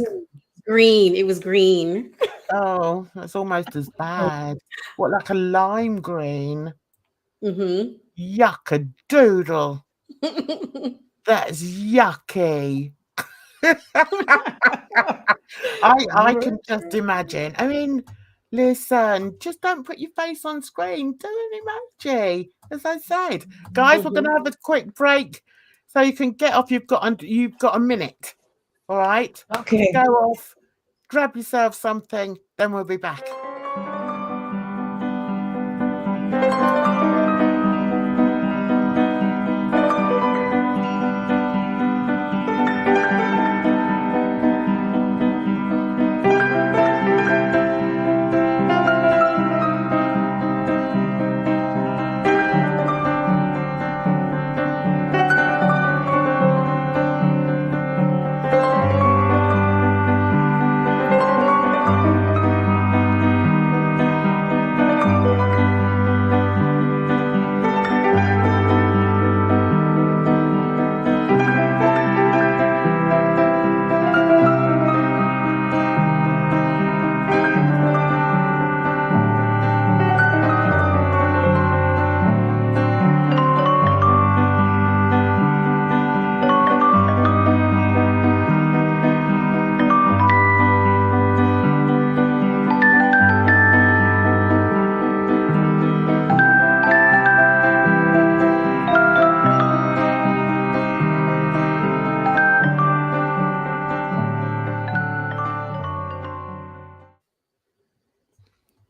green. It was green.
Oh, that's almost as bad. What, like a lime green?
Mm-hmm.
Yucca doodle. That's yucky. I can just imagine. I mean, listen, just don't put your face on screen. Do an emoji, as I said. Guys, we're gonna have a quick break so you can get off. You've got a minute. All right.
Okay.
Go off, grab yourself something, then we'll be back.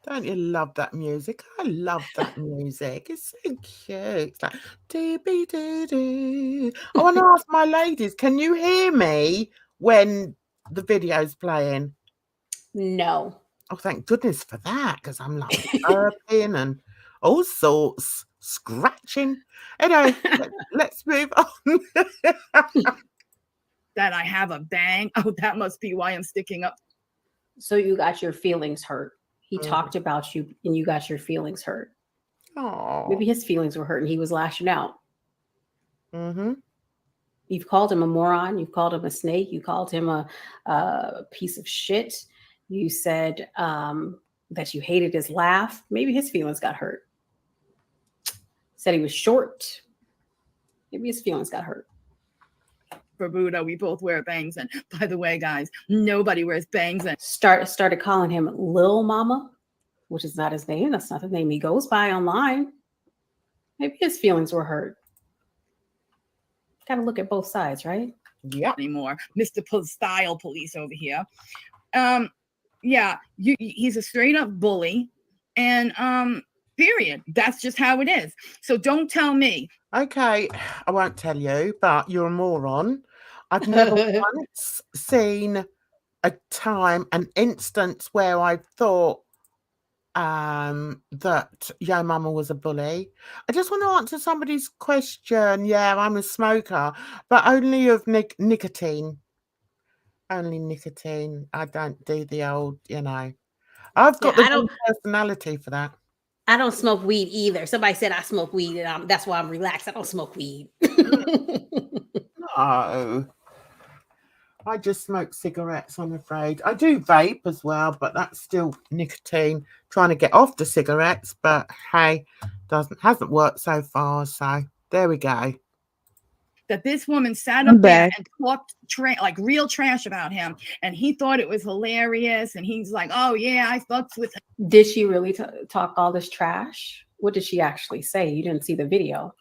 Don't you love that music? I love that music. It's so cute. It's like doo-be-doo-doo. I want to ask my ladies, can you hear me when the video's playing?
No.
Oh, thank goodness for that, because I'm like burping and all sorts, scratching. Anyway, let's move on.
That I have a bang. Oh, that must be why I'm sticking up.
So you got your feelings hurt. He talked about you and you got your feelings hurt.
Oh,
Maybe his feelings were hurt and he was lashing out.
mm-hmm.
You've called him a moron. You've called him a snake. You called him a piece of shit. You said that you hated his laugh. Maybe his feelings got hurt. Said he was short. Maybe his feelings got hurt.
For Buddha, we both wear bangs. And by the way, guys, nobody wears bangs. And
Started calling him Lil Mama, which is not his name. That's not the name he goes by online. Maybe his feelings were hurt. Got to look at both sides, right?
Yeah.
Anymore, Mr. Style Police over here. Yeah, he's a straight up bully, and period. That's just how it is. So don't tell me.
Okay, I won't tell you, but you're a moron. I've never once seen an instance where I thought that Yo Mama was a bully. I just want to answer somebody's question. Yeah, I'm a smoker, but only of nicotine. Only nicotine. I don't do the old, I've got the personality for that.
I don't smoke weed either. Somebody said I smoke weed, and that's why I'm relaxed. I don't smoke weed.
No. I just smoke cigarettes, I'm afraid. I do vape as well, but that's still nicotine. Trying to get off the cigarettes, but hey, hasn't worked so far. So there we go.
that this woman sat
I'm
up there
back.
and talked like real trash about him, and he thought it was hilarious, and he's like, oh yeah, I fucked with him.
Did she really talk all this trash? What did she actually say? You didn't see the video.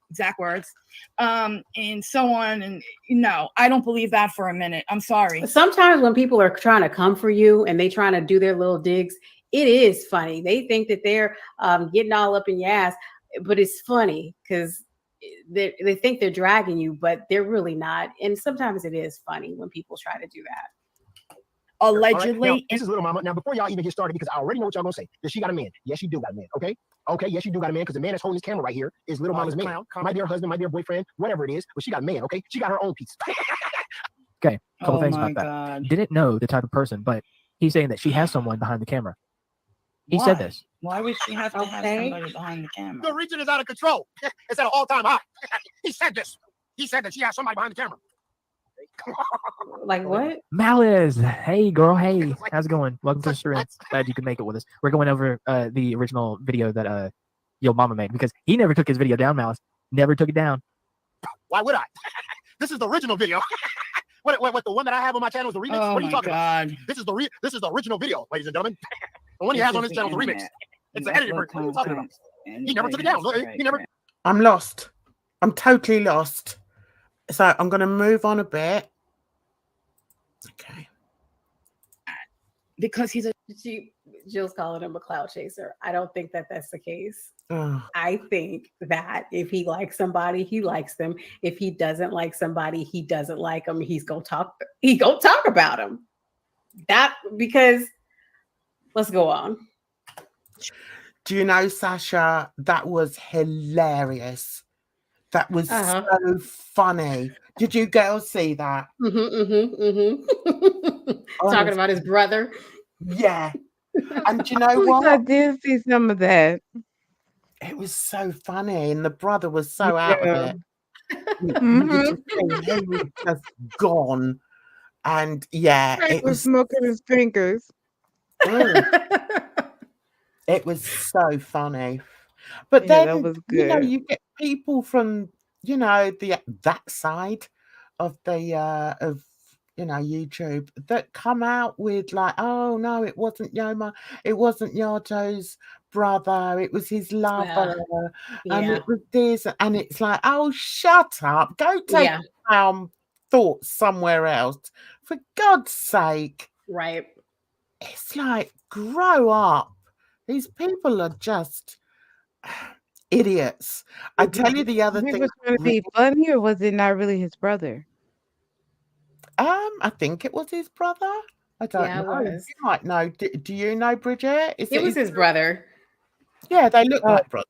Exact words, and so on. And no, I don't believe that for a minute. I'm sorry.
Sometimes when people are trying to come for you and they trying to do their little digs, it is funny. They think that they're getting all up in your ass, but it's funny because they think they're dragging you, but they're really not. And sometimes it is funny when people try to do that.
Allegedly.
Now, this is Little Mama. Now, before y'all even get started, because I already know what y'all gonna say. Does she got a man? Yes, she do got a man. Okay. Okay. Yes, you do got a man, because the man that's holding this camera right here is Little Mama's man. Might be her husband, might be her boyfriend, whatever it is, but she got a man. Okay. She got her own piece.
Okay, a couple
Oh
things
my
about that.
God.
Didn't know the type of person, but he's saying that she has someone behind the camera. He
Why?
said this.
Why would she have to have
Okay.
somebody behind the camera?
The region is out of control. It's at an all-time high. He said this. He said that she has somebody behind the camera.
Like what?
Malice, hey girl, hey, how's it going? Welcome to the stream. Glad you could make it with us. We're going over the original video that Yo Mama made, because he never took his video down. Malice never took it down.
Why would I? This is the original video. What the one that I have on my channel is the remix?
Oh
What are you
my
talking about?
God.
This is the original video, ladies and gentlemen. The one he has on his channel is the remix. It's the edited version. What are you talking about? He never took it down. He never.
I'm lost. I'm totally lost. So I'm going to move on a bit. Okay.
Because he's a
Jill's calling him a cloud chaser. I don't think that that's the case.
Oh,
I think that if he likes somebody, he likes them. If he doesn't like somebody, he doesn't like them. He's gonna talk about them. That, because let's go on.
do you know, Sasha, that was hilarious. That was so funny. Did you girls see that?
Talking about his brother.
Yeah. And do you know what?
I did see some of that.
It was so funny, and the brother was so out of it. You
Mhm.
could just see he was just gone. And yeah,
Frank
it
was
was
smoking his fingers.
it was so funny. But
Yeah, that
then,
was
you know,
good.
you get people from, you know, that side of the of YouTube that come out with like, oh no, it wasn't Yoma, it wasn't Yato's brother, it was his lover, and
Yeah.
it was this, and it's like, oh, shut up, go take
Yeah.
thoughts somewhere else, for God's sake.
Right.
It's like, grow up. These people are just idiots. I tell you the other
He
thing.
was trying to be funny, or was it not really his brother?
I think it was his brother. I don't
Yeah, it
know.
was.
You might know. Do you know, Bridget?
It was his brother.
Yeah, they look like brothers.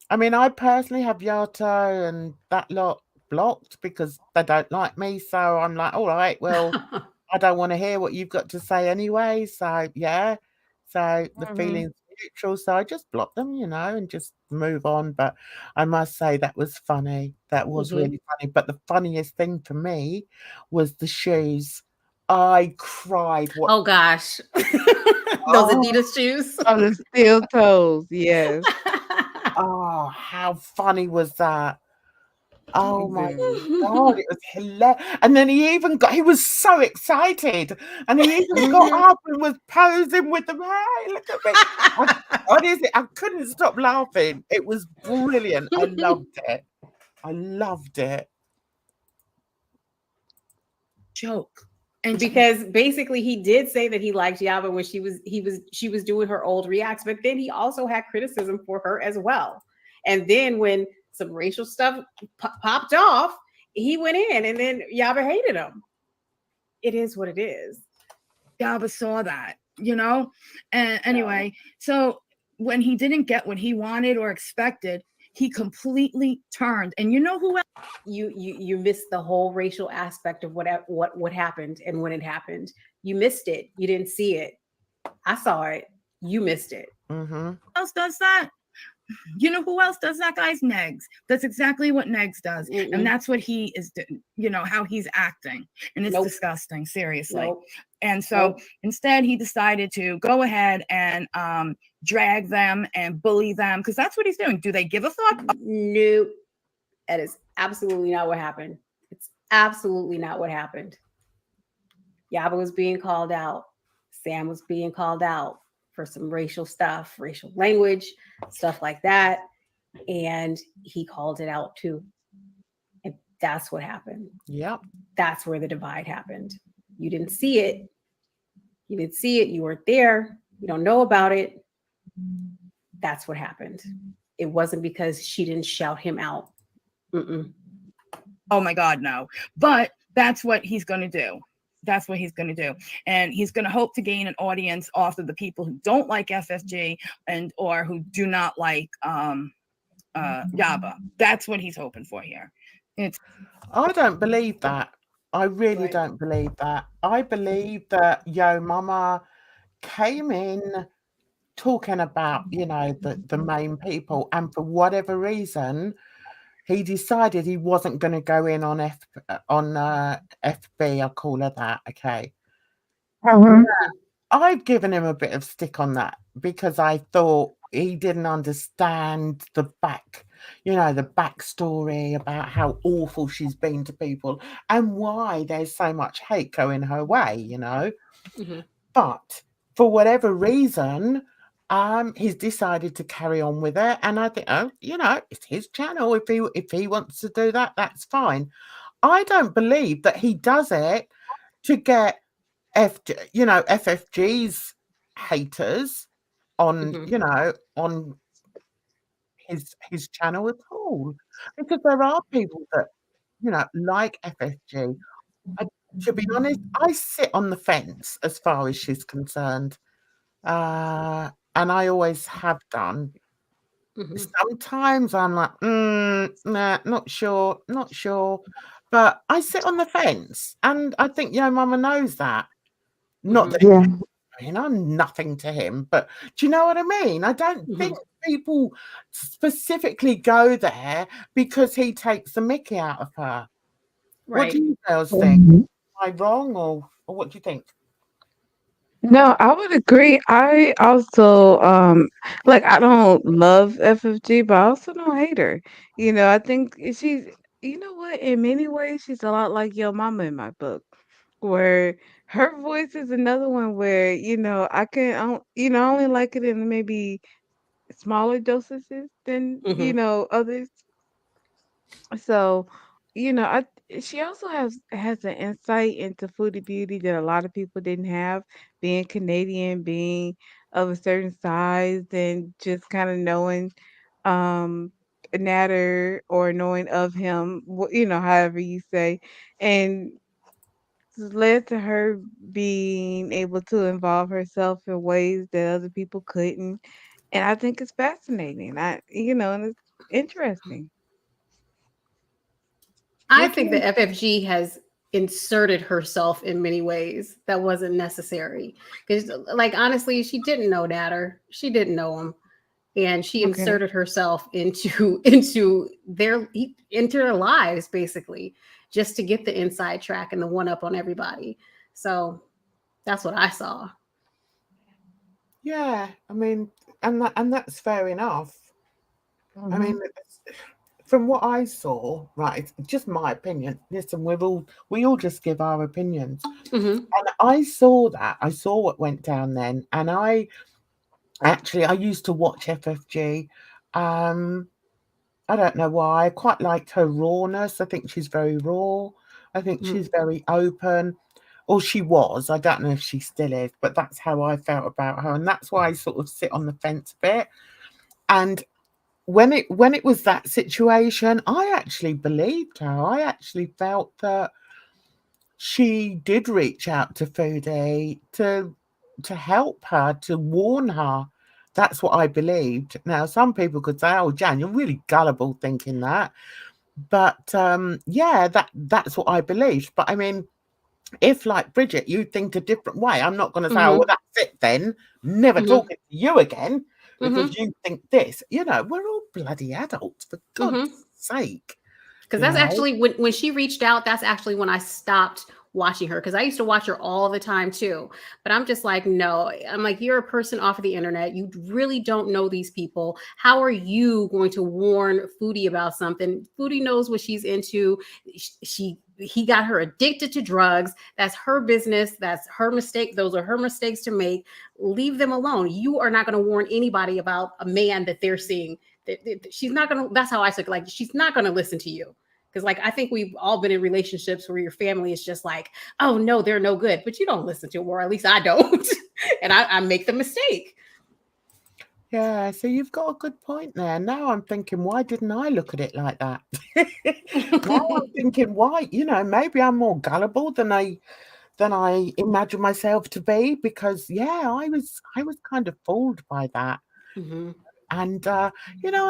I mean, I personally have Yato and that lot blocked because they don't like me. So I'm like, all right, well, I don't want to hear what you've got to say anyway. So yeah, so the feeling's neutral. So I just block them, you know, and just move on. But I must say that was funny. That was really funny. But the funniest thing for me was the shoes. I cried.
Oh gosh. Those Adidas shoes.
Oh, the steel toes, yes.
Oh, how funny was that? Oh my God, it was hilarious. And then he was so excited. And he even got up and was posing with them. Hey, look at me. Honestly, I couldn't stop laughing. It was brilliant. I loved it. I loved it.
Joke.
And because basically he did say that he liked Yaba when she was doing her old reacts, but then he also had criticism for her as well. And then when some racial stuff popped off, he went in, and then Yaba hated him. It is what it is.
Yaba saw that, you know? And anyway, so when he didn't get what he wanted or expected, he completely turned. And you know who else?
You missed the whole racial aspect of what happened and when it happened. You missed it. You didn't see it. I saw it. You missed it.
Who else does that? You know who else does that, guys? Negs. That's exactly what Negs does. And that's what he is doing, you know, how he's acting. And it's disgusting, seriously. And so instead he decided to go ahead and drag them and bully them, because that's what he's doing. Do they give a fuck?
Nope. That is absolutely not what happened. It's absolutely not what happened. Yaba was being called out. Sam was being called out for some racial stuff, racial language, stuff like that. And he called it out too. And that's what happened.
Yep.
That's where the divide happened. You didn't see it. You didn't see it. You weren't there. You don't know about it. That's what happened. It wasn't because she didn't shout him out. Mm-mm.
Oh my God, no. But that's what he's going to do. That's what he's going to do. And he's going to hope to gain an audience off of the people who don't like FFG and or who do not like Yaba. That's what he's hoping for here.
I don't believe that. I really don't believe that. I believe that Yo Mama came in talking about, you know, the main people, and for whatever reason, he decided he wasn't going to go in on FB. I'll call her that. Okay. I've given him a bit of stick on that because I thought he didn't understand the backstory about how awful she's been to people and why there's so much hate going her way, you know.
Mm-hmm.
But for whatever reason, he's decided to carry on with it, and I think, oh, you know, it's his channel. If he wants to do that, that's fine. I don't believe that he does it to get FFG's haters on,
Mm-hmm.
you know, on his channel at all, because there are people that, you know, like FFG. To be honest, I sit on the fence as far as she's concerned. And I always have done.
Mm-hmm.
Sometimes I'm like, nah, not sure. But I sit on the fence, and I think, Yo Mama knows that. Not that I'm nothing to him, but do you know what I mean? I don't think people specifically go there because he takes the mickey out of her.
Right.
What do you girls think? Am I wrong, or what do you think?
No, I would agree. I also like I don't love FFG, but I also don't hate her. You know, I think she's you know what, in many ways she's a lot like Yo Mama in my book. Where her voice is another one where, you know, I only like it in maybe smaller dosages than, you
Mm-hmm.
know, others. So, you know, she also has an insight into foodie beauty that a lot of people didn't have, being Canadian, being of a certain size, and just kind of knowing Natter or knowing of him, you know, however you say, and led to her being able to involve herself in ways that other people couldn't. And I think it's fascinating. And it's interesting.
I think that FFG has inserted herself in many ways that wasn't necessary. Because, like, honestly, she didn't know Natter. She didn't know him. And she
Okay.
inserted herself into their lives, basically, just to get the inside track and the one up on everybody. So that's what I saw.
Yeah, I mean, and that's fair enough. I mean, from what I saw, right, it's just my opinion. Listen, we all just give our opinions.
Mm-hmm.
And I saw what went down then, and I used to watch FFG. I don't know why. I quite liked her rawness. I think she's very raw. I think she's very open. Or she was. I don't know if she still is, but that's how I felt about her. And that's why I sort of sit on the fence a bit. And when it was that situation, I actually believed her. I actually felt that she did reach out to Foodie to help her, to warn her. That's what I believed. Now, some people could say, "Oh, Jan, you're really gullible thinking that." But yeah, that's what I believed. But I mean, if like Bridget, you think a different way, I'm not going to say, "Oh, well, that's it then. Never talking to you again because you think this." You know, we're all bloody adults, for God's sake.
Because that's actually when she reached out, that's actually when I stopped watching her, because I used to watch her all the time too. But I'm just like, no, I'm like, you're a person off of the internet. You really don't know these people. How are you going to warn Foodie about something? Foodie knows what she's into. He got her addicted to drugs. That's her business. That's her mistake. Those are her mistakes to make. Leave them alone. You are not going to warn anybody about a man that they're seeing. She's not going to, that's how I took it. Like, she's not going to listen to you. Because like, I think we've all been in relationships where your family is just like, oh no, they're no good, but you don't listen to them, or at least I don't. And I make the mistake.
Yeah, so you've got a good point there. Now I'm thinking, why didn't I look at it like that? Now I'm thinking, why? Maybe I'm more gullible than I imagine myself to be, because I was kind of fooled by that.
Mm-hmm.
And I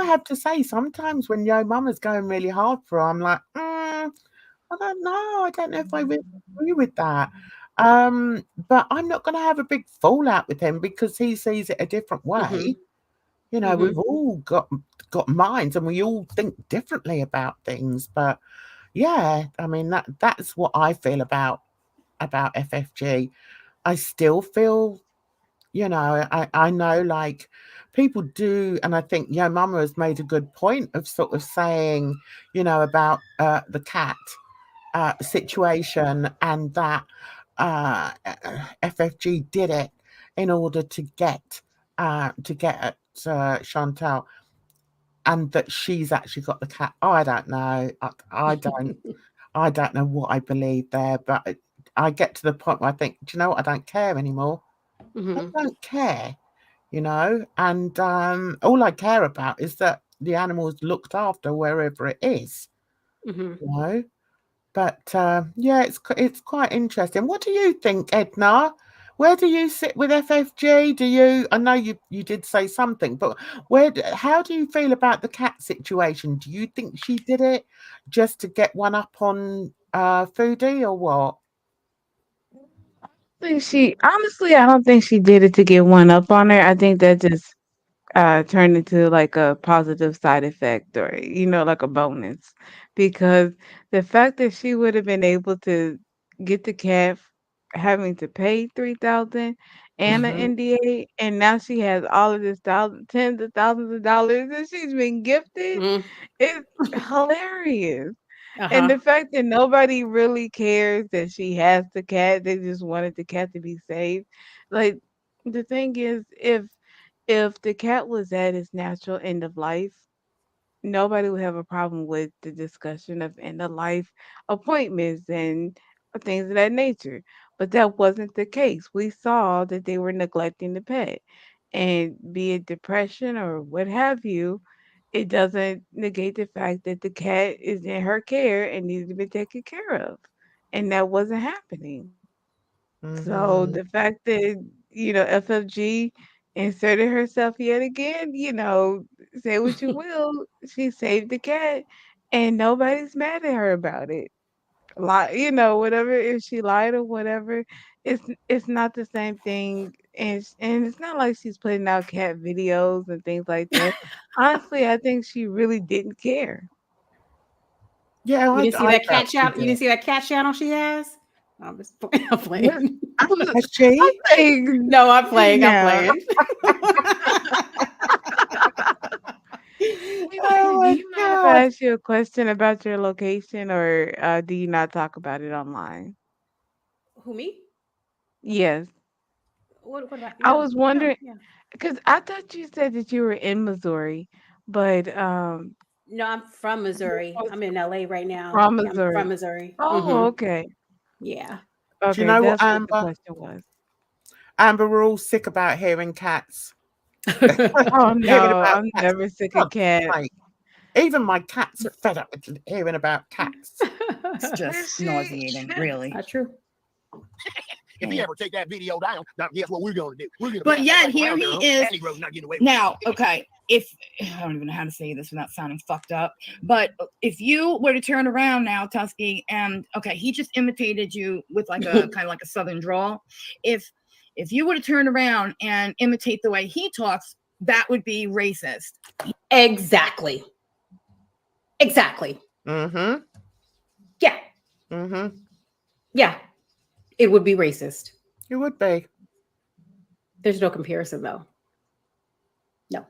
have to say, sometimes when Yo Mama's going really hard for her, I'm like, I don't know. I don't know if I really agree with that. But I'm not going to have a big fallout with him because he sees it a different way.
Mm-hmm.
We've all got minds and we all think differently about things. But I mean, that's what I feel about FFG. I still feel, I know, like, people do, and I think Yo Mama has made a good point of sort of saying, about the cat situation, and that FFG did it in order to get at Chantal, and that she's actually got the cat. Oh, I don't know. I don't know what I believe there, but I get to the point where I think, do you know what? I don't care anymore.
Mm-hmm.
I don't care, and all I care about is that the animal is looked after wherever it is,
Mm-hmm.
But it's quite interesting. What do you think, Edna? Where do you sit with FFG? I know you did say something, but how do you feel about the cat situation? Do you think she did it just to get one up on Foodie, or what?
I don't think she did it to get one up on her. I think that just turned into like a positive side effect, or like a bonus, because the fact that she would have been able to get the cat having to pay 3,000 and
Mm-hmm.
an NDA, and now she has all of this tens of thousands of dollars that she's been gifted.
Mm-hmm.
It's hilarious. And
Uh-huh.
the fact that nobody really cares that she has the cat, they just wanted the cat to be saved. Like, the thing is, if the cat was at its natural end of life, nobody would have a problem with the discussion of end of life appointments and things of that nature. But that wasn't the case. We saw that they were neglecting the pet. And be it depression or what have you, it doesn't negate the fact that the cat is in her care and needs to be taken care of. And that wasn't happening. So
Mm-hmm.
the fact that, FFG inserted herself yet again, say what you will, she saved the cat and nobody's mad at her about it. Whatever, if she lied or whatever, it's not the same thing. And it's not like she's putting out cat videos and things like that. Honestly, I think she really didn't care.
Yeah,
You didn't see
I
that
felt
cat
she
channel? You
did.
didn't see that cat channel she has? I'm just playing. I'm
Yes,
playing.
I'm
Has she?
saying
No, I'm playing. I'm
no.
playing.
Oh
Do
my
you mind if
God.
I ask you a question about your location, or do you not talk about it online?
Who, me?
Yes.
What about?
I
No,
was
no,
wondering
yeah.
because I thought you said that you were in Missouri, but
No, I'm from
you
Missouri.
was
I'm in LA right now.
from
Yeah, I'm from
Missouri.
Missouri.
Oh, okay.
Yeah.
Do you
Okay,
know what,
that's what the
Amber?
question was.
Amber, we're all sick about hearing cats.
Oh
Hearing
no,
about
I'm
cats.
never sick of
God's
cats.
sake. Even my cat's fed up with hearing about cats.
It's just
Is she?
nauseating, really.
Not true.
If he ever take that video down, now guess what we're gonna do? We're gonna
But
pass
yet
right
here
around
he
there,
is.
Andy Rose not getting away with
Now, okay, if I don't even know how to say this without sounding fucked up, but if you were to turn around now, Tusky, and okay, he just imitated you with like a kind of like a southern drawl. If you were to turn around and imitate the way he talks, that would be racist.
Exactly. Exactly.
Mm-hmm.
Yeah.
Mm-hmm.
Yeah. It would be racist.
It would be.
There's no comparison, though. No,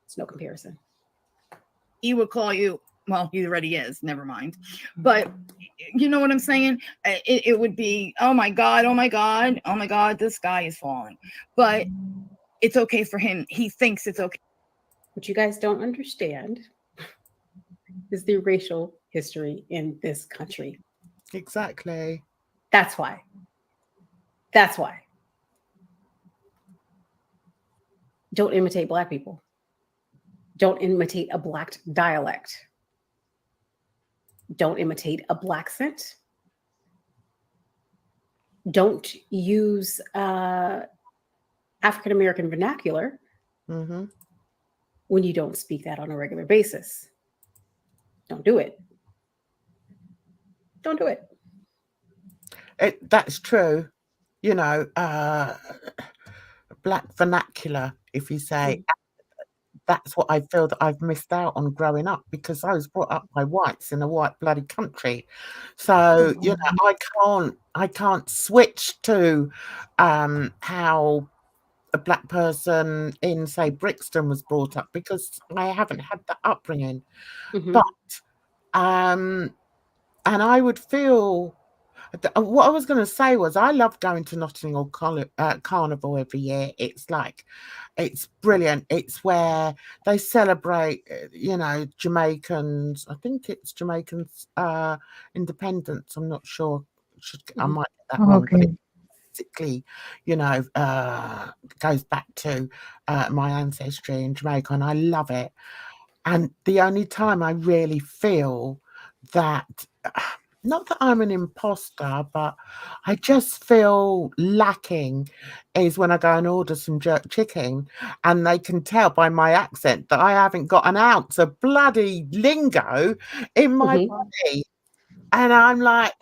it's no comparison.
He would call you, well, he already is, never mind. But you know what I'm saying? It would be, oh my God, oh my God, oh my God, this guy is falling. But it's okay for him. He thinks it's okay.
What you guys don't understand is the racial history in this country.
Exactly.
That's why. That's why. Don't imitate Black people. Don't imitate a Black dialect. Don't imitate a Black accent. Don't use African-American vernacular
Mm-hmm.
when you don't speak that on a regular basis. Don't do it. Don't do it.
That's true. You know, Black vernacular, if you say, that's what I feel that I've missed out on growing up, because I was brought up by whites in a white bloody country. So, you know, I can't switch to how a Black person in, say, Brixton was brought up, because I haven't had that upbringing.
Mhm.
But and I would feel, what I was going to say was, I love going to Notting Hill Carnival every year. It's like, it's brilliant. It's where they celebrate, you know, Jamaicans. I think it's Jamaicans independence. I'm not sure. I might get that wrong, but
Okay.
basically, you know, goes back to my ancestry in Jamaica, and I love it. And the only time I really feel that, not that I'm an imposter, but I just feel lacking, is when I go and order some jerk chicken and they can tell by my accent that I haven't got an ounce of bloody lingo in my
Mhm.
body. And I'm like,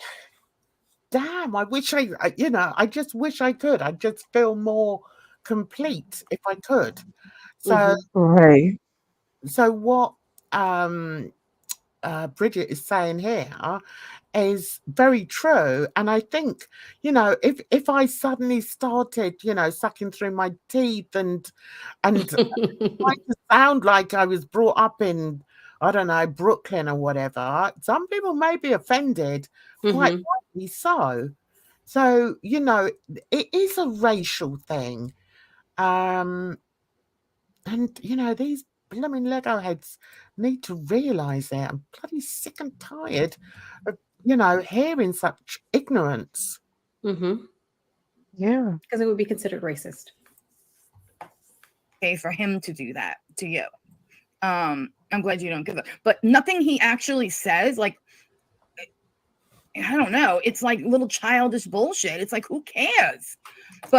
damn, I wish you know, I just wish I could. I just feel more complete if I could. So,
Mhm.
Right.
so what Bridget is saying here is very true. And I think, you know, if I suddenly started, you know, sucking through my teeth and trying to sound like I was brought up in, I don't know, Brooklyn or whatever, some people may be offended, quite
Mhm.
rightly so. So, you know, it is a racial thing. And, you know, these blooming Lego heads need to realise it. I'm bloody sick and tired of, you know, hearing such ignorance.
Mhm.
Yeah.
Because it would be considered racist.
Okay for him to do that to you. I'm glad you don't give it, but nothing he actually says, like, I don't know, it's like little childish bullshit. It's like, who cares?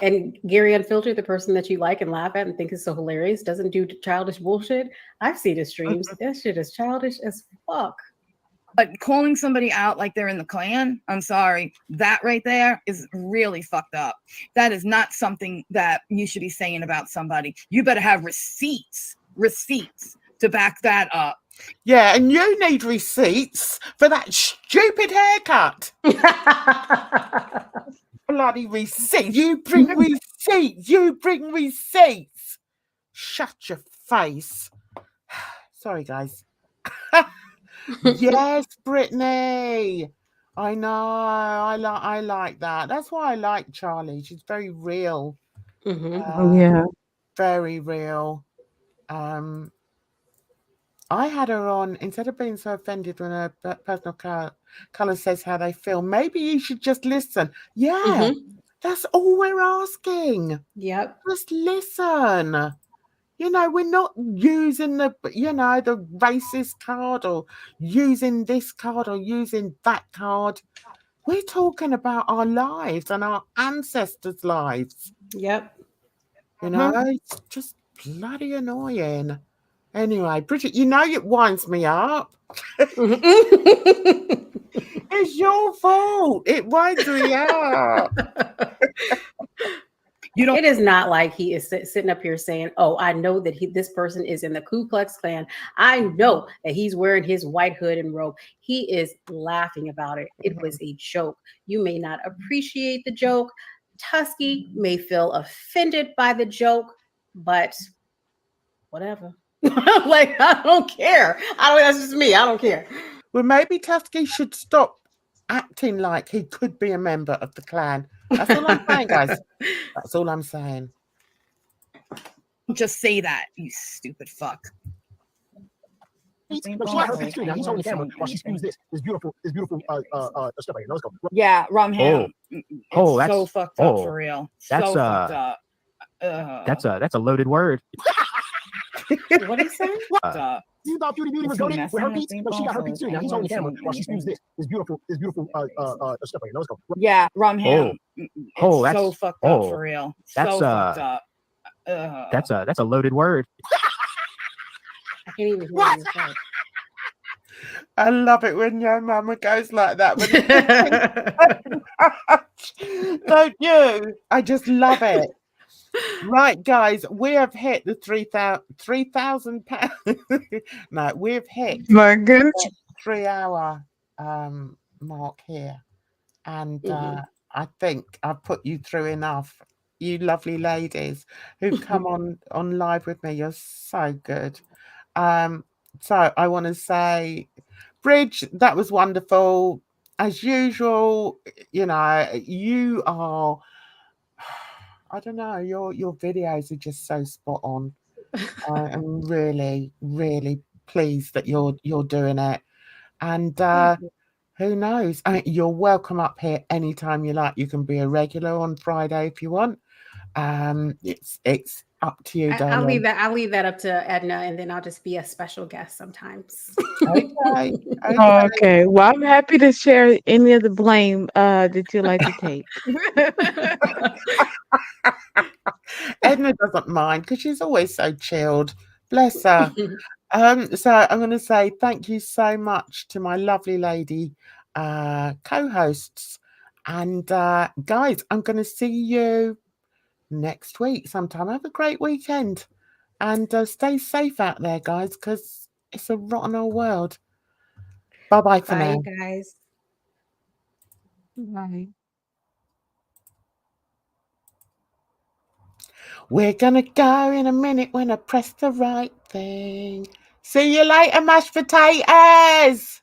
And Gary Unfiltered, the person that you like and laugh at and think is so hilarious, doesn't do childish bullshit. I've seen his streams. That shit is childish as fuck.
But calling somebody out like they're in the Klan, I'm sorry, that right there is really fucked up. That is not something that you should be saying about somebody. You better have receipts to back that up.
Yeah, and you need receipts for that stupid haircut. Bloody receipts. You bring receipts. You bring receipts. Shut your face. Sorry, guys. Yes, Brittany. I know. I like that. That's why I like Charlie. She's very real.
Mhm.
Yeah.
Very real. I had her on, instead of being so offended when a personal colour says how they feel, maybe you should just listen. Yeah, that's all we're asking.
Yep.
Just listen. You know, we're not using the, you know, the racist card or using this card or using that card. We're talking about our lives and our ancestors' lives.
Yep.
You know, it's just bloody annoying. Anyway, Bridget, you know it winds me up. It's your fault. It winds me up.
You don't.
It is not like he is sitting up here saying, "Oh, I know that this person is in the Ku Klux Klan. I know that he's wearing his white hood and robe." He is laughing about it. It was a joke. You may not appreciate the joke. Tusky may feel offended by the joke, but whatever. Like, I don't care. That's just me. I don't care.
Well, maybe Tusky should stop acting like he could be a member of the clan. That's all I'm saying, guys. That's all I'm saying.
Just say that, you stupid fuck.
But she got her picture now. He's on the camera while she spews this beautiful stuff right here. Let's go.
Yeah, rum ham.
Oh,
It's
that's
so fucked up for real.
that's,
So fucked up.
that's a loaded word.
What is that?
You thought Beauty was going with her beats, but she got her picture now. He's on the camera while she spews this beautiful stuff right here. Let's go.
Yeah, rum ham. It's so fucked up for real.
That's,
So fucked up.
That's a loaded word.
I can't even hear you.
I love it when your mama goes like that. Don't you? I just love it. Right, guys, we have hit the 3,000 pounds. No, we've hit
My goodness.
3 hour mark here, and I think I've put you through enough. You lovely ladies who come on live with me, you're so good. So I want to say, Bridge, that was wonderful as usual. You know, you are, I don't know, your videos are just so spot on. I'm really, really pleased that you're doing it. And who knows? I mean, you're welcome up here anytime you like. You can be a regular on Friday if you want. It's up to you, darling.
I'll leave that up to Edna, and then I'll just be a special guest sometimes.
Okay.
Okay. Well, I'm happy to share any of the blame that you like to take.
Edna doesn't mind because she's always so chilled. Bless her. So I'm going to say thank you so much to my lovely lady co-hosts. And guys, I'm going to see you next week sometime. Have a great weekend. And stay safe out there, guys, because it's a rotten old world. Bye-bye for now.
Bye, guys.
Bye.
We're going to go in a minute when I press the right thing. See you later, mashed potatoes.